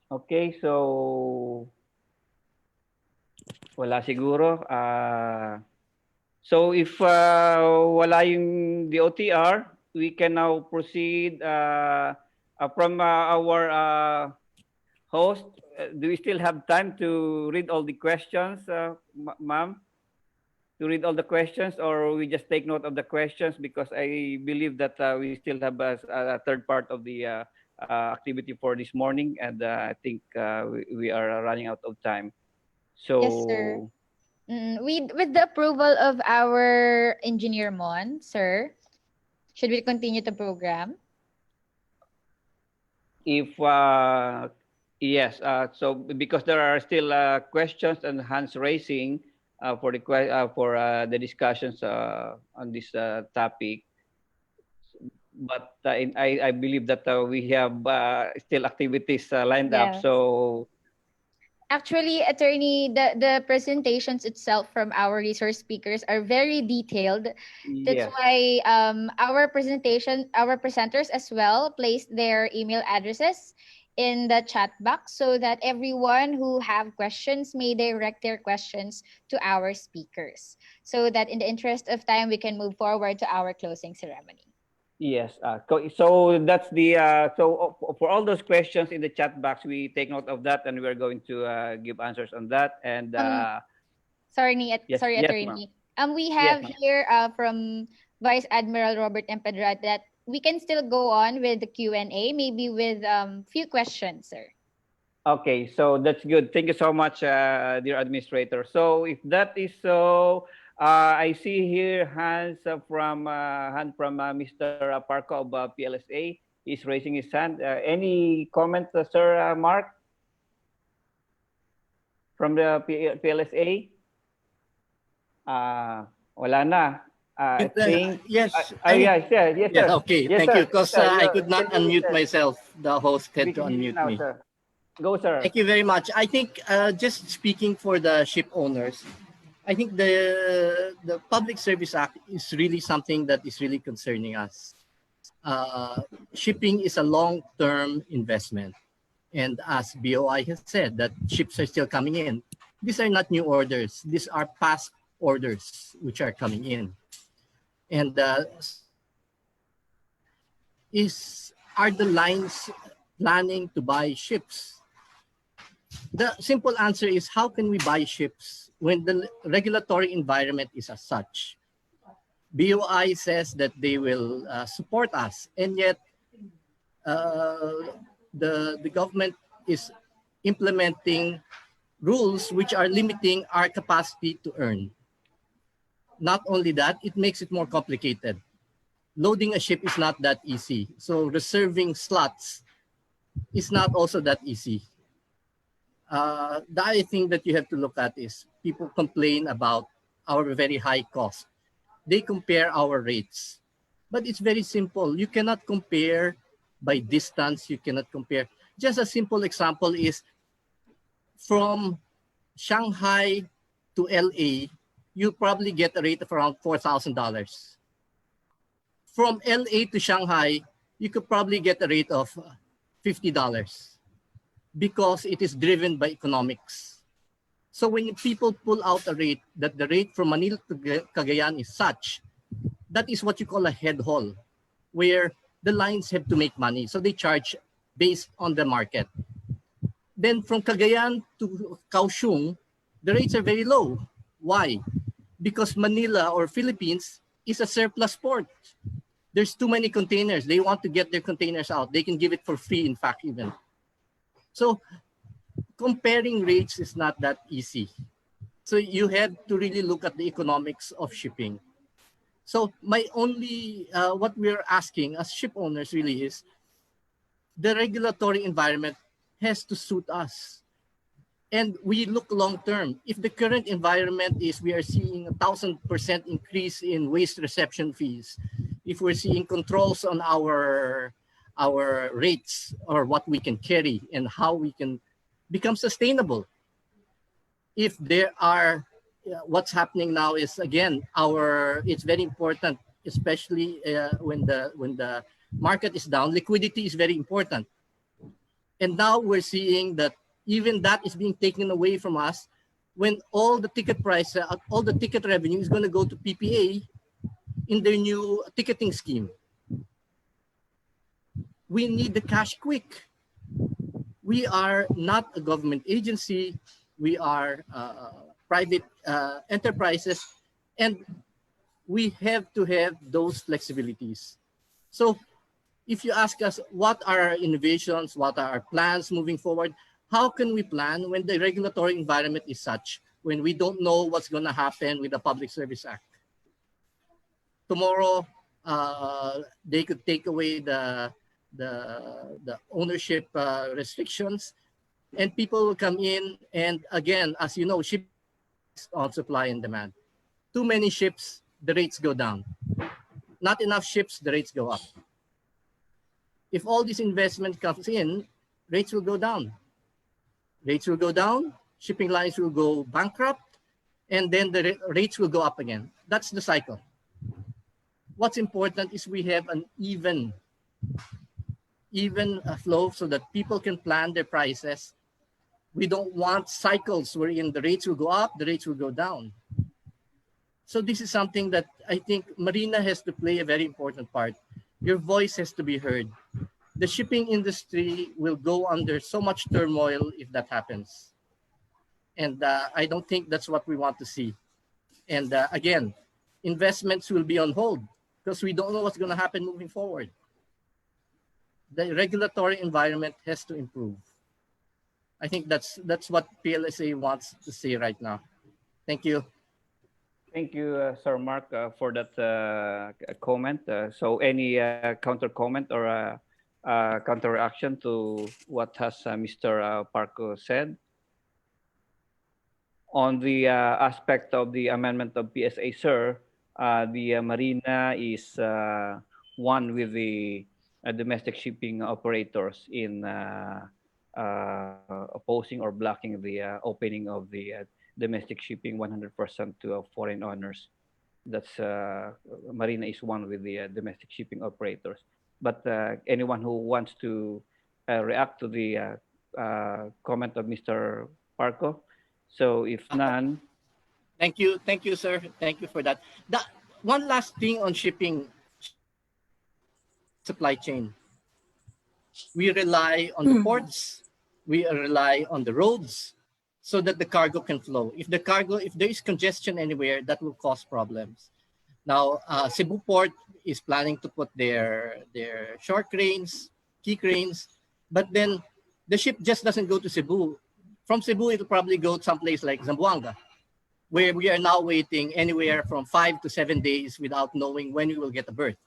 Okay, so wala siguro. So if wala yung DOTr, we can now proceed from our host. Do we still have time to read all the questions, ma'am? To read all the questions, or we just take note of the questions, because I believe that we still have a third part of the activity for this morning, and I think we are running out of time. So yes, sir. With the approval of our engineer Mon, sir, should we continue the program? If yes, so because there are still questions and hands raising for the discussions on this topic, but I believe that we have still activities lined up. Yes. So actually, attorney, the presentations itself from our resource speakers are very detailed. That's yes. why our presenters as well placed their email addresses in the chat box so that everyone who have questions may direct their questions to our speakers, so that in the interest of time we can move forward to our closing ceremony. Yes. So that's the so for all those questions in the chat box, we take note of that, and we're going to give answers on that. And sorry, yes, sorry, yes, attorney. We have yes, here from Vice Admiral Robert Empedrat that we can still go on with the Q&A, maybe with few questions, sir. Okay, so that's good. Thank you so much, dear administrator. So if that is so, I see here hands from Mr. Parco of PLSA. He's raising his hand. Any comment, Sir Mark, from the PLSA? Wala na. I think yes. yes, yes, sir. Okay, yes, thank sir. you. Because Sir, I could not can you, unmute sir? myself. The host had We to can hear you unmute now, me. sir. Go, sir. Thank you very much. I think just speaking for the ship owners, I think the Public Service Act is really something that is really concerning us. Shipping is a long-term investment. And as BOI has said, that ships are still coming in. These are not new orders. These are past orders which are coming in. And are the lines planning to buy ships? The simple answer is, how can we buy ships when the regulatory environment is as such? BOI says that they will support us, and yet the government is implementing rules which are limiting our capacity to earn. Not only that, it makes it more complicated. Loading a ship is not that easy. So reserving slots is not also that easy. The other thing that you have to look at is people complain about our very high cost. They compare our rates. But it's very simple. You cannot compare by distance. You cannot compare. Just a simple example is from Shanghai to LA, you probably get a rate of around $4,000. From LA to Shanghai, you could probably get a rate of $50 because it is driven by economics. So when people pull out a rate, that the rate from Manila to Cagayan is such, that is what you call a head haul, where the lines have to make money. So they charge based on the market. Then from Cagayan to Kaohsiung, the rates are very low. Why? Because Manila or Philippines is a surplus port. There's too many containers. They want to get their containers out. They can give it for free, in fact, even. So comparing rates is not that easy. So you have to really look at the economics of shipping. So my only, what we're asking as ship owners really is, the regulatory environment has to suit us. And we look long-term. If the current environment is we are seeing 1,000% increase in waste reception fees, if we're seeing controls on our rates or what we can carry and how we can become sustainable. If there are, what's happening now is, again, it's very important, especially when the market is down, liquidity is very important. And now we're seeing that even that is being taken away from us when all the ticket price, all the ticket revenue is going to go to PPA in their new ticketing scheme. We need the cash quick. We are not a government agency. We are private enterprises, and we have to have those flexibilities. So if you ask us what are our innovations, what are our plans moving forward, how can we plan when the regulatory environment is such, when we don't know what's going to happen with the Public Service Act? Tomorrow, they could take away the ownership restrictions, and people will come in. And again, as you know, ships on supply and demand. Too many ships, the rates go down. Not enough ships, the rates go up. If all this investment comes in, rates will go down. Rates will go down, shipping lines will go bankrupt, and then the rates will go up again. That's the cycle. What's important is we have an even flow so that people can plan their prices. We don't want cycles wherein the rates will go up, the rates will go down. So this is something that I think Marina has to play a very important part. Your voice has to be heard. The shipping industry will go under so much turmoil if that happens. And I don't think that's what we want to see. And again, investments will be on hold because we don't know what's going to happen moving forward. The regulatory environment has to improve. I think that's what PLSA wants to say right now. Thank you. Thank you, Sir Mark, for that comment. So any counter comment or counter reaction to what has Mr. Parco said? On the aspect of the amendment of PSA, sir, the Marina is one with the domestic shipping operators in opposing or blocking the opening of the domestic shipping 100% to foreign owners. That's Marina is one with the domestic shipping operators. But anyone who wants to react to the comment of Mr. Parco? So if none. Thank you, sir. Thank you for that. One last thing on shipping supply chain. We rely on the ports, we rely on the roads so that the cargo can flow. If there is congestion anywhere, that will cause problems. Now, Cebu Port is planning to put their shore cranes, key cranes, but then the ship just doesn't go to Cebu. From Cebu, it'll probably go someplace like Zamboanga, where we are now waiting anywhere from 5 to 7 days without knowing when we will get a berth.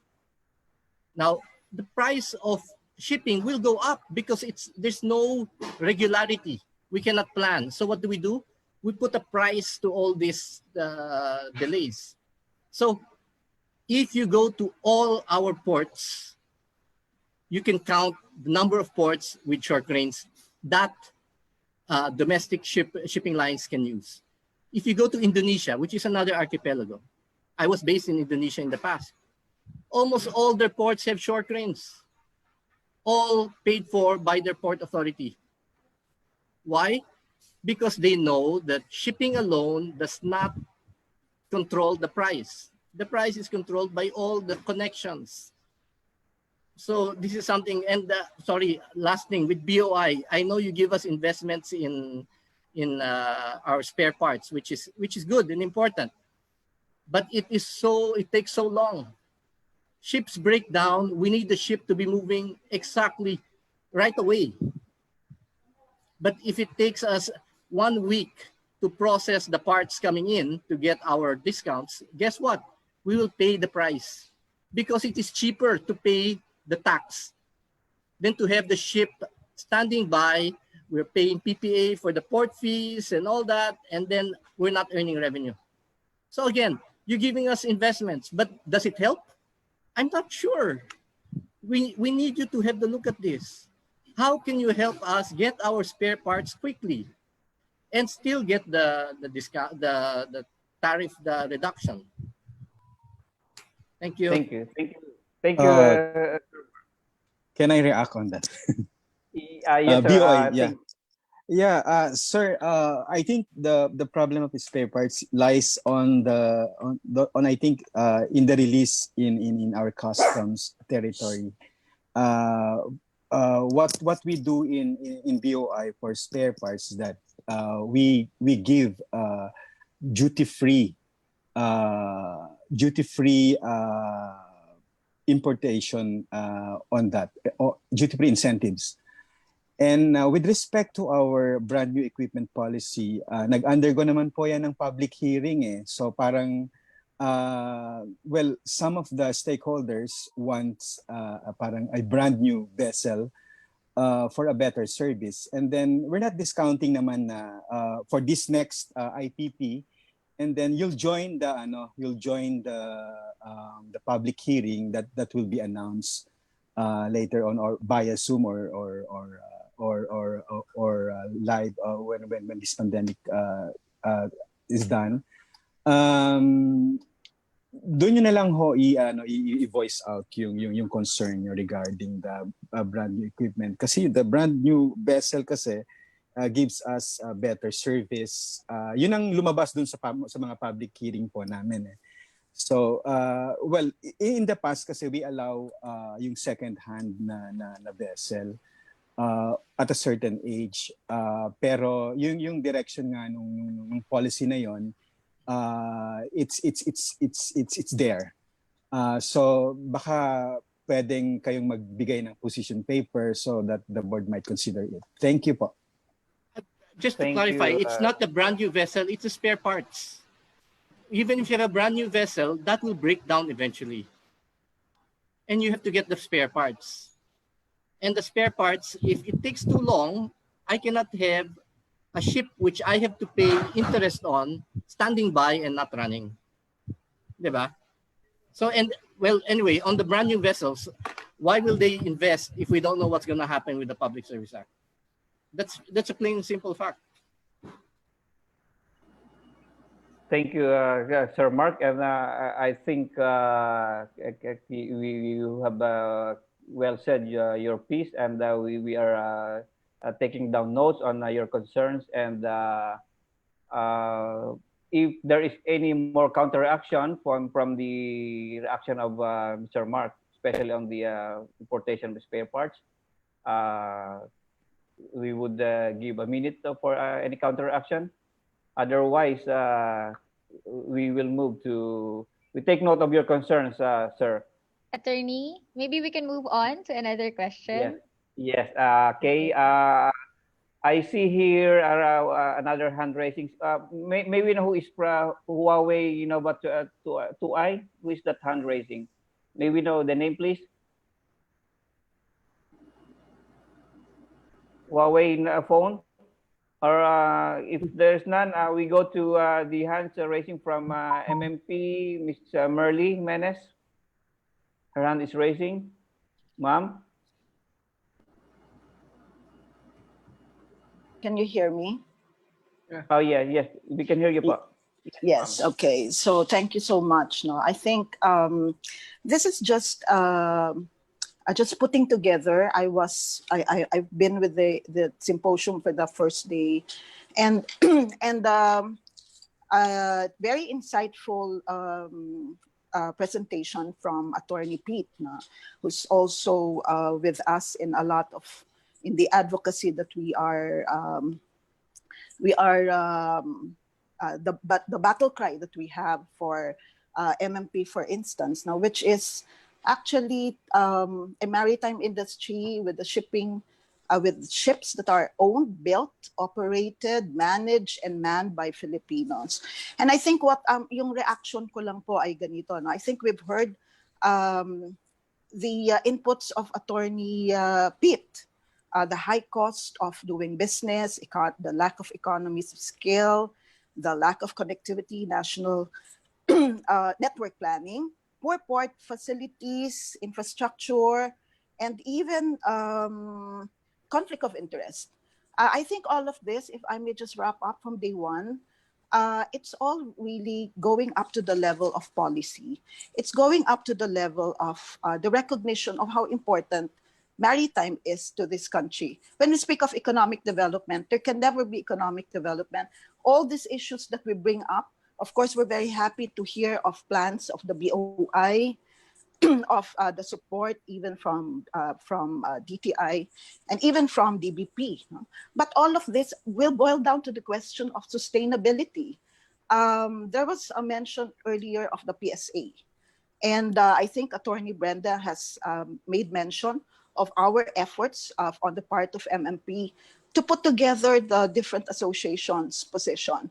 Now, the price of shipping will go up because there's no regularity. We cannot plan. So what do? We put a price to all these delays. So if you go to all our ports, you can count the number of ports with shore cranes that domestic shipping lines can use. If you go to Indonesia, which is another archipelago, I was based in Indonesia in the past, almost all their ports have shore cranes, all paid for by their port authority. Why? Because they know that shipping alone does not control the price. The price is controlled by all the connections. So this is something, and sorry, last thing with BOI, I know you give us investments in our spare parts, which is good and important, but it takes so long. Ships break down. We need the ship to be moving exactly right away. But if it takes us 1 week to process the parts coming in to get our discounts, guess what? We will pay the price because it is cheaper to pay the tax than to have the ship standing by. We're paying PPA for the port fees and all that, and then we're not earning revenue. So again, you're giving us investments, but does it help? I'm not sure. We need you to have the look at this. How can you help us get our spare parts quickly and still get the discount, the tariff, the reduction? Thank you. Thank you. Thank you. Thank you. Can I react on that? Yes, sir. BOI, yeah. Yeah, sir. I think the problem of the spare parts lies on I think in the release in our customs territory. What we do in BOI for spare parts is that we give duty free importation on that, duty free incentives. And with respect to our brand new equipment policy, nag-undergo naman po yan ng public hearing eh. So parang, well, some of the stakeholders want parang a brand new vessel for a better service. And then we're not discounting naman na for this next IPP. And then you'll join the public hearing that will be announced later on, or via Zoom or live when this pandemic is done. Doon nyo na lang ho i-voice out yung concern nyo regarding the brand new equipment. Kasi the brand new vessel kasi gives us better service. Yun ang lumabas dun sa mga public hearing po namin eh. So, well, in the past kasi we allow yung second hand na vessel at a certain age, pero yung direction nga nung policy na yon, it's there. So baka pwedeng kayong magbigay ng position paper so that the board might consider it. Thank you po. Just to clarify, it's not a brand new vessel, it's a spare parts. Even if you have a brand new vessel, that will break down eventually, and you have to get the spare parts. And the spare parts, if it takes too long, I cannot have a ship which I have to pay interest on standing by and not running. Diba? So, and well, anyway, on the brand new vessels, why will they invest if we don't know what's going to happen with the Public Service Act? That's a plain and simple fact. Thank you, Sir Mark. And I think you have well said your piece, and we are taking down notes on your concerns. And if there is any more counter-reaction from the reaction of Mr. Mark, especially on the importation of spare parts, we would give a minute for any counter-reaction. Otherwise, we will move to, we take note of your concerns, sir. Attorney, maybe we can move on to another question. Yes. Okay. I see here another hand raising. Maybe we know who is Huawei, you know, but to I, who is that hand raising? May we know the name, please? Huawei phone? Or if there's none, we go to the hands raising from MMP, Ms. Merly Menes. Her hand is raising. Ma'am? Can you hear me? Oh, yeah, yes. We can hear you. Yes, okay. So thank you so much. No, I think this is just putting together. I've been with the symposium for the first day, and very insightful presentation from Attorney Pete, who's also with us in a lot of in the advocacy that we are the battle cry that we have for MMP, for instance, now, which is actually a maritime industry with the shipping, with ships that are owned, built, operated, managed, and manned by Filipinos. And I think what yung reaction ko lang po ay ganito. No? I think we've heard the inputs of Attorney Pete. The high cost of doing business, the lack of economies of scale, the lack of connectivity, national network planning, poor port facilities, infrastructure, and even conflict of interest. I think all of this, if I may just wrap up from day one, it's all really going up to the level of policy. It's going up to the level of the recognition of how important maritime is to this country. When we speak of economic development, there can never be economic development. All these issues that we bring up, of course, we're very happy to hear of plans of the BOI, of the support even from DTI, and even from DBP. But all of this will boil down to the question of sustainability. There was a mention earlier of the PSA. And I think Attorney Brenda has made mention of our efforts on the part of MMP to put together the different associations' position.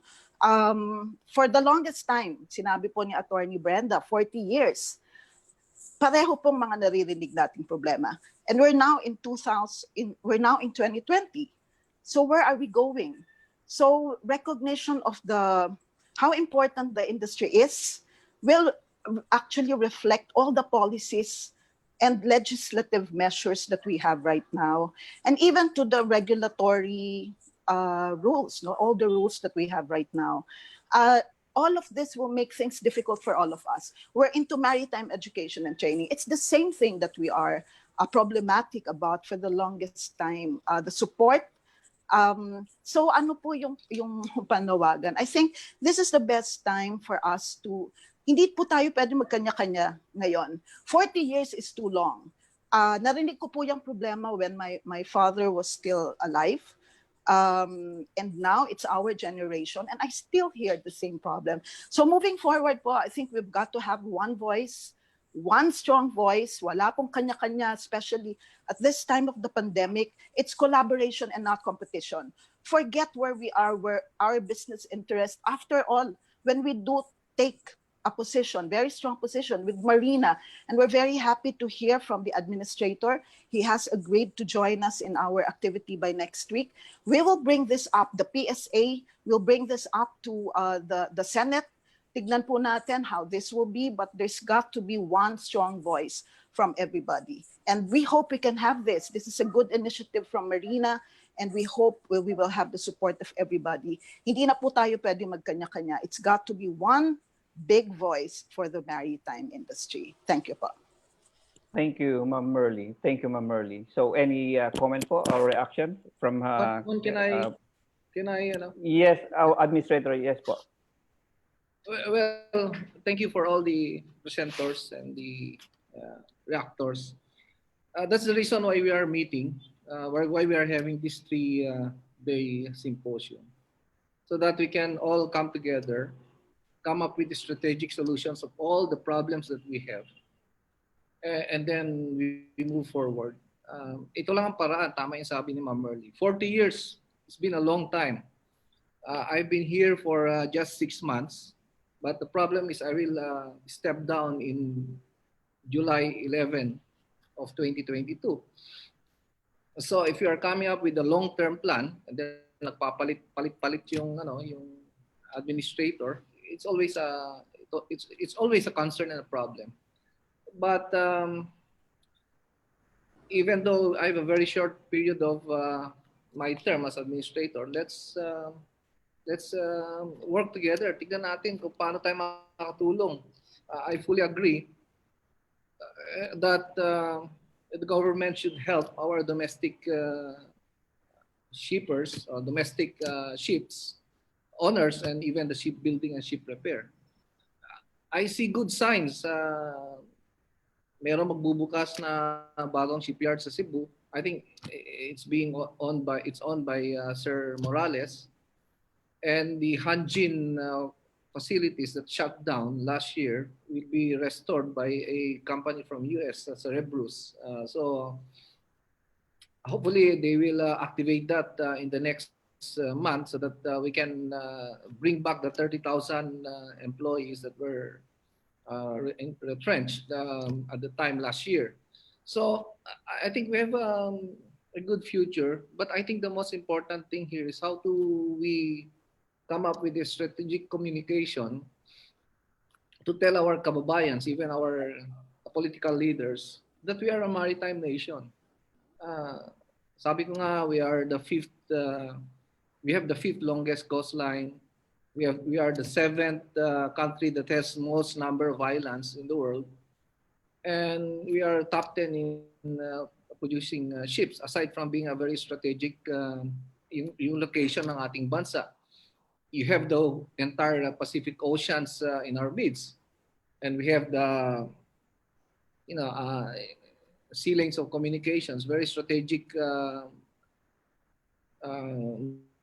For the longest time, sinabi po ni Attorney Brenda, 40 years, pareho pong mga naririnig nating problema. And we're now in 2020. So where are we going? So recognition of how important the industry is will actually reflect all the policies and legislative measures that we have right now, and even to the regulatory rules, all the rules that we have right now. All of this will make things difficult for all of us. We're into maritime education and training. It's the same thing that we are problematic about for the longest time. The support. So ano po yung panawagan? I think this is the best time for us to, hindi po tayo pwede magkanya-kanya ngayon. 40 years is too long. Narinig ko po yung problema when my father was still alive. And now it's our generation, and I still hear the same problem. So moving forward po, I think we've got to have one voice, one strong voice. Wala pong kanya-kanya, especially at this time of the pandemic. It's collaboration and not competition. Forget where we are, where our business interest. After all, when we do take a position, very strong position with Marina, and we're very happy to hear from the administrator. He has agreed to join us in our activity by next week. We will bring this up. The PSA will bring this up to the Senate. Tignan po natin how this will be, but there's got to be one strong voice from everybody. And we hope we can have this. This is a good initiative from Marina, and we hope we will have the support of everybody. Hindi na po tayo pwede magkanya-kanya. It's got to be one big voice for the maritime industry. Thank you po. Thank you, Ma'am Merly. Thank you, Ma'am Merly. So any comment po or reaction from Can I Yes, our administrator, yes po. Well, thank you for all the presenters and the reactors. That's the reason why we are meeting, why we are having this 3-day symposium, so that we can all come together, come up with the strategic solutions of all the problems that we have, and then we move forward. Ito lang ang paraan, tama yung sabi ni Ma'am Merly. 40 years, it's been a long time. I've been here for just 6 months, but the problem is I will step down in July 11 of 2022. So if you are coming up with a long-term plan, and then nagpapalit-palit yung administrator, it's always a concern and a problem. But even though I have a very short period of my term as administrator, let's work together. Tignan natin kung paano tayo makatulong. I fully agree that the government should help our domestic shippers or domestic ships owners and even the shipbuilding and ship repair. I see good signs. Meron magbubukas na bagong shipyard sa Cebu. I think it's owned by Sir Morales, and the Hanjin facilities that shut down last year will be restored by a company from US, Cerebrus. So hopefully they will activate that in the next month, so that we can bring back the 30,000 employees that were retrenched at the time last year. So I think we have a good future, but I think the most important thing here is how do we come up with a strategic communication to tell our kababayans, even our political leaders, that we are a maritime nation. Sabi ko nga, we have the fifth longest coastline. We are the seventh country that has most number of islands in the world, and we are top 10 in producing ships. Aside from being a very strategic yung location ng ating bansa, you have the entire Pacific Oceans in our midst, and we have the sea lanes of communications, very strategic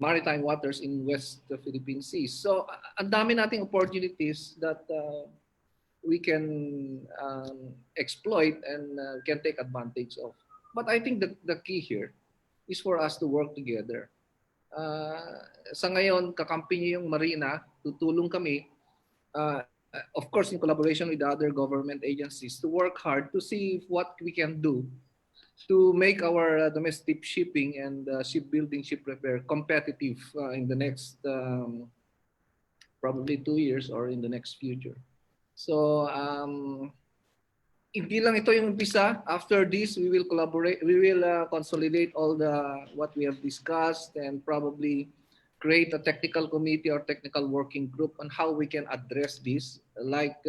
maritime waters in West Philippine Seas. So ang dami nating opportunities that we can exploit and can take advantage of. But I think the key here is for us to work together. Sa ngayon, kakampi niyo yung Marina, tutulong kami, of course in collaboration with the other government agencies, to work hard to see what we can do to make our domestic shipping and shipbuilding, ship repair competitive in the next probably 2 years or in the next future. So hindi lang ito yung umpisa. After this, we will collaborate. We will consolidate all what we have discussed and probably create a technical committee or technical working group on how we can address this, like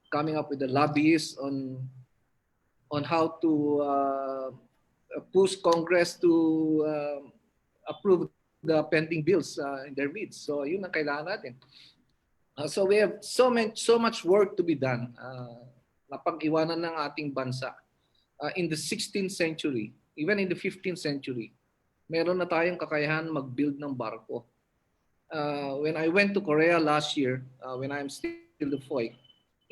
coming up with the lobbyists on how to push Congress to approve the pending bills in their midst. So yun ang kailangan natin. So we have so much work to be done na pag-iwanan ng ating bansa. In the 16th century, even in the 15th century, meron na tayong kakayahan mag-build ng barko. When I went to Korea last year, when I'm still the FOIC,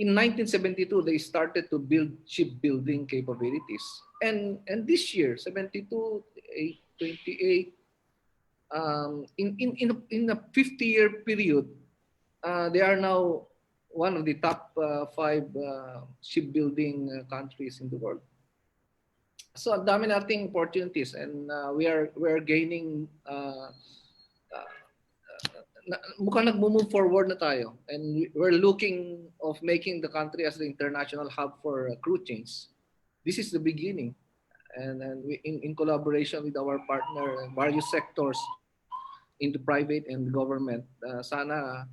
in 1972, they started to build shipbuilding capabilities. And this year, 72, 28, in a 50-year period, they are now one of the top 5 shipbuilding countries in the world. So ang dami nating opportunities, and we are gaining mukhang nagmo-move forward na tayo, and we're looking of making the country as the international hub for cruise chains. This is the beginning, and we, in collaboration with our partner, various sectors in the private and government, sana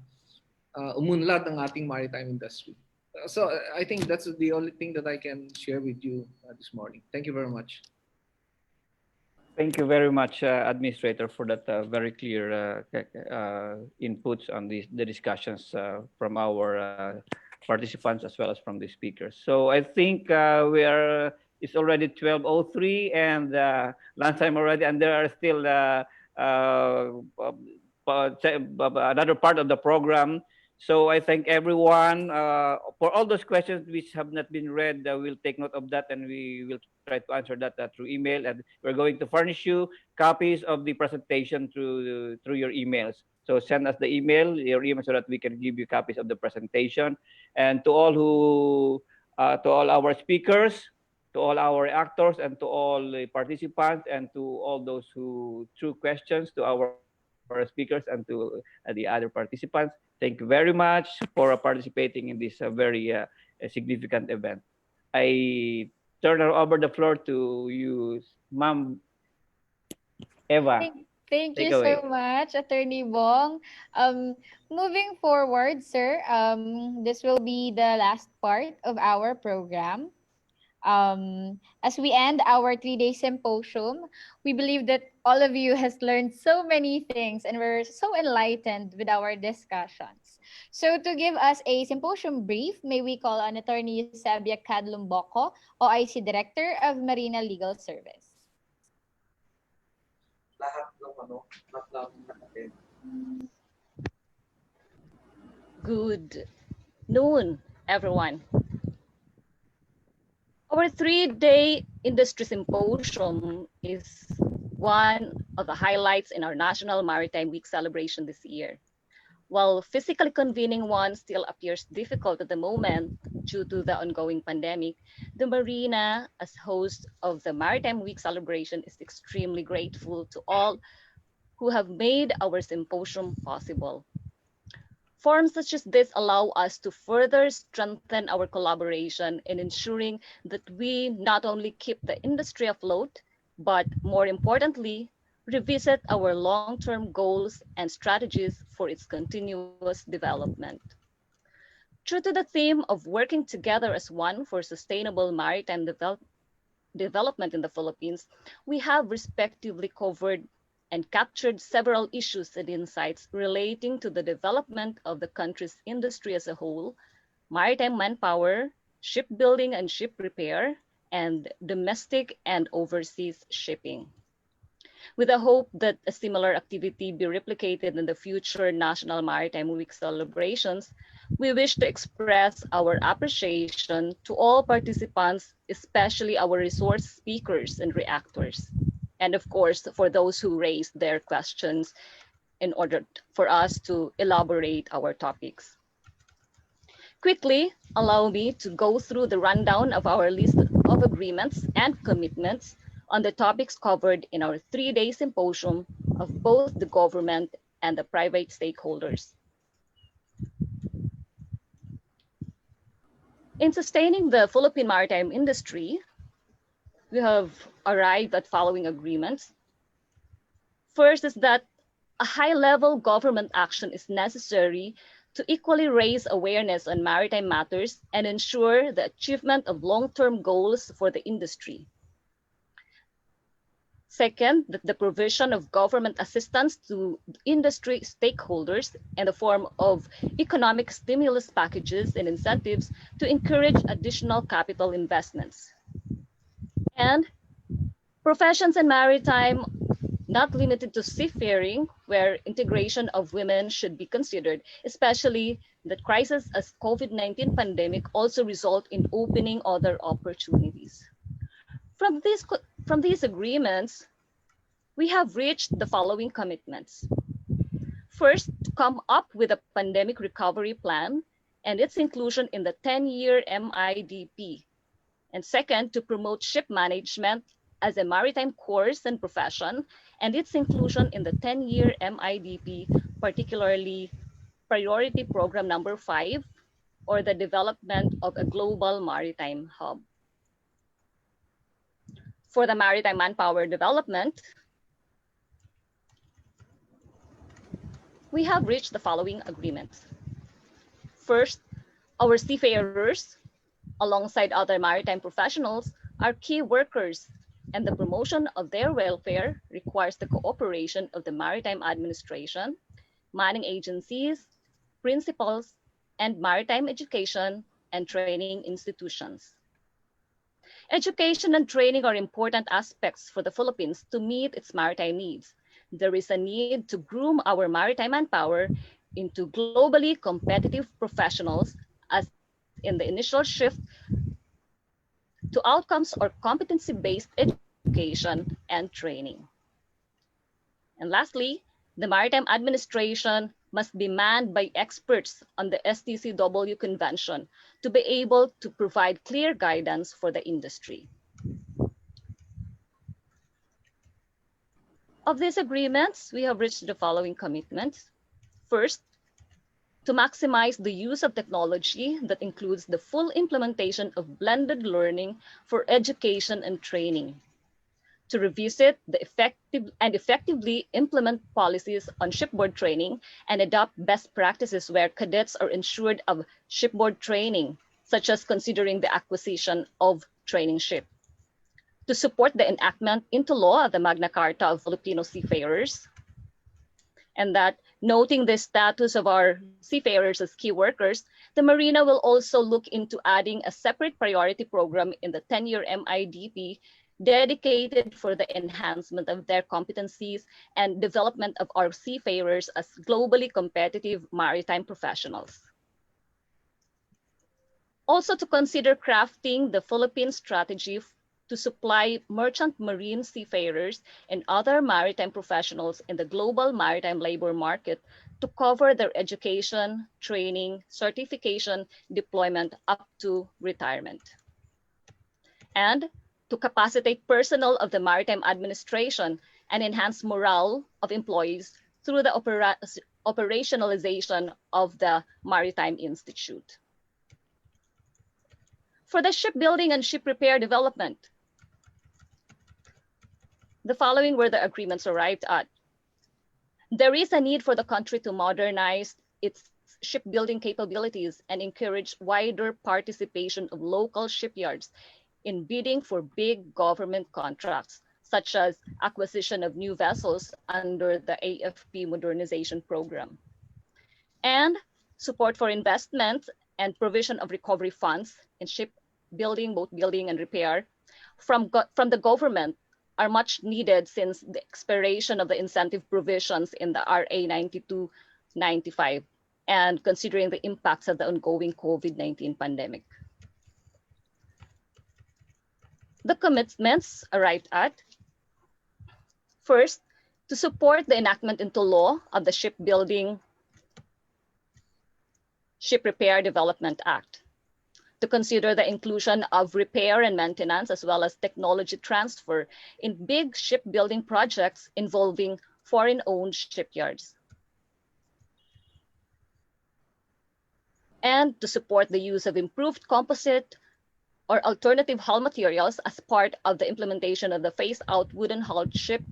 umunlad ang ating maritime industry. So I think that's the only thing that I can share with you this morning. Thank you very much. Thank you very much, Administrator, for that very clear inputs on the discussions from our participants as well as from the speakers. So I think it's already 12:03 and lunchtime already, and there are still another part of the program. So I thank everyone for all those questions which have not been read. We'll take note of that, and we will try to answer that through email. And we're going to furnish you copies of the presentation through your emails. So send us your email, so that we can give you copies of the presentation. And to all to all our speakers, to all our actors, and to all the participants, and to all those who threw questions to our speakers and to the other participants, thank you very much for participating in this very significant event. I turn over the floor to you, Ma'am Eva. Thank Take you away. so much, Attorney Bong. Moving forward, sir, this will be the last part of our program. As we end our 3-day symposium, we believe that all of you has learned so many things and we're so enlightened with our discussions. So to give us a symposium brief, may we call on Attorney Sabia Cadlumboco, OIC Director of Marina Legal Service. Good noon, everyone. Our 3-day industry symposium is one of the highlights in our National Maritime Week celebration this year. While physically convening one still appears difficult at the moment due to the ongoing pandemic, the Marina, as host of the Maritime Week celebration, is extremely grateful to all who have made our symposium possible. Forums such as this allow us to further strengthen our collaboration in ensuring that we not only keep the industry afloat, but more importantly, revisit our long-term goals and strategies for its continuous development. True to the theme of working together as one for sustainable maritime development in the Philippines, we have respectively covered and captured several issues and insights relating to the development of the country's industry as a whole, maritime manpower, shipbuilding and ship repair, and domestic and overseas shipping. With the hope that a similar activity be replicated in the future National Maritime Week celebrations, we wish to express our appreciation to all participants, especially our resource speakers and reactors. And of course, for those who raised their questions in order for us to elaborate our topics. Quickly, allow me to go through the rundown of our list of agreements and commitments on the topics covered in our 3-day symposium of both the government and the private stakeholders. In sustaining the Philippine maritime industry, we have arrived at following agreements. First is that a high-level government action is necessary to equally raise awareness on maritime matters and ensure the achievement of long-term goals for the industry. Second, that the provision of government assistance to industry stakeholders in the form of economic stimulus packages and incentives to encourage additional capital investments. And professions in maritime, not limited to seafaring, where integration of women should be considered, especially that crisis as COVID-19 pandemic also result in opening other opportunities. From these agreements, we have reached the following commitments. First, to come up with a pandemic recovery plan and its inclusion in the 10-year MIDP. And second, to promote ship management as a maritime course and profession and its inclusion in the 10-year MIDP, particularly Priority Program number 5, or the development of a global maritime hub. For the maritime manpower development, we have reached the following agreements. First, our seafarers, alongside other maritime professionals, are key workers, and the promotion of their welfare requires the cooperation of the Maritime Administration, manning agencies, principals, and maritime education and training institutions. Education and training are important aspects for the Philippines to meet its maritime needs. There is a need to groom our maritime manpower into globally competitive professionals, as in the initial shift to outcomes or competency-based education and training. And lastly, the Maritime Administration must be manned by experts on the STCW Convention to be able to provide clear guidance for the industry. Of these agreements, we have reached the following commitments. First, to maximize the use of technology that includes the full implementation of blended learning for education and training. To revisit the effectively implement policies on shipboard training and adopt best practices where cadets are ensured of shipboard training, such as considering the acquisition of training ship. to support the enactment into law of the Magna Carta of Filipino seafarers, and that noting the status of our seafarers as key workers, the Marina will also look into adding a separate priority program in the 10-year MIDP dedicated for the enhancement of their competencies and development of our seafarers as globally competitive maritime professionals. Also to consider crafting the Philippine strategy to supply merchant marine seafarers and other maritime professionals in the global maritime labor market to cover their education, training, certification, deployment up to retirement. And to capacitate personnel of the Maritime Administration and enhance morale of employees through the operationalization of the Maritime Institute. For the shipbuilding and ship repair development, the following were the agreements arrived at. There is a need for the country to modernize its shipbuilding capabilities and encourage wider participation of local shipyards in bidding for big government contracts, such as acquisition of new vessels under the AFP modernization program. And support for investment and provision of recovery funds in shipbuilding, boat building, and repair from the government are much needed since the expiration of the incentive provisions in the RA 92/95 and considering the impacts of the ongoing COVID-19 pandemic. The commitments arrived at: first, to support the enactment into law of the Shipbuilding Ship Repair Development Act, to consider the inclusion of repair and maintenance as well as technology transfer in big shipbuilding projects involving foreign-owned shipyards, and to support the use of improved composite or alternative hull materials as part of the implementation of the phase-out wooden hulled ship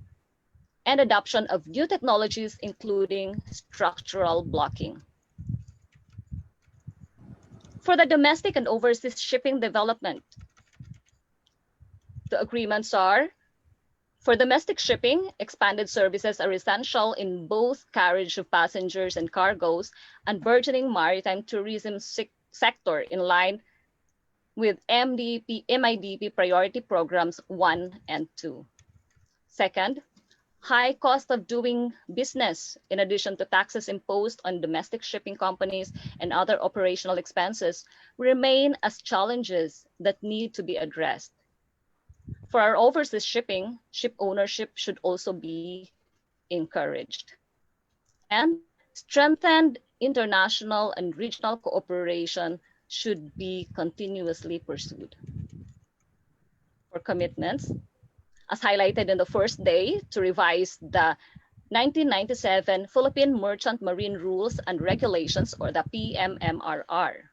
and adoption of new technologies, including structural blocking. For the domestic and overseas shipping development, the agreements are: for domestic shipping, expanded services are essential in both carriage of passengers and cargoes and burgeoning maritime tourism sector in line with MIDP priority programs 1 and 2. Second, high cost of doing business, in addition to taxes imposed on domestic shipping companies and other operational expenses, remain as challenges that need to be addressed. For our overseas shipping, ship ownership should also be encouraged. And strengthened international and regional cooperation should be continuously pursued. For commitments, as highlighted in the first day, to revise the 1997 Philippine Merchant Marine Rules and Regulations, or the PMMRR.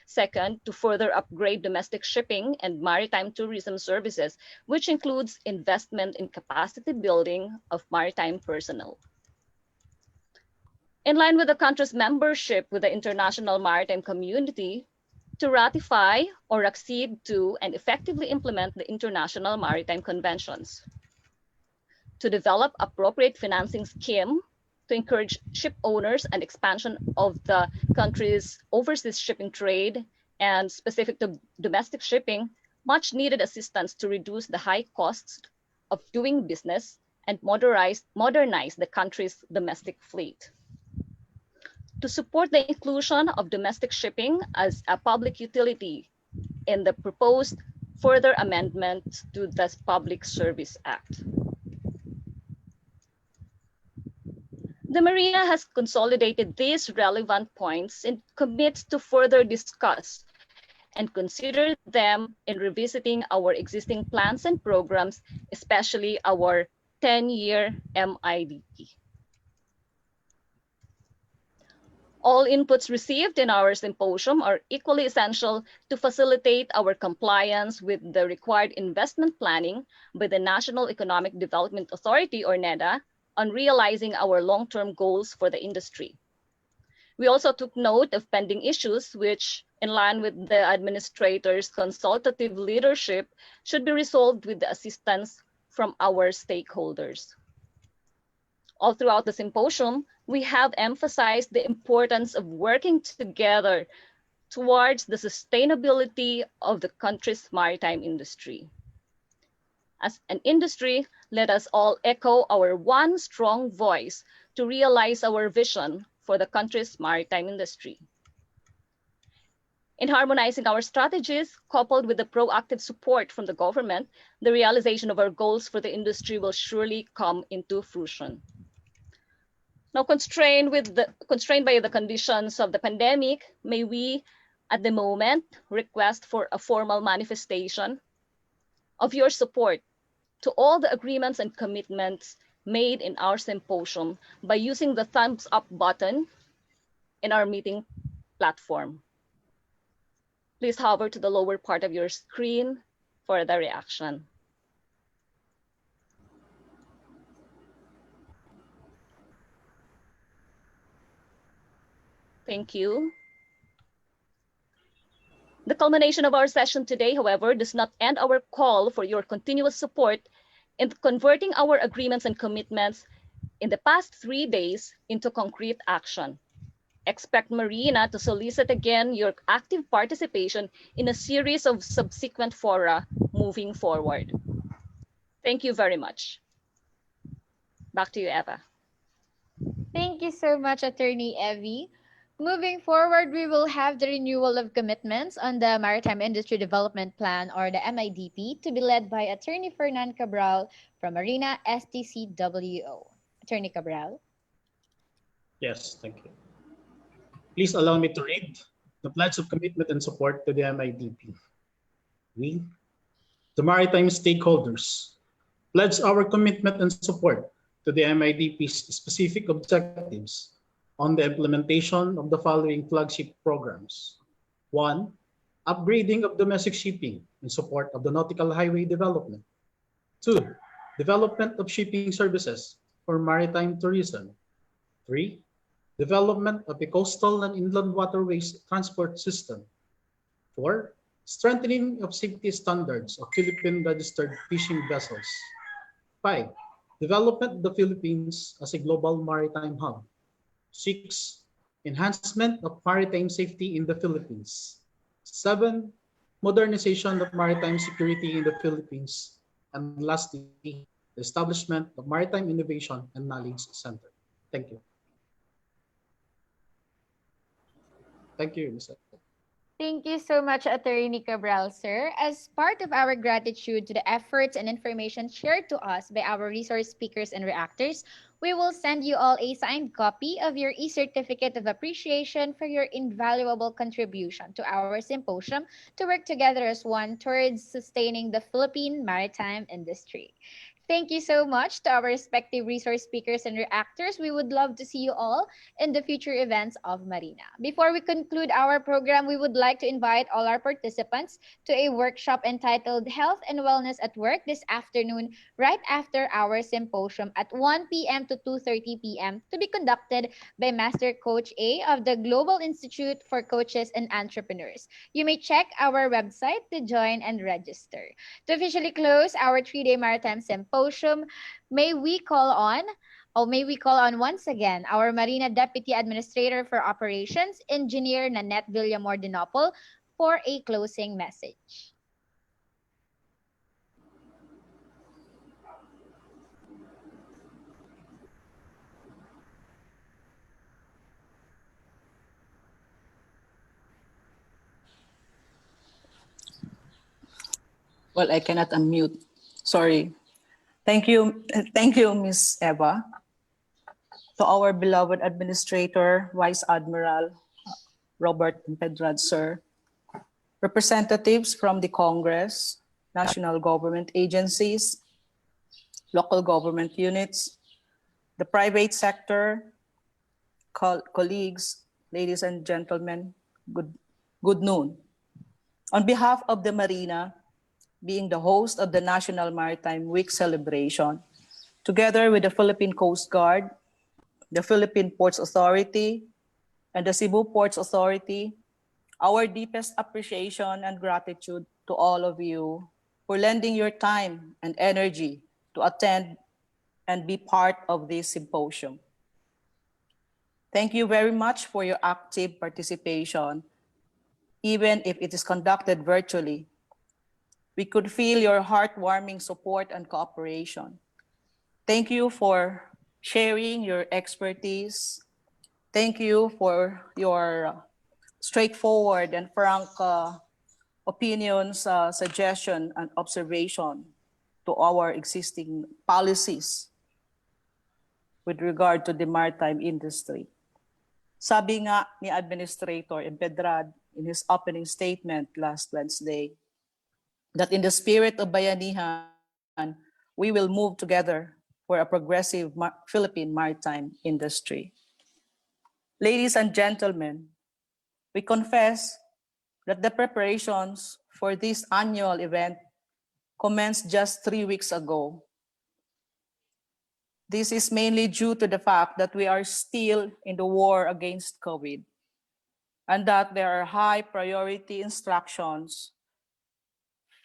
Second, to further upgrade domestic shipping and maritime tourism services, which includes investment in capacity building of maritime personnel. In line with the country's membership with the international maritime community, to ratify or accede to and effectively implement the international maritime conventions. To develop appropriate financing scheme to encourage ship owners and expansion of the country's overseas shipping trade, and specific to domestic shipping, much needed assistance to reduce the high costs of doing business and modernize the country's domestic fleet. To support the inclusion of domestic shipping as a public utility in the proposed further amendment to the Public Service Act. The Marina has consolidated these relevant points and commits to further discuss and consider them in revisiting our existing plans and programs, especially our 10-year MIDP. All inputs received in our symposium are equally essential to facilitate our compliance with the required investment planning by the National Economic Development Authority, or NEDA, on realizing our long-term goals for the industry. We also took note of pending issues which, in line with the administrator's consultative leadership, should be resolved with the assistance from our stakeholders. All throughout the symposium, we have emphasized the importance of working together towards the sustainability of the country's maritime industry. As an industry, let us all echo our one strong voice to realize our vision for the country's maritime industry. In harmonizing our strategies, coupled with the proactive support from the government, the realization of our goals for the industry will surely come into fruition. Now, constrained by the conditions of the pandemic, may we, at the moment, request for a formal manifestation of your support to all the agreements and commitments made in our symposium by using the thumbs up button in our meeting platform. Please hover to the lower part of your screen for the reaction. Thank you. The culmination of our session today, however, does not end our call for your continuous support in converting our agreements and commitments in the past 3 days into concrete action. Expect Marina to solicit again your active participation in a series of subsequent fora moving forward. Thank you very much. Back to you, Eva. Thank you so much, Attorney Evie. Moving forward, we will have the renewal of commitments on the Maritime Industry Development Plan, or the MIDP, to be led by Attorney Fernan Cabral from Marina STCWO. Attorney Cabral. Yes, thank you. Please allow me to read the pledge of commitment and support to the MIDP. We, the maritime stakeholders, pledge our commitment and support to the MIDP's specific objectives on the implementation of the following flagship programs. 1. Upgrading of domestic shipping in support of the nautical highway development. 2. Development of shipping services for maritime tourism. 3. Development of a coastal and inland waterways transport system. 4. Strengthening of safety standards of Philippine registered fishing vessels. 5. Development of the Philippines as a global maritime hub. 6. Enhancement of maritime safety in the Philippines. 7. Modernization of maritime security in the Philippines. And lastly, the establishment of Maritime Innovation and Knowledge Center. Thank you. Thank you, Ms. Thank you so much, Attorney Cabral, sir. As part of our gratitude to the efforts and information shared to us by our resource speakers and reactors, we will send you all a signed copy of your e-certificate of appreciation for your invaluable contribution to our symposium to work together as one towards sustaining the Philippine maritime industry. Thank you so much to our respective resource speakers and reactors. We would love to see you all in the future events of Marina. Before we conclude our program, we would like to invite all our participants to a workshop entitled Health and Wellness at Work this afternoon, right after our symposium at 1 p.m. to 2:30 p.m. to be conducted by Master Coach A of the Global Institute for Coaches and Entrepreneurs. You may check our website to join and register. To officially close our 3-day Maritime Symposium, may we call on once again our Marina Deputy Administrator for Operations, Engineer Nanette Villamor Dinopol, for a closing message. Well, I cannot unmute. Sorry. Thank you, Ms. Eva. To our beloved Administrator, Vice Admiral Robert Pedrad, sir, representatives from the Congress, national government agencies, local government units, the private sector, colleagues, ladies and gentlemen, good noon. On behalf of the Marina, being the host of the National Maritime Week celebration, together with the Philippine Coast Guard, the Philippine Ports Authority, and the Cebu Ports Authority, our deepest appreciation and gratitude to all of you for lending your time and energy to attend and be part of this symposium. Thank you very much for your active participation, even if it is conducted virtually. We could feel your heartwarming support and cooperation. Thank you for sharing your expertise. Thank you for your straightforward and frank opinions, suggestion, and observation to our existing policies with regard to the maritime industry. Sabi nga ni Administrator Empedrad in his opening statement last Wednesday, that in the spirit of bayanihan, we will move together for a progressive Philippine maritime industry. Ladies and gentlemen, we confess that the preparations for this annual event commenced just 3 weeks ago. This is mainly due to the fact that we are still in the war against COVID, and that there are high priority instructions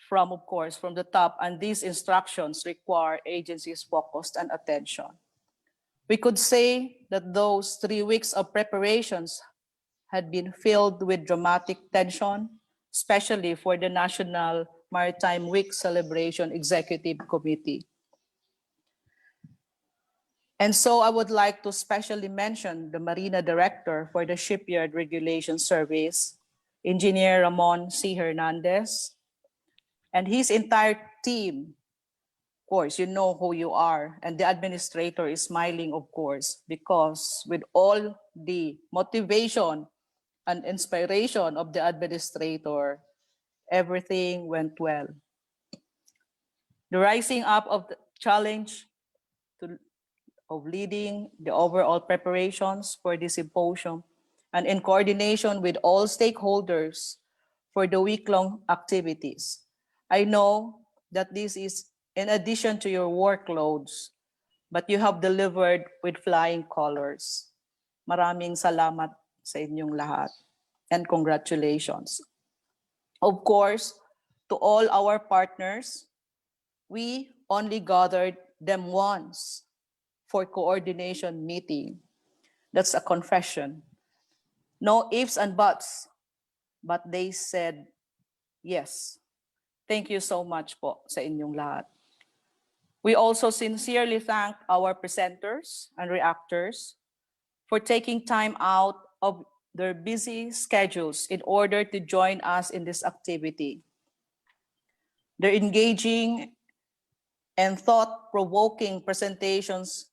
from, of course, from the top, and these instructions require agencies' focus and attention. We could say that those 3 weeks of preparations had been filled with dramatic tension, especially for the National Maritime Week Celebration Executive Committee. And so I would like to specially mention the Marina Director for the Shipyard Regulation Service, Engineer Ramon C. Hernandez, and his entire team. Of course, you know who you are, and the administrator is smiling, of course, because with all the motivation and inspiration of the administrator, everything went well. The rising up of the challenge of leading the overall preparations for the symposium and in coordination with all stakeholders for the week-long activities. I know that this is in addition to your workloads, but you have delivered with flying colors. Maraming salamat sa inyong lahat and congratulations. Of course, to all our partners, we only gathered them once for coordination meeting. That's a confession. No ifs and buts, but they said yes. Thank you so much po sa inyong lahat. We also sincerely thank our presenters and reactors for taking time out of their busy schedules in order to join us in this activity. Their engaging and thought-provoking presentations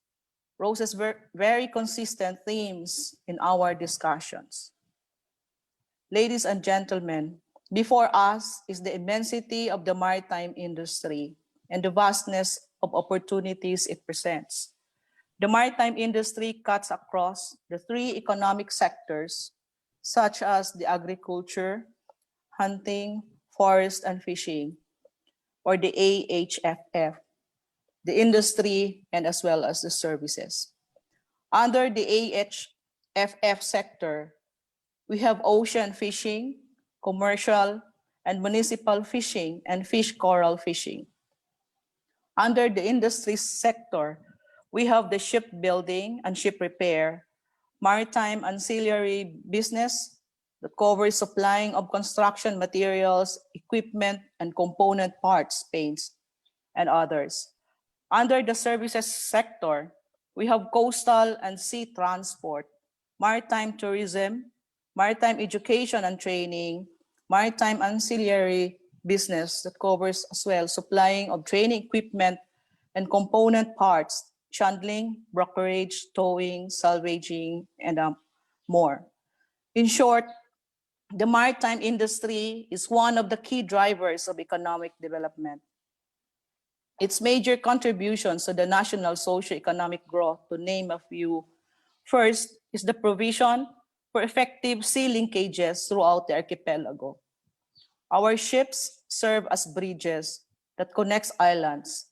roses very consistent themes in our discussions. Ladies and gentlemen, before us is the immensity of the maritime industry and the vastness of opportunities it presents. The maritime industry cuts across the 3 economic sectors, such as the agriculture, hunting, forest, and fishing, or the AHFF, the industry, and as well as the services. Under the AHFF sector, we have ocean fishing, commercial and municipal fishing, and fish coral fishing. Under the industry sector, we have the shipbuilding and ship repair, maritime ancillary business that covers supplying of construction materials, equipment, and component parts, paints, and others. Under the services sector, we have coastal and sea transport, maritime tourism, maritime education and training, maritime ancillary business that covers as well supplying of training equipment and component parts, chandling, brokerage, towing, salvaging, and more. In short, the maritime industry is one of the key drivers of economic development. Its major contributions to the national socio-economic growth, to name a few, first is the provision for effective sea linkages throughout the archipelago. Our ships serve as bridges that connects islands.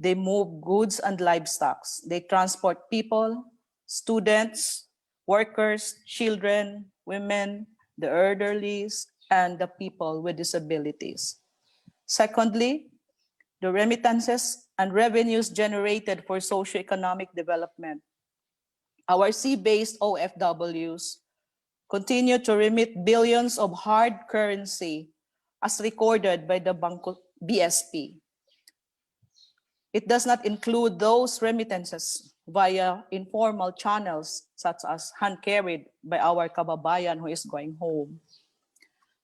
They move goods and livestock. They transport people, students, workers, children, women, the elderly, and the people with disabilities. Secondly, the remittances and revenues generated for socioeconomic development. Our sea-based OFWs continue to remit billions of hard currency as recorded by the BSP. It does not include those remittances via informal channels such as hand-carried by our kababayan who is going home.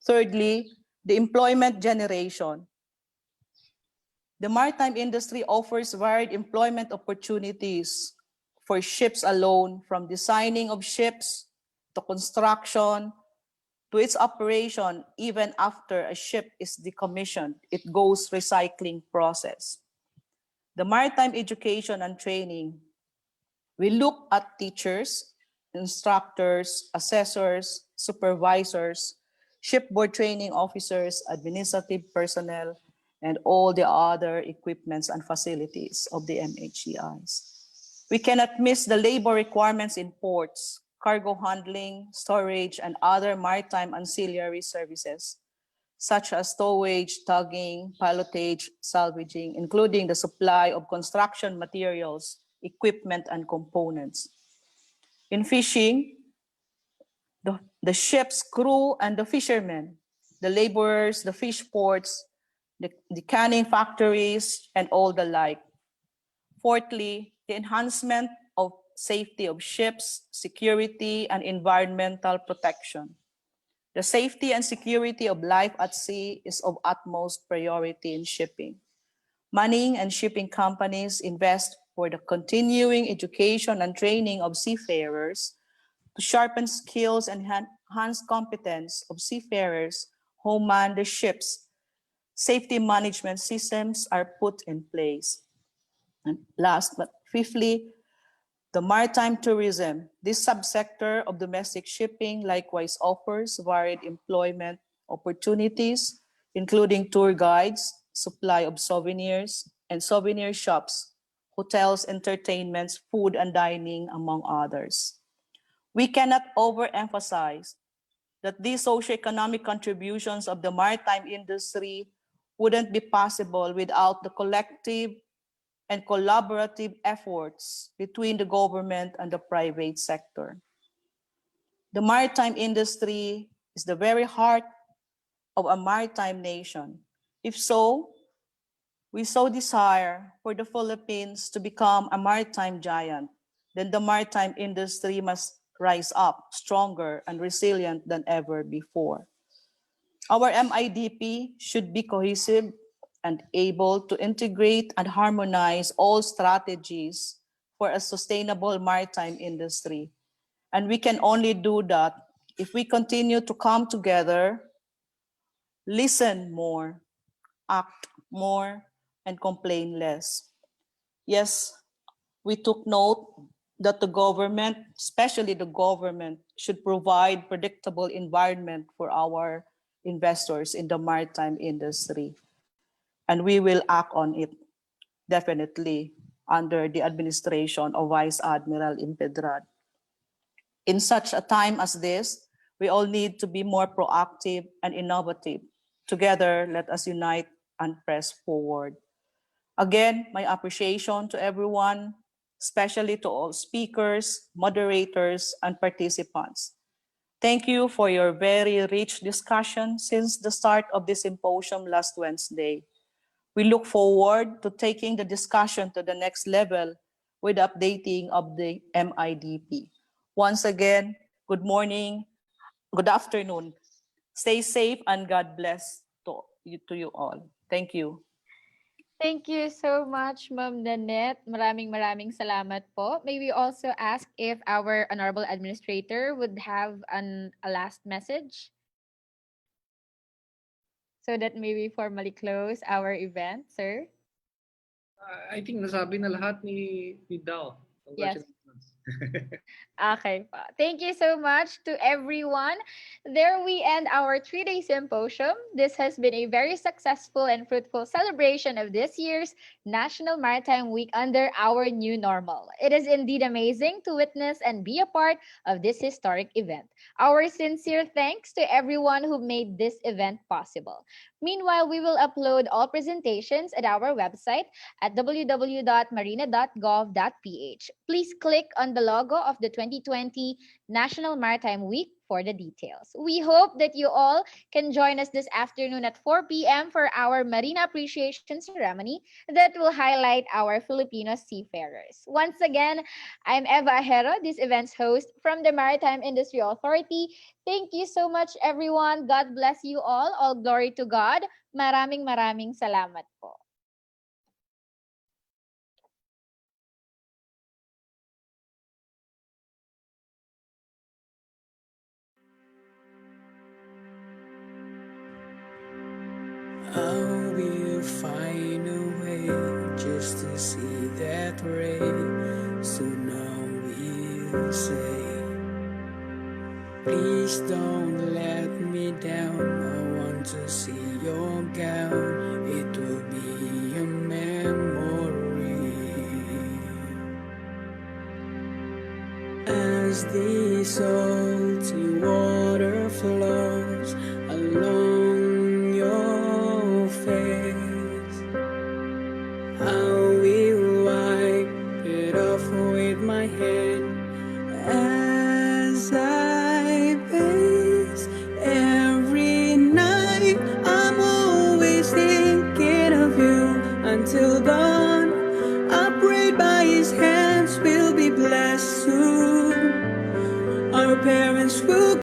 Thirdly, the employment generation. The maritime industry offers varied employment opportunities for ships alone, from designing of ships to construction to its operation. Even after a ship is decommissioned, it goes recycling process. The maritime education and training. We look at teachers, instructors, assessors, supervisors, shipboard training officers, administrative personnel, and all the other equipments and facilities of the MHCIs. We cannot miss the labor requirements in ports, cargo handling, storage, and other maritime ancillary services, such as towage, tugging, pilotage, salvaging, including the supply of construction materials, equipment, and components. In fishing, the ship's crew and the fishermen, the laborers, the fish ports, the canning factories, and all the like. Fourthly, the enhancement of safety of ships, security, and environmental protection. The safety and security of life at sea is of utmost priority in shipping. Mining and shipping companies invest for the continuing education and training of seafarers to sharpen skills and enhance competence of seafarers who man the ships. Safety management systems are put in place. And last but fifthly, the maritime tourism. This subsector of domestic shipping likewise offers varied employment opportunities, including tour guides, supply of souvenirs, and souvenir shops, hotels, entertainments, food and dining, among others. We cannot overemphasize that these socioeconomic contributions of the maritime industry wouldn't be possible without the collective and collaborative efforts between the government and the private sector. The maritime industry is the very heart of a maritime nation. If so, we so desire for the Philippines to become a maritime giant, then the maritime industry must rise up stronger and resilient than ever before. Our MIDP should be cohesive and able to integrate and harmonize all strategies for a sustainable maritime industry. And we can only do that if we continue to come together, listen more, act more, and complain less. Yes, we took note that the government, especially the government, should provide predictable environment for our investors in the maritime industry. And we will act on it, definitely, under the administration of Vice Admiral Impedrad. In such a time as this, we all need to be more proactive and innovative. Together, let us unite and press forward. Again, my appreciation to everyone, especially to all speakers, moderators, and participants. Thank you for your very rich discussion since the start of this symposium last Wednesday. We look forward to taking the discussion to the next level with updating of the MIDP. Once again, good morning, good afternoon. Stay safe and God bless to you all. Thank you. Thank you so much, Ma'am Nanette. Maraming salamat po. May we also ask if our Honorable Administrator would have a last message so that may we formally close our event, sir? I think nasabi na lahat ni Dao. Yes. Congratulations. Okay po. Thank you so much to everyone. There we end our 3-day symposium. This has been a very successful and fruitful celebration of this year's National Maritime Week under our new normal. It is indeed amazing to witness and be a part of this historic event. Our sincere thanks to everyone who made this event possible. Meanwhile, we will upload all presentations at our website at www.marina.gov.ph. Please click on the logo of the 2020 National Maritime Week for the details. We hope that you all can join us this afternoon at 4 p.m. for our Marina Appreciation Ceremony that will highlight our Filipino seafarers. Once again, I'm Eva Ajero, this event's host from the Maritime Industry Authority. Thank you so much, everyone. God bless you all. All glory to God. Maraming salamat po. I will find a way just to see that ray. So now we'll say, please don't let me down. I want to see your gown. It will be a memory. As the salty water flows along your face, I will wipe it off with my hand as I pace every night. I'm always thinking of you until the